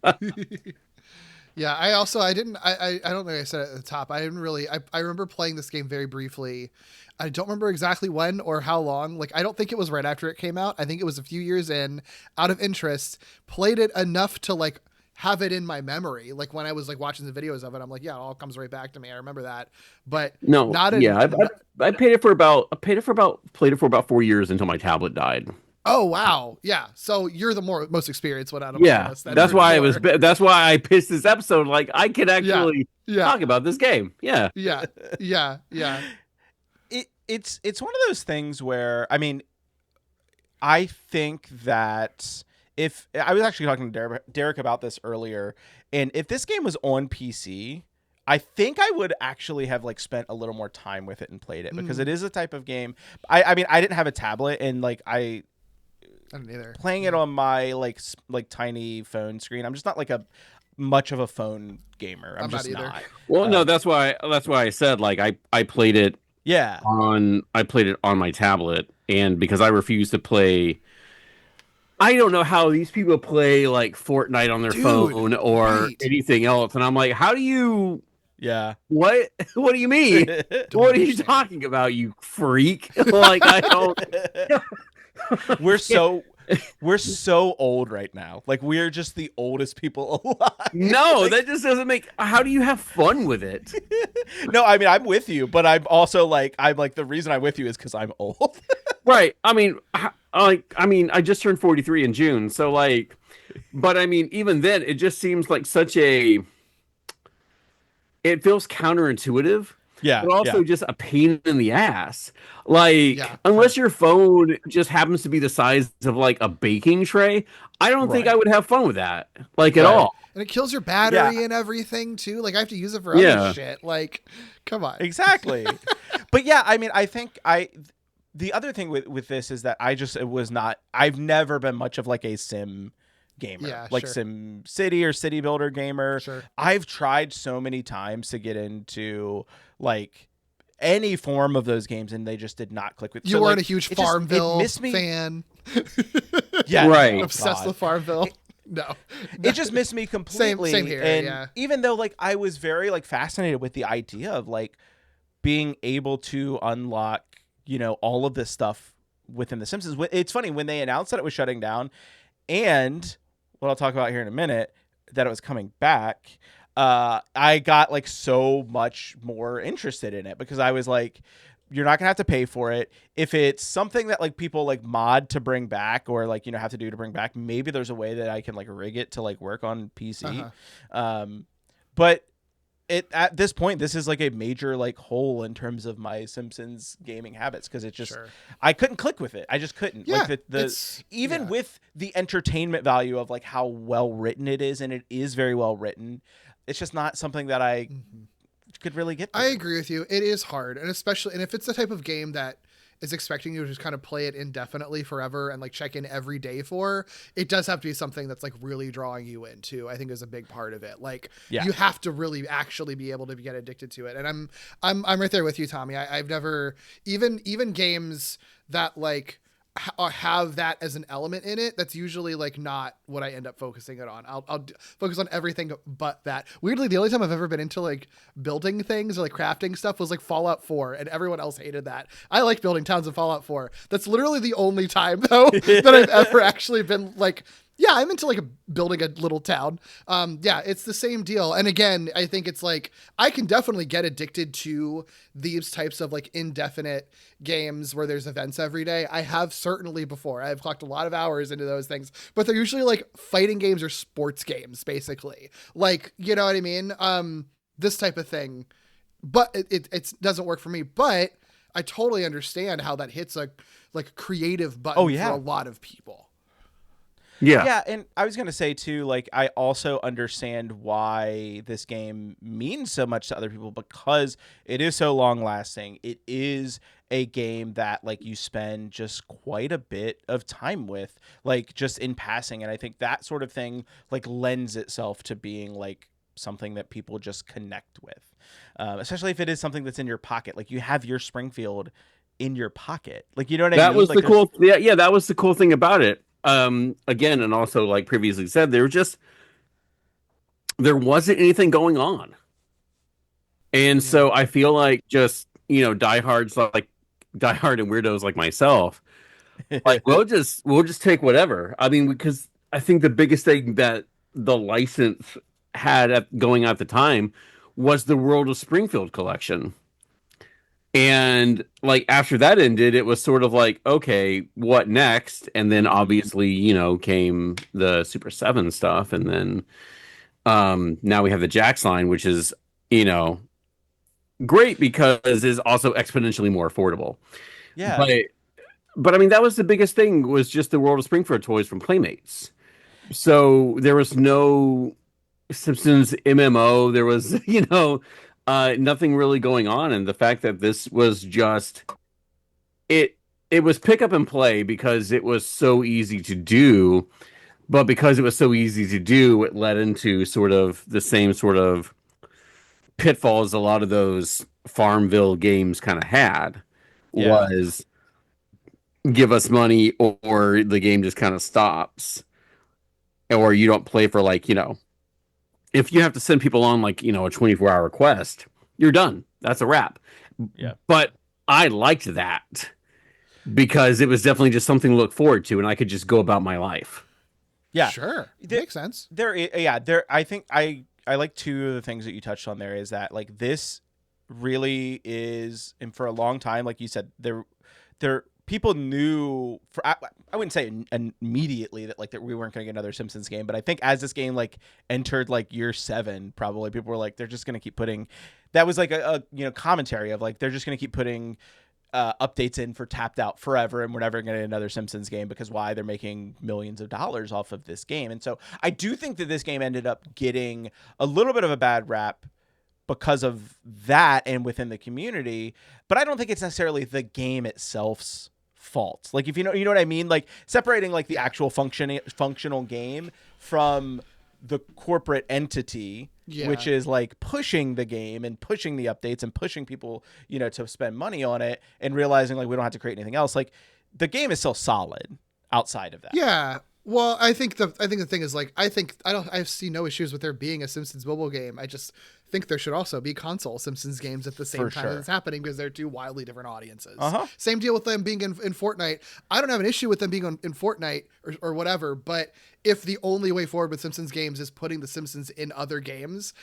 Speaker 2: Yeah, I don't think I said it at the top. I remember playing this game very briefly. I don't remember exactly when or how long. Like, I don't think it was right after it came out. I think it was a few years in, out of interest, played it enough to like have it in my memory. Like when I was like watching the videos of it, I'm like, yeah, it all comes right back to me. I remember that. But
Speaker 3: no, I played it for about 4 years until my tablet died.
Speaker 2: Oh wow, yeah. So you're the most experienced one out of
Speaker 3: all of us. That's why
Speaker 2: sure.
Speaker 3: That's why I pitched this episode. Like I could actually talk about this game. Yeah.
Speaker 1: It's one of those things where I think that if I was actually talking to Derek about this earlier, and if this game was on PC, I think I would actually have like spent a little more time with it and played it because it is a type of game. I didn't have a tablet, and like I didn't either. Playing it on my like tiny phone screen, I'm just not like much of a phone gamer. I'm just
Speaker 2: not either.
Speaker 1: not.
Speaker 3: Well, no, that's why I said like I played it.
Speaker 1: Yeah.
Speaker 3: I played it on my tablet, and because I refuse to play. I don't know how these people play like Fortnite on their phone or anything else, and I'm like, how do you?
Speaker 1: Yeah.
Speaker 3: What do you mean? What are you talking about, you freak? Like I don't.
Speaker 1: We're so old right now. Like we're just the oldest people alive.
Speaker 3: No, that just doesn't make. How do you have fun with it?
Speaker 1: No, I mean I'm with you, but I'm also like the reason I'm with you is because I'm old.
Speaker 3: Right. I mean, I just turned 43 in June, so like, but I mean, even then, it just seems like such a. It feels counterintuitive.
Speaker 1: Yeah,
Speaker 3: but also just a pain in the ass. Like, unless your phone just happens to be the size of like a baking tray, I don't think I would have fun with that, like at all.
Speaker 2: And it kills your battery and everything too. Like I have to use it for other shit. Like, come on.
Speaker 1: Exactly. But yeah, I mean, I think the other thing with this is that I've never been much of like a sim gamer, Sim City or City Builder gamer.
Speaker 2: Sure.
Speaker 1: I've tried so many times to get into like any form of those games, and they just did not click with.
Speaker 2: You weren't a huge Farmville fan.
Speaker 1: Yeah,
Speaker 3: right.
Speaker 2: Obsessed with Farmville. No.
Speaker 1: It just missed me completely.
Speaker 2: Same here.
Speaker 1: And
Speaker 2: yeah.
Speaker 1: even though like I was very like fascinated with the idea of like being able to unlock, you know, all of this stuff within The Simpsons. It's funny when they announced that it was shutting down, and what I'll talk about here in a minute, that it was coming back. I got like so much more interested in it because I was like, you're not gonna have to pay for it. If it's something that like people like mod to bring back or like, you know, have to do to bring back, maybe there's a way that I can like rig it to like work on PC. But at this point, this is like a major like hole in terms of my Simpsons gaming habits because it just I couldn't click with it. I just couldn't.
Speaker 2: Yeah,
Speaker 1: like even with the entertainment value of like how well written it is, and it is very well written, it's just not something that I could really get through.
Speaker 2: I agree with you. It is hard, and especially if it's the type of game that is expecting you to just kind of play it indefinitely forever and like check in every day for, it does have to be something that's like really drawing you into. I think is a big part of it. Like you have to really actually be able to get addicted to it. And I'm right there with you, Tommy. I've never even games that like have that as an element in it, that's usually like not what I end up focusing it on. I'll focus on everything but that. Weirdly, the only time I've ever been into like building things or like crafting stuff was like Fallout 4, and everyone else hated that. I like building towns in Fallout 4. That's literally the only time though that I've ever actually been like, yeah, I'm into like building a little town. Yeah, it's the same deal. And again, I think it's like, I can definitely get addicted to these types of like indefinite games where there's events every day. I have certainly before. I've clocked a lot of hours into those things, but they're usually like fighting games or sports games, basically. Like, you know what I mean? This type of thing. But it doesn't work for me. But I totally understand how that hits a like creative button for a lot of people.
Speaker 1: Yeah, and I was going to say too, like, I also understand why this game means so much to other people because it is so long lasting. It is a game that like you spend just quite a bit of time with, like just in passing. And I think that sort of thing like lends itself to being like something that people just connect with, especially if it is something that's in your pocket. Like you have your Springfield in your pocket. Like, you know what I mean?
Speaker 3: That was
Speaker 1: like,
Speaker 3: the cool. Yeah, that was the cool thing about it. Again, and also like previously said, there wasn't anything going on. And so I feel like just, you know, diehards like diehard and weirdos like myself, like we'll just take whatever. I mean, because I think the biggest thing that the license had going at the time was the World of Springfield collection. And like after that ended, it was sort of like, okay, what next? And then obviously, you know, came the Super 7 stuff. And then now we have the Jax line, which is, you know, great because it's also exponentially more affordable.
Speaker 1: Yeah.
Speaker 3: But I mean, that was the biggest thing, was just the World of Springfield toys from Playmates. So there was no Simpsons MMO. There was, you know, nothing really going on. And the fact that this was just it was pick up and play because it was so easy to do, but because it was so easy to do, it led into sort of the same sort of pitfalls a lot of those Farmville games kind of had. Was give us money or the game just kind of stops, or you don't play for like, you know, if you have to send people on like, you know, a 24-hour quest, you're done. That's a wrap.
Speaker 1: Yeah.
Speaker 3: But I liked that because it was definitely just something to look forward to, and I could just go about my life.
Speaker 1: Yeah.
Speaker 2: Sure. Makes sense.
Speaker 1: I think I like two of the things that you touched on there is that like this really is, and for a long time, like you said, there people knew I wouldn't say immediately that like that we weren't going to get another Simpsons game, but I think as this game like entered like year 7, probably people were like, they're just going to keep putting, that was like a you know, commentary of like, they're just going to keep putting updates in for Tapped Out forever, and we're never going to get another Simpsons game because why? They're making millions of dollars off of this game. And so I do think that this game ended up getting a little bit of a bad rap because of that and within the community, but I don't think it's necessarily the game itself's fault. Like if you know what I mean, like separating like the actual functional game from the corporate entity, which is like pushing the game and pushing the updates and pushing people, you know, to spend money on it, and realizing like we don't have to create anything else. Like the game is still solid outside of that.
Speaker 2: Yeah. Well, I think the thing is like I see no issues with there being a Simpsons mobile game. I just think there should also be console Simpsons games at the same time as it's happening because they're two wildly different audiences. Same deal with them being in Fortnite. I don't have an issue with them being in Fortnite or whatever, but if the only way forward with Simpsons games is putting the Simpsons in other games,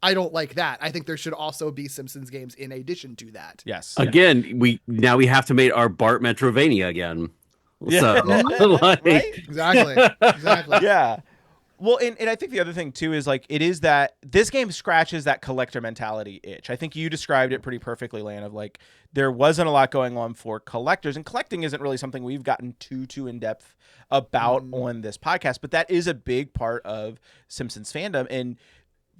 Speaker 2: I don't like that. I think there should also be Simpsons games in addition to that.
Speaker 1: Yes.
Speaker 3: Again, we have to make our Bart Metrovania again.
Speaker 1: Yeah.
Speaker 3: So,
Speaker 1: Right?
Speaker 2: Exactly.
Speaker 1: Yeah. Well, and I think the other thing too is like it is that this game scratches that collector mentality itch. I think you described it pretty perfectly, Lan, of like there wasn't a lot going on for collectors, and collecting isn't really something we've gotten too in depth about on this podcast, but that is a big part of Simpsons fandom. And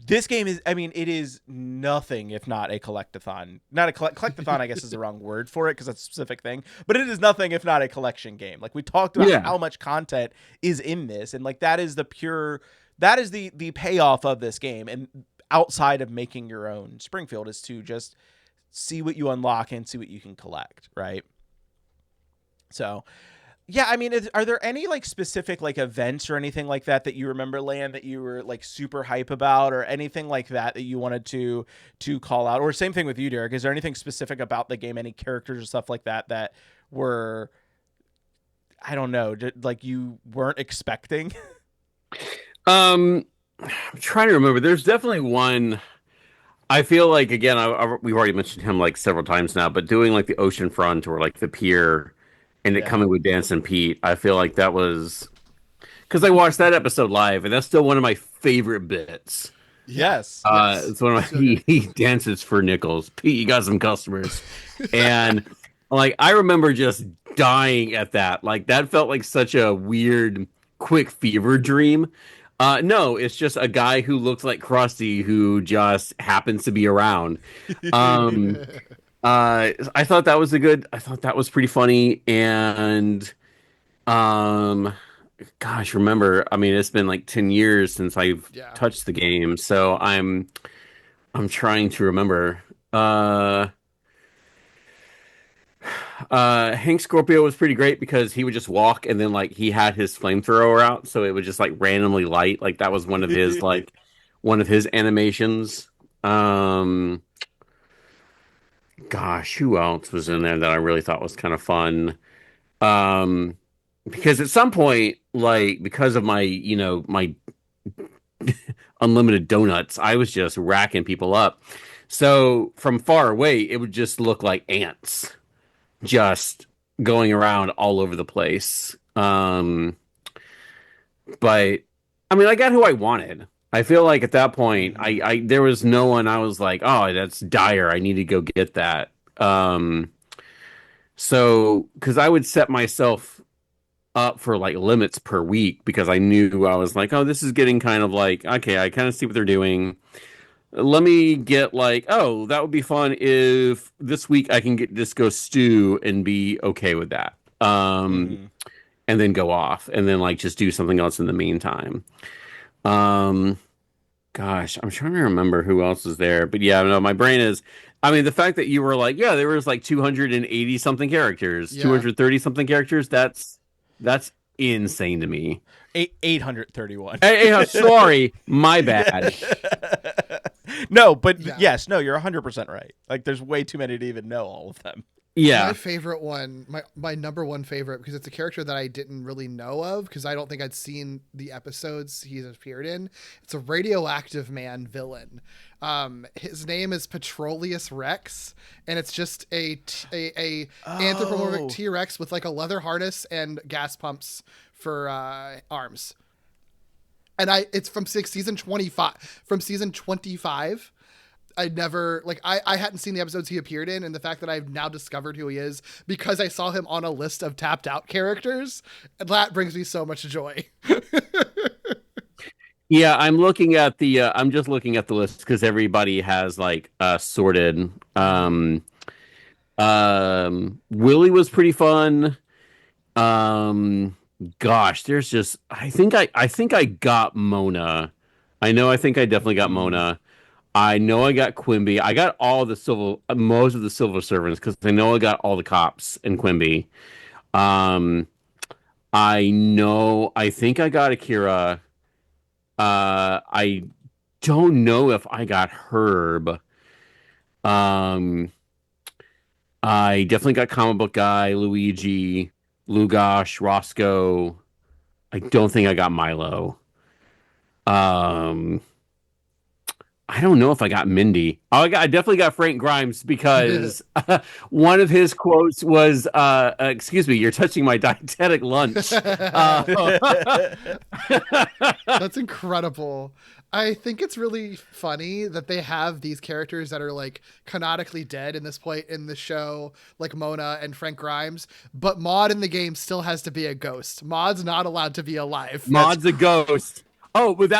Speaker 1: this game is, I mean, it is nothing if not a collectathon. Not a collectathon, I guess is the wrong word for it because that's a specific thing. But it is nothing if not a collection game. Like we talked about how much content is in this, and like that is the payoff of this game. And outside of making your own Springfield is to just see what you unlock and see what you can collect, right? So. Yeah, I mean, are there any like specific like events or anything like that you remember, Lan, that you were like super hype about, or anything like that you wanted to call out? Or same thing with you, Derek. Is there anything specific about the game, any characters or stuff like that were, I don't know, like you weren't expecting?
Speaker 3: I'm trying to remember. There's definitely one. I feel like again, we've already mentioned him like several times now, but doing like the ocean front or like the pier. And it coming with Dancing Pete, I feel like that was because I watched that episode live, and that's still one of my favorite bits.
Speaker 1: Yes,
Speaker 3: it's one of my he dances for nickels. Pete, you got some customers, and like I remember just dying at that. Like that felt like such a weird, quick fever dream. No, it's just a guy who looks like Krusty who just happens to be around. I thought that was pretty funny. And, gosh, remember, I mean, it's been like 10 years since I've touched the game. So I'm trying to remember, Hank Scorpio was pretty great because he would just walk and then like he had his flamethrower out. So it would just like randomly light. Like that was one of his, one of his animations. Gosh, who else was in there that I really thought was kind of fun? Because at some point, like because of my, my unlimited donuts, I was just racking people up. So from far away, it would just look like ants just going around all over the place. But I mean, I got who I wanted. I feel like at that point, I there was no one I was like, oh, that's dire. I need to go get that. So, because I would set myself up for like limits per week because I knew I was like, oh, this is getting kind of like, okay, I kind of see what they're doing. Let me get like, oh, that would be fun if this week I can get Disco Stew and be okay with that. And then go off and then like just do something else in the meantime. Gosh, I'm trying to remember who else is there, but yeah, no, my brain is, I mean, the fact that you were like, yeah, there was like 280 something characters, 230 something characters. That's insane to me.
Speaker 1: 831.
Speaker 3: Sorry, my bad.
Speaker 1: No, but yes, no, you're 100% right. Like there's way too many to even know all of them.
Speaker 2: Yeah. My favorite one, my number one favorite, because it's a character that I didn't really know of because I don't think I'd seen the episodes he's appeared in. It's a radioactive man villain. His name is Petroleus Rex, and it's just a anthropomorphic T-Rex with like a leather harness and gas pumps for arms. And it's from season 25. From season 25. I never, like, I hadn't seen the episodes he appeared in, and the fact that I've now discovered who he is because I saw him on a list of tapped out characters, and that brings me so much joy.
Speaker 3: Yeah, I'm looking at the, I'm just looking at the list because everybody has like sorted. Willie was pretty fun. Gosh, there's just, I think I got Mona. I think I definitely got Mona. I know I got Quimby. I got most of the Silver Servants because I know I got all the cops in Quimby. I I think I got Akira. I don't know if I got Herb. I definitely got Comic Book Guy, Luigi, Lugosh, Roscoe. I don't think I got Milo. I don't know if I got Mindy. I definitely got Frank Grimes because one of his quotes was, "Excuse me, you're touching my dietetic lunch."
Speaker 2: That's incredible. I think it's really funny that they have these characters that are like canonically dead in this point in the show, like Mona and Frank Grimes, but Maud in the game still has to be a ghost. Maud's not allowed to be alive.
Speaker 3: Maud's a ghost. Oh, but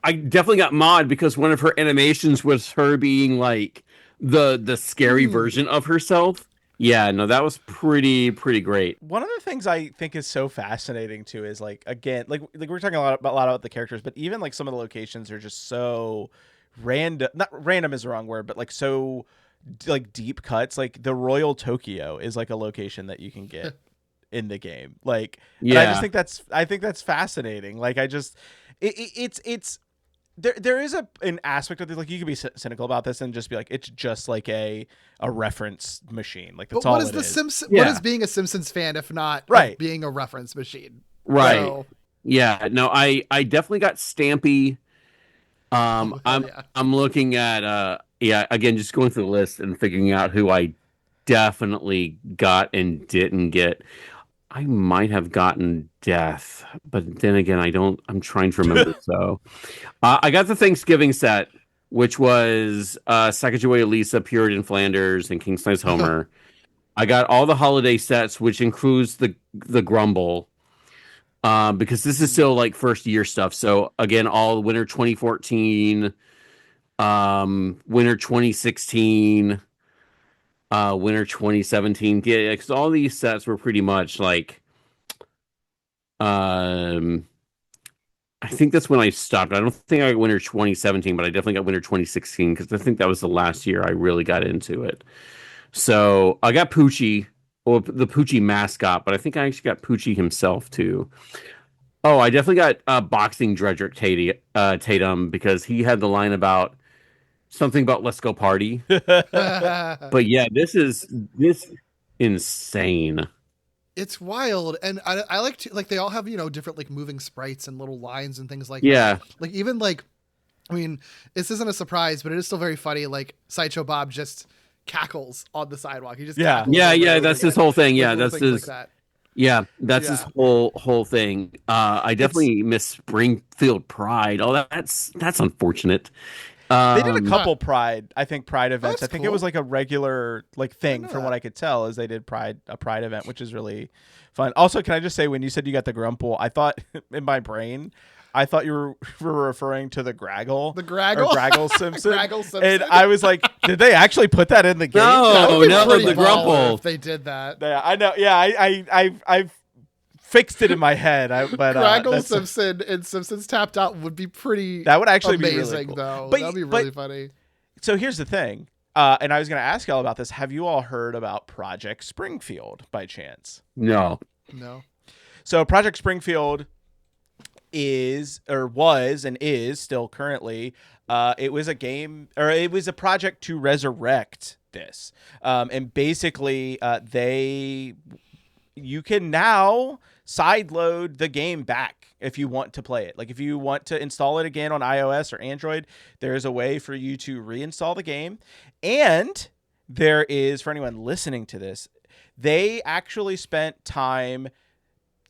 Speaker 3: I definitely got Maud because one of her animations was her being like the scary version of herself. Yeah, no, that was pretty great.
Speaker 1: One of the things I think is so fascinating too is like, again, like we're talking a lot about the characters, but even like some of the locations are just so random. Not random is the wrong word, but like so like deep cuts. Like the Royal Tokyo is like a location that you can get in the game. Like, yeah, I just think that's fascinating. Like it's there is an aspect of this, like you could be cynical about this and just be like, it's just like a reference machine. Like that's all it is.
Speaker 2: What is being a Simpsons fan if not being a reference machine?
Speaker 3: Right. So, yeah. No, I definitely got Stampy. I'm looking at again, just going through the list and figuring out who I definitely got and didn't get. I might have gotten Death, but then again, I'm trying to remember. So I got the Thanksgiving set, which was Sacagawea Lisa, Puritan Flanders, and King Slice Homer. I got all the holiday sets, which includes the Grumble, because this is still like first year stuff. So again, all winter 2014, winter 2016, winter 2017. Yeah, because all these sets were pretty much like, I think that's when I stopped. I don't think I got winter 2017, but I definitely got winter 2016 because I think that was the last year I really got into it. So I got Poochie, or the Poochie mascot, but I think I actually got Poochie himself too. Oh, I definitely got boxing Dredrick Tatum because he had the line about something about "Let's go party." But yeah, this insane.
Speaker 2: It's wild, and I like to like they all have different like moving sprites and little lines and things like
Speaker 3: that.
Speaker 2: Like even like, I mean, this isn't a surprise, but it is still very funny. Like Sideshow Bob just cackles on the sidewalk. He just
Speaker 3: yeah. That's his whole thing. Yeah, that's his.
Speaker 2: Like that.
Speaker 3: Yeah, that's his whole thing. I definitely miss Springfield Pride. Oh, that's unfortunate.
Speaker 1: They did a couple Pride events. I think it was like a regular like thing from what I could tell is they did a Pride event, which is really fun. Also, can I just say, when you said you got the Grumple, I thought in my brain, I thought you were referring to the Graggle.
Speaker 2: The Graggle?
Speaker 1: Or Graggle Simpson.
Speaker 2: Graggle Simpson.
Speaker 1: And I was like, did they actually put that in the game?
Speaker 3: No, the Grumple.
Speaker 2: If they did that.
Speaker 1: Yeah, I know. Yeah, I've fixed it in my head. But
Speaker 2: Graggle Simpson and Simpsons Tapped Out would be pretty.
Speaker 1: That would actually
Speaker 2: amazing,
Speaker 1: be really cool.
Speaker 2: Though. That'd be really funny.
Speaker 1: So here's the thing, and I was going to ask y'all about this. Have you all heard about Project Springfield by chance?
Speaker 3: No.
Speaker 1: So Project Springfield was and is still currently. It was a game, or it was a project to resurrect this, and basically you can now sideload the game back if you want to play it. Like if you want to install it again on iOS or Android, there is a way for you to reinstall the game. And there is, for anyone listening to this, they actually spent time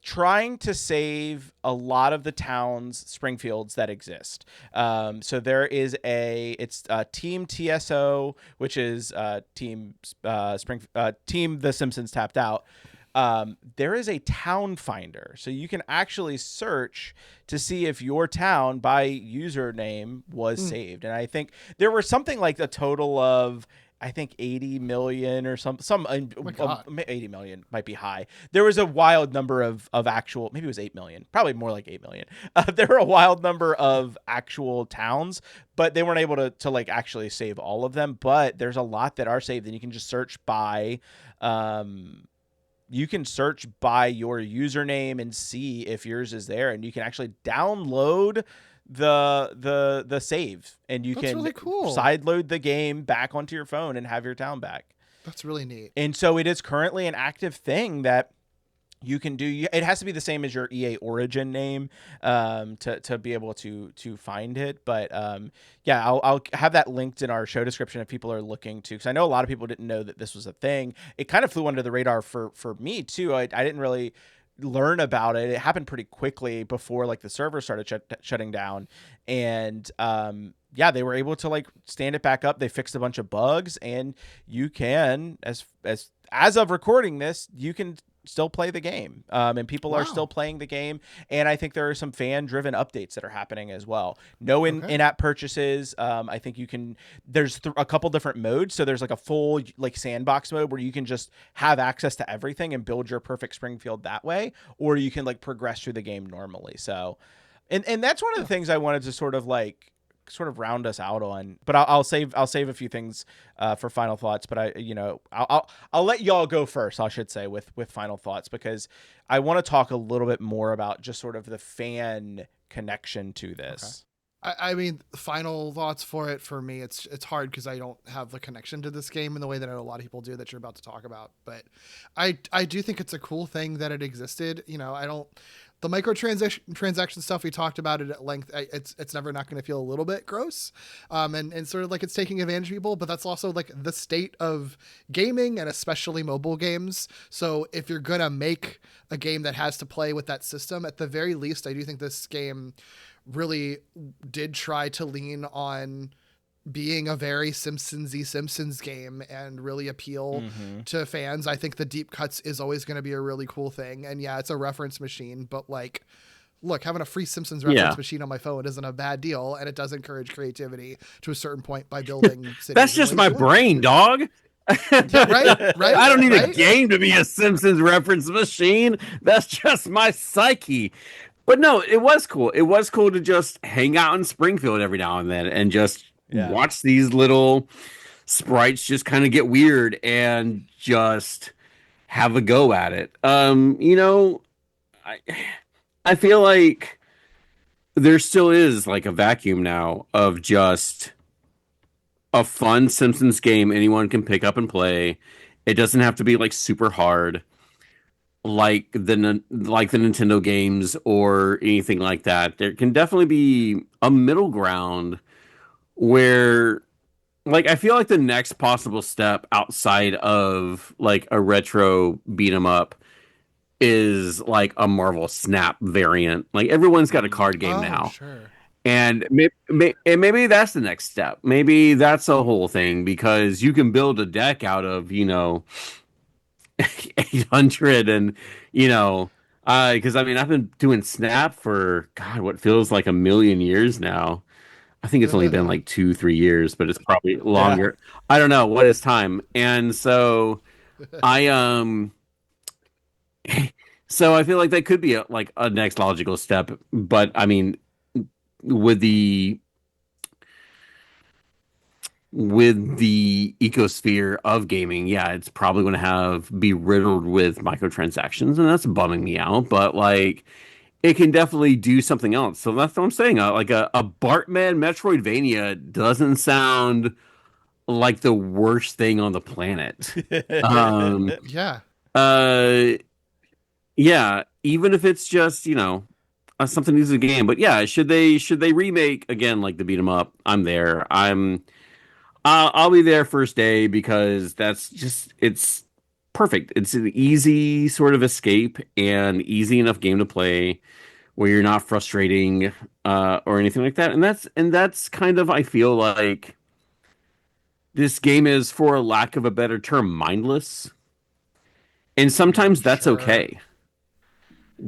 Speaker 1: trying to save a lot of the towns, Springfields, that exist. So there is it's Team TSO, which is Team The Simpsons Tapped Out. There is a town finder, so you can actually search to see if your town by username was saved. And I think there were something like a total of, I think 80 million or some 80 million might be high. There was a wild number of actual, maybe it was 8 million, probably more like 8 million. There were a wild number of actual towns, but they weren't able to like actually save all of them. But there's a lot that are saved, and you can just search by you can search by your username and see if yours is there, and you can actually download the save, and you
Speaker 2: That's
Speaker 1: can
Speaker 2: really cool.
Speaker 1: sideload the game back onto your phone and have your town back.
Speaker 2: That's really neat.
Speaker 1: And so it is currently an active thing that you can do. It has to be the same as your EA Origin name to be able to find it. But yeah, I'll have that linked in our show description if people are looking to, because I know a lot of people didn't know that this was a thing. It kind of flew under the radar for me too. I didn't really learn about it. It happened pretty quickly before like the server started shutting down, and yeah, they were able to like stand it back up. They fixed a bunch of bugs, and you can, as of recording this, you can still play the game, and people are still playing the game. And I think there are some fan-driven updates that are happening as well. No in-app purchases. I think you can. There's a couple different modes. So there's like a full like sandbox mode where you can just have access to everything and build your perfect Springfield that way, or you can like progress through the game normally. So, and that's one of the things I wanted to sort of round us out on, but I'll save a few things for final thoughts. But I'll let y'all go first, I should say, with final thoughts, because I want to talk a little bit more about just sort of the fan connection to this.
Speaker 2: Okay. I mean, final thoughts for me, it's hard because I don't have the connection to this game in the way that a lot of people do that you're about to talk about. But I do think it's a cool thing that it existed. The microtransaction stuff, we talked about it at length. It's never not going to feel a little bit gross, and sort of like it's taking advantage of people. But that's also like the state of gaming, and especially mobile games. So if you're gonna make a game that has to play with that system, at the very least, I do think this game really did try to lean on being a very Simpsons-y Simpsons game and really appeal to fans. I think the deep cuts is always going to be a really cool thing. And yeah, it's a reference machine, but like, look, having a free Simpsons reference machine on my phone isn't a bad deal. And it does encourage creativity to a certain point by building cities.
Speaker 3: That's just my brain, dog.
Speaker 2: right?
Speaker 3: I don't need a game to be a Simpsons reference machine. That's just my psyche. But no, it was cool. It was cool to just hang out in Springfield every now and then and just watch these little sprites just kind of get weird and just have a go at it. I feel like there still is like a vacuum now of just a fun Simpsons game anyone can pick up and play. It doesn't have to be like super hard, like the Nintendo games or anything like that. There can definitely be a middle ground where, like, I feel like the next possible step outside of like a retro beat 'em up is like a Marvel Snap variant. Like everyone's got a card game now.
Speaker 2: Sure.
Speaker 3: And maybe that's the next step. Maybe that's a whole thing, because you can build a deck out of, 800 and, because I mean, I've been doing Snap for, God, what feels like a million years now. I think it's only been like 2-3 years, but it's probably longer. Yeah. I don't know what is time. And so I feel like that could be a next logical step. But I mean, with the ecosphere of gaming, yeah, it's probably going to be riddled with microtransactions, and that's bumming me out. But like, it can definitely do something else. So that's what I'm saying. Like a Bartman Metroidvania doesn't sound like the worst thing on the planet. Yeah, even if it's just something new to the game. But yeah, should they remake again like the beat 'em up? I'm there. I'll be there first day, because it's perfect. It's an easy sort of escape and easy enough game to play where you're not frustrating or anything like that. And that's kind of, I feel like this game is, for a lack of a better term, mindless. And sometimes that's okay.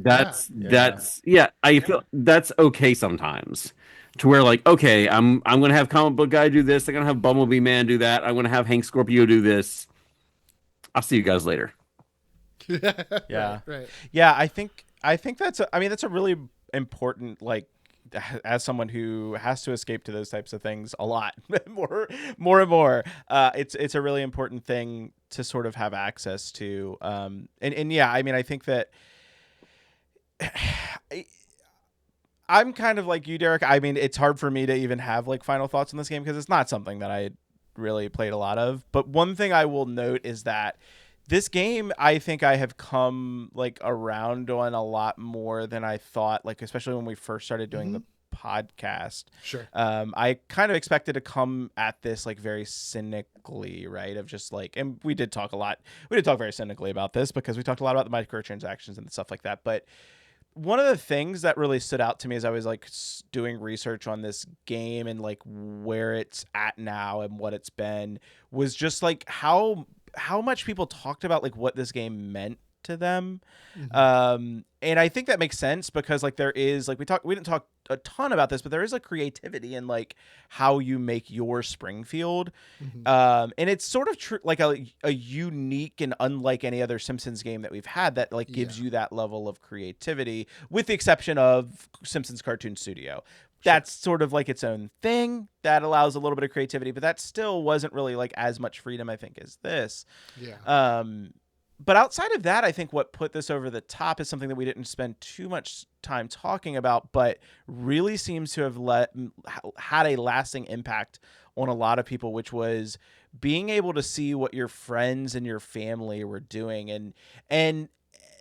Speaker 3: I feel that's okay sometimes. To where like, okay, I'm gonna have Comic Book Guy do this, I'm gonna have Bumblebee Man do that, I'm gonna have Hank Scorpio do this. I'll see you guys later.
Speaker 1: Yeah.
Speaker 2: Right.
Speaker 1: Yeah, I think that's a really important, like, as someone who has to escape to those types of things a lot more and more, it's a really important thing to sort of have access to. And yeah, I mean, I think that I'm kind of like you, Derek. I mean, it's hard for me to even have like final thoughts on this game because it's not something that I really played a lot of. But one thing I will note is that this game, I think I have come like around on a lot more than I thought, like especially when we first started doing the podcast.
Speaker 2: Sure.
Speaker 1: I kind of expected to come at this like very cynically, right? Of just like, and we did talk very cynically about this because we talked a lot about the microtransactions and stuff like that. But one of the things that really stood out to me as I was like doing research on this game and like where it's at now and what it's been was just like how much people talked about like what this game meant to them. And I think that makes sense because like there is like we didn't talk a ton about this, but there is a creativity in like how you make your Springfield. And it's sort of like a unique and unlike any other Simpsons game that we've had that like gives you that level of creativity, with the exception of Simpsons Cartoon Studio. That's sort of like its own thing that allows a little bit of creativity, but that still wasn't really like as much freedom, I think, as this.
Speaker 2: Yeah.
Speaker 1: But outside of that, I think what put this over the top is something that we didn't spend too much time talking about, but really seems to have had a lasting impact on a lot of people, which was being able to see what your friends and your family were doing. And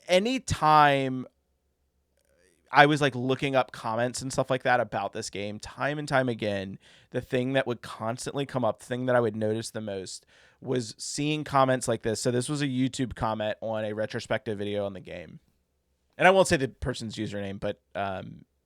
Speaker 1: any time I was like looking up comments and stuff like that about this game, time and time again, the thing that would constantly come up, the thing that I would notice the most was seeing comments like this. So this was a YouTube comment on a retrospective video on the game. And I won't say the person's username, but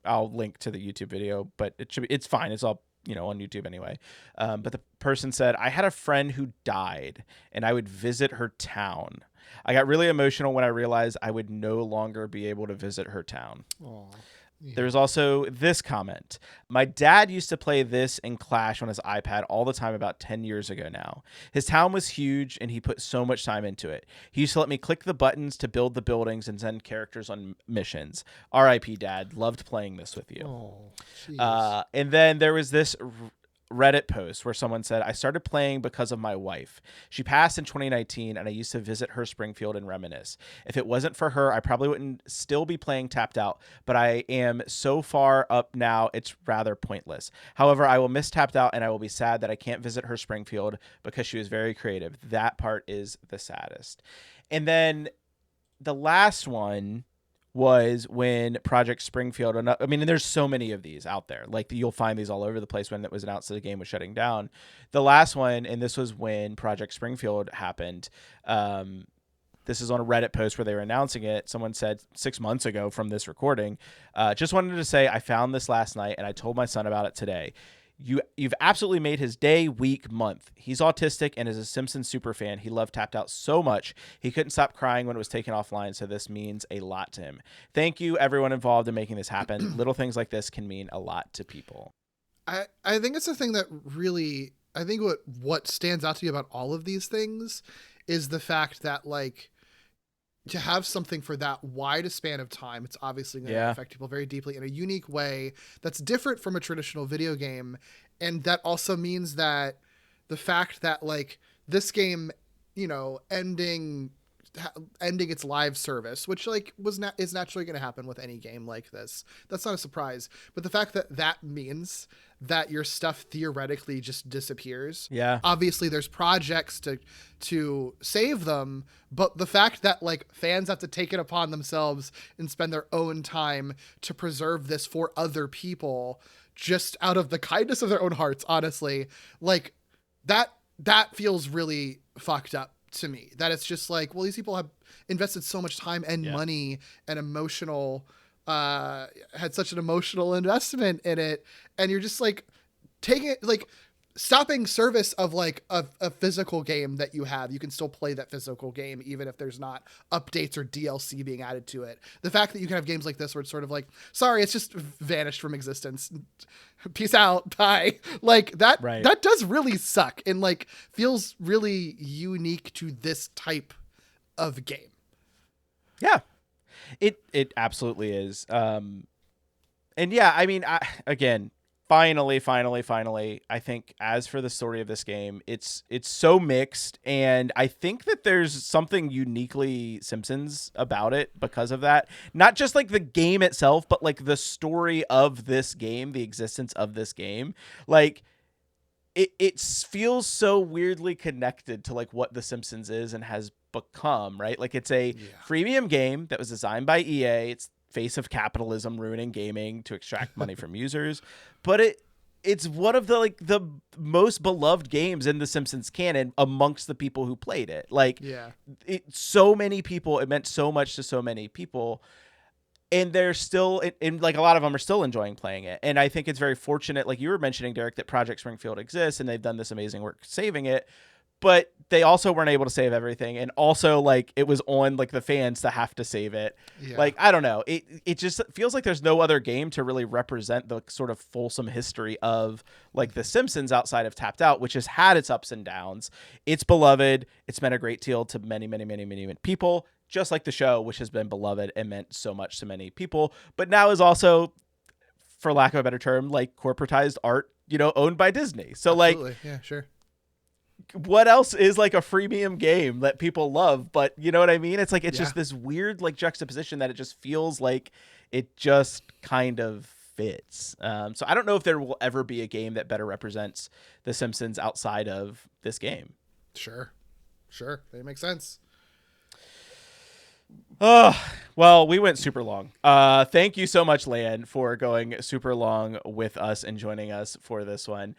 Speaker 1: I'll link to the YouTube video, but it's fine. It's all, on YouTube anyway. But the person said, I had a friend who died and I would visit her town. I got really emotional when I realized I would no longer be able to visit her town.
Speaker 2: Aww. Yeah.
Speaker 1: There's also this comment. My dad used to play this in Clash on his iPad all the time about 10 years ago now. His town was huge and he put so much time into it. He used to let me click the buttons to build the buildings and send characters on missions. R.I.P. Dad. Loved playing this with you.
Speaker 2: Oh,
Speaker 1: and then there was this Reddit post where someone said, I started playing because of my wife. She passed in 2019 and I used to visit her Springfield and reminisce. If it wasn't for her, I probably wouldn't still be playing Tapped Out, but I am so far up now, it's rather pointless. However, I will miss Tapped Out and I will be sad that I can't visit her Springfield because she was very creative. That part is the saddest. And then the last one was when Project Springfield, I mean, and there's so many of these out there. Like you'll find these all over the place when it was announced that the game was shutting down. The last one, and this was when Project Springfield happened. This is on a Reddit post where they were announcing it. Someone said 6 months ago from this recording, just wanted to say I found this last night and I told my son about it today. You've absolutely made his day, week, month. He's autistic and is a Simpsons superfan. He loved Tapped Out so much he couldn't stop crying when it was taken offline, so this means a lot to him. Thank you, everyone involved in making this happen. Little things like this can mean a lot to people.
Speaker 2: I think it's the thing that really, I think what stands out to me about all of these things is the fact that like to have something for that wide a span of time, it's obviously going to affect people very deeply in a unique way that's different from a traditional video game. And that also means that the fact that like this game, ending its live service, which like is naturally going to happen with any game like this. That's not a surprise. But the fact that means that your stuff theoretically just disappears.
Speaker 1: Yeah.
Speaker 2: Obviously there's projects to save them, but the fact that like fans have to take it upon themselves and spend their own time to preserve this for other people just out of the kindness of their own hearts, honestly, like that feels really fucked up to me. That it's just like, well, these people have invested so much time and money and emotional had such an emotional investment in it, and you're just like taking it, like stopping service of like a physical game that you have. You can still play that physical game even if there's not updates or DLC being added to it. The fact that you can have games like this where it's sort of like, sorry, it's just vanished from existence, peace out, bye, like that that does really suck and like feels really unique to this type of game.
Speaker 1: Yeah, it absolutely is. And yeah, I mean, again, finally, I think as for the story of this game, it's so mixed, and I think that there's something uniquely Simpsons about it because of that. Not just like the game itself, but like the story of this game, the existence of this game. Like it feels so weirdly connected to like what The Simpsons is and has become, right? Like it's a freemium game that was designed by EA. It's face of capitalism ruining gaming to extract money from users, but it's one of the most beloved games in the Simpsons canon amongst the people who played it. Like so many people, it meant so much to so many people, and they're still in like a lot of them are still enjoying playing it. And I think it's very fortunate, like you were mentioning, Derek, that Project Springfield exists and they've done this amazing work saving it. But they also weren't able to save everything. And also, like, it was on, like, the fans to have to save it. Yeah. Like, I don't know. It just feels like there's no other game to really represent the sort of fulsome history of, like, The Simpsons outside of Tapped Out, which has had its ups and downs. It's beloved. It's meant a great deal to many, many, many, many people, just like the show, which has been beloved and meant so much to many people. But now is also, for lack of a better term, like, corporatized art, you know, owned by Disney. So,
Speaker 2: Absolutely.
Speaker 1: like...
Speaker 2: Yeah, sure.
Speaker 1: What else is like a freemium game that people love? But you know what I mean? It's like, it's just this weird like juxtaposition that it just feels like it just kind of fits. So I don't know if there will ever be a game that better represents The Simpsons outside of this game.
Speaker 2: Sure. That makes sense.
Speaker 1: Oh, well, we went super long. Thank you so much, Lan, for going super long with us and joining us for this one.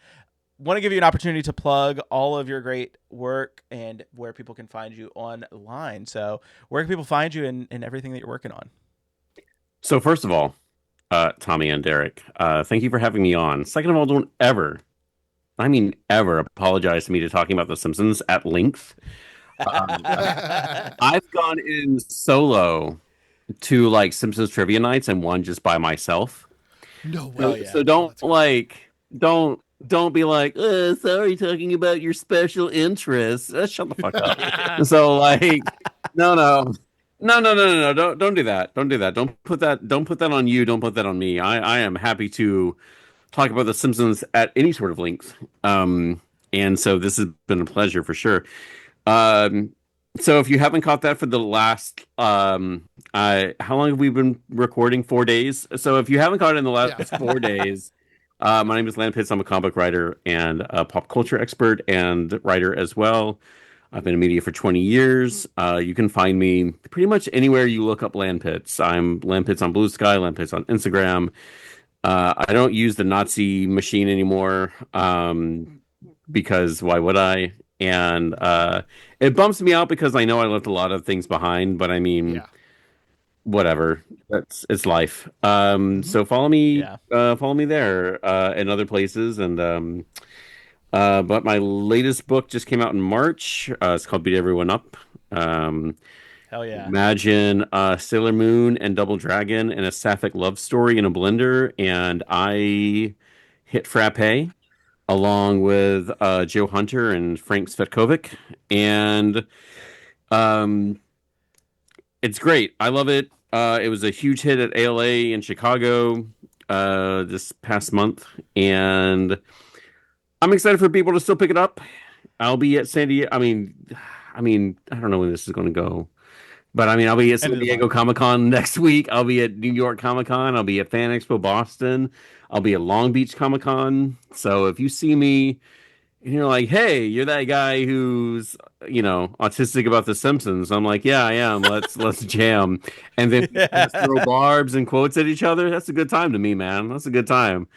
Speaker 1: Want to give you an opportunity to plug all of your great work and where people can find you online. So where can people find you in everything that you're working on?
Speaker 3: So first of all, Tommy and Derek, thank you for having me on. Second of all, don't ever apologize to me to talking about The Simpsons at length. I've gone in solo to like Simpsons trivia nights and one just by myself.
Speaker 2: No way.
Speaker 3: So don't be like, sorry, talking about your special interests. Shut the fuck up. So like, no. Don't do that. Don't do that. Don't put that on you. Don't put that on me. I am happy to talk about The Simpsons at any sort of length. And so this has been a pleasure for sure. So if you haven't caught that for the last, how long have we been recording? 4 days. So if you haven't caught it in the last 4 days, my name is Lan Pitts. I'm a comic writer and a pop culture expert and writer as well. I've been in media for 20 years. You can find me pretty much anywhere you look up Lan Pitts. I'm Lan Pitts on Blue Sky, Lan Pitts on Instagram. I don't use the Nazi machine anymore because why would I? And it bumps me out because I know I left a lot of things behind, but I mean... whatever, it's life. So follow me there and other places. And but my latest book just came out in March. It's called Beat Everyone Up.
Speaker 1: Hell yeah.
Speaker 3: Imagine Sailor Moon and Double Dragon and a sapphic love story in a blender, and I hit frappe along with Joe Hunter and Frank Svetkovic, and it's great. I love it. It was a huge hit at ALA in Chicago this past month, and I'm excited for people to still pick it up. I'll be at San Diego. I mean, I don't know when this is going to go, but I mean, I'll be at San Diego Comic-Con next week. I'll be at New York Comic-Con. I'll be at Fan Expo Boston. I'll be at Long Beach Comic-Con. So if you see me and you're like, hey, you're that guy who's, you know, autistic about The Simpsons. I'm like, yeah, I am. Let's jam. And then just throw barbs and quotes at each other. That's a good time to me, man. That's a good time.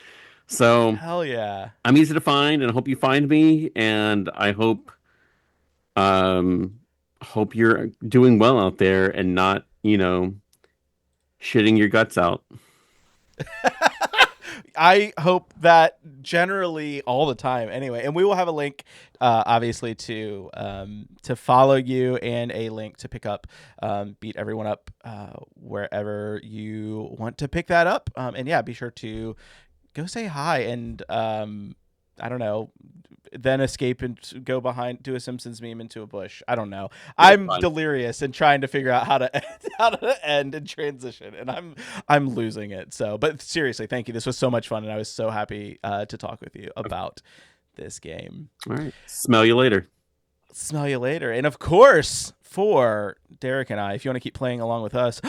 Speaker 3: So
Speaker 1: hell yeah.
Speaker 3: I'm easy to find, and I hope you find me. And I hope you're doing well out there and not, you know, shitting your guts out.
Speaker 1: I hope that generally all the time anyway. And we will have a link, obviously, to follow you and a link to pick up Beat Everyone Up wherever you want to pick that up. And yeah, be sure to go say hi. And I don't know, then escape and go behind, do a Simpsons meme into a bush. I don't know. I'm delirious and trying to figure out how to end and transition, and I'm losing it. So, but seriously, thank you. This was so much fun, and I was so happy to talk with you about this game.
Speaker 3: All right. Smell you later.
Speaker 1: Smell you later. And of course, for Derek and I, if you want to keep playing along with us,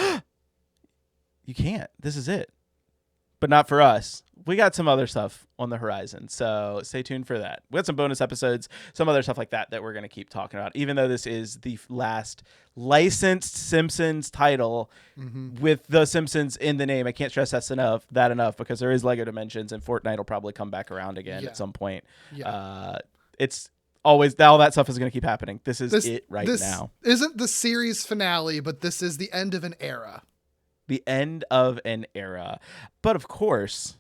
Speaker 1: you can't. This is it. But not for us. We got some other stuff on the horizon, so stay tuned for that. We got some bonus episodes, some other stuff like that we're going to keep talking about, even though this is the last licensed Simpsons title with The Simpsons in the name. I can't stress that enough because there is LEGO Dimensions, and Fortnite will probably come back around again at some point. Yeah. It's always, all that stuff is going to keep happening. This is it right now.
Speaker 2: This isn't the series finale, but this is the end of an era.
Speaker 1: The end of an era. But of course,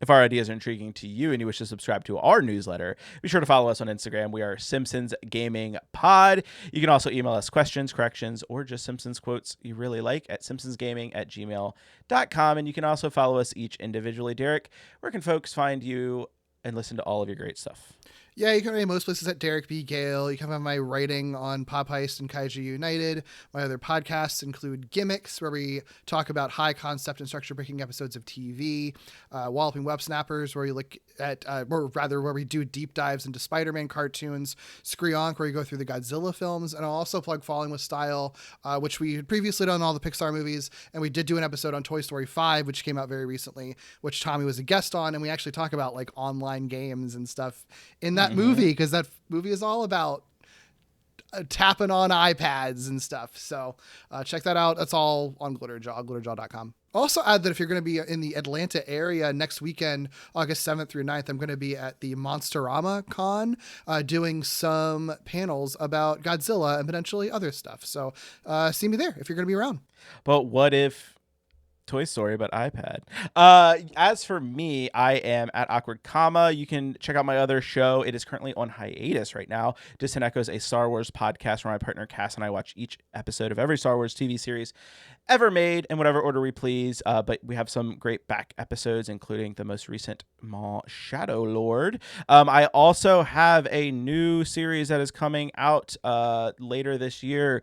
Speaker 1: if our ideas are intriguing to you and you wish to subscribe to our newsletter, be sure to follow us on Instagram. We are Simpsons Gaming Pod. You can also email us questions, corrections, or just Simpsons quotes you really like at simpsonsgaming@gmail.com. And you can also follow us each individually. Derek, where can folks find you and listen to all of your great stuff?
Speaker 2: Yeah, you can find me most places at Derek B. Gale. You can find my writing on Pop Heist and Kaiju United. My other podcasts include Gimmicks, where we talk about high concept and structure breaking episodes of TV. Walloping Websnappers, where we look at, where we do deep dives into Spider-Man cartoons. Skreeonk, where we go through the Godzilla films. And I'll also plug Falling with Style, which we had previously done all the Pixar movies. And we did do an episode on Toy Story 5, which came out very recently, which Tommy was a guest on. And we actually talk about like online games and stuff in that movie, because that movie is all about tapping on iPads and stuff. So check that out. That's all on Glitterjaw, glitterjaw.com. Also add that if you're going to be in the Atlanta area next weekend, August 7th through 9th, I'm going to be at the Monsterama Con doing some panels about Godzilla and potentially other stuff. So see me there if you're going to be around.
Speaker 1: But what if Toy Story, but iPad? As for me, I am at Awkward Comma. You can check out my other show. It is currently on hiatus right now. Distant Echoes, a Star Wars podcast where my partner Cass and I watch each episode of every Star Wars TV series ever made in whatever order we please. But we have some great back episodes, including the most recent Maul Shadow Lord. I also have a new series that is coming out later this year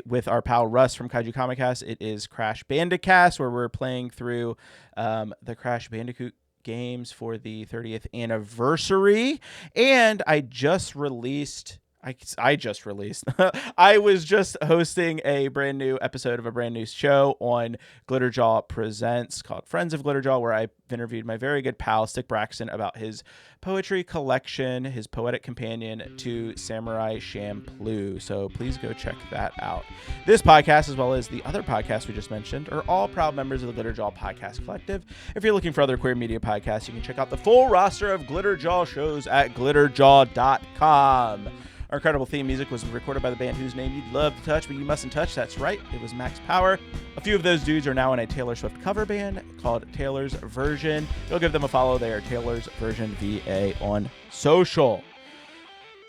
Speaker 1: with our pal Russ from Kaiju Comicast. It is Crash Bandicast, where we're playing through the Crash Bandicoot games for the 30th anniversary. And I just released I was just hosting a brand new episode of a brand new show on Glitterjaw Presents called Friends of Glitterjaw, where I interviewed my very good pal Stick Braxton about his poetry collection, his poetic companion to Samurai Champloo. So please go check that out. This podcast, as well as the other podcasts we just mentioned, are all proud members of the Glitterjaw Podcast Collective. If you're looking for other queer media podcasts, you can check out the full roster of Glitterjaw shows at glitterjaw.com. Our incredible theme music was recorded by the band whose name you'd love to touch, but you mustn't touch. That's right. It was Max Power. A few of those dudes are now in a Taylor Swift cover band called Taylor's Version. You'll give them a follow. They are Taylor's Version VA on social.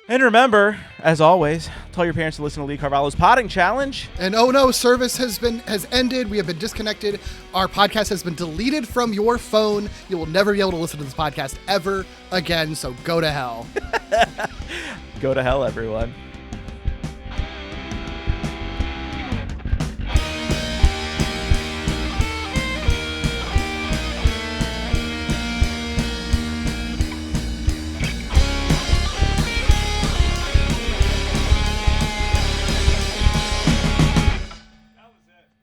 Speaker 1: And remember, as always, tell your parents to listen to Lee Carvallo's Potting Challenge.
Speaker 2: And oh no, service has ended. We have been disconnected. Our podcast has been deleted from your phone. You will never be able to listen to this podcast ever again, so go to hell.
Speaker 1: Go to hell, everyone.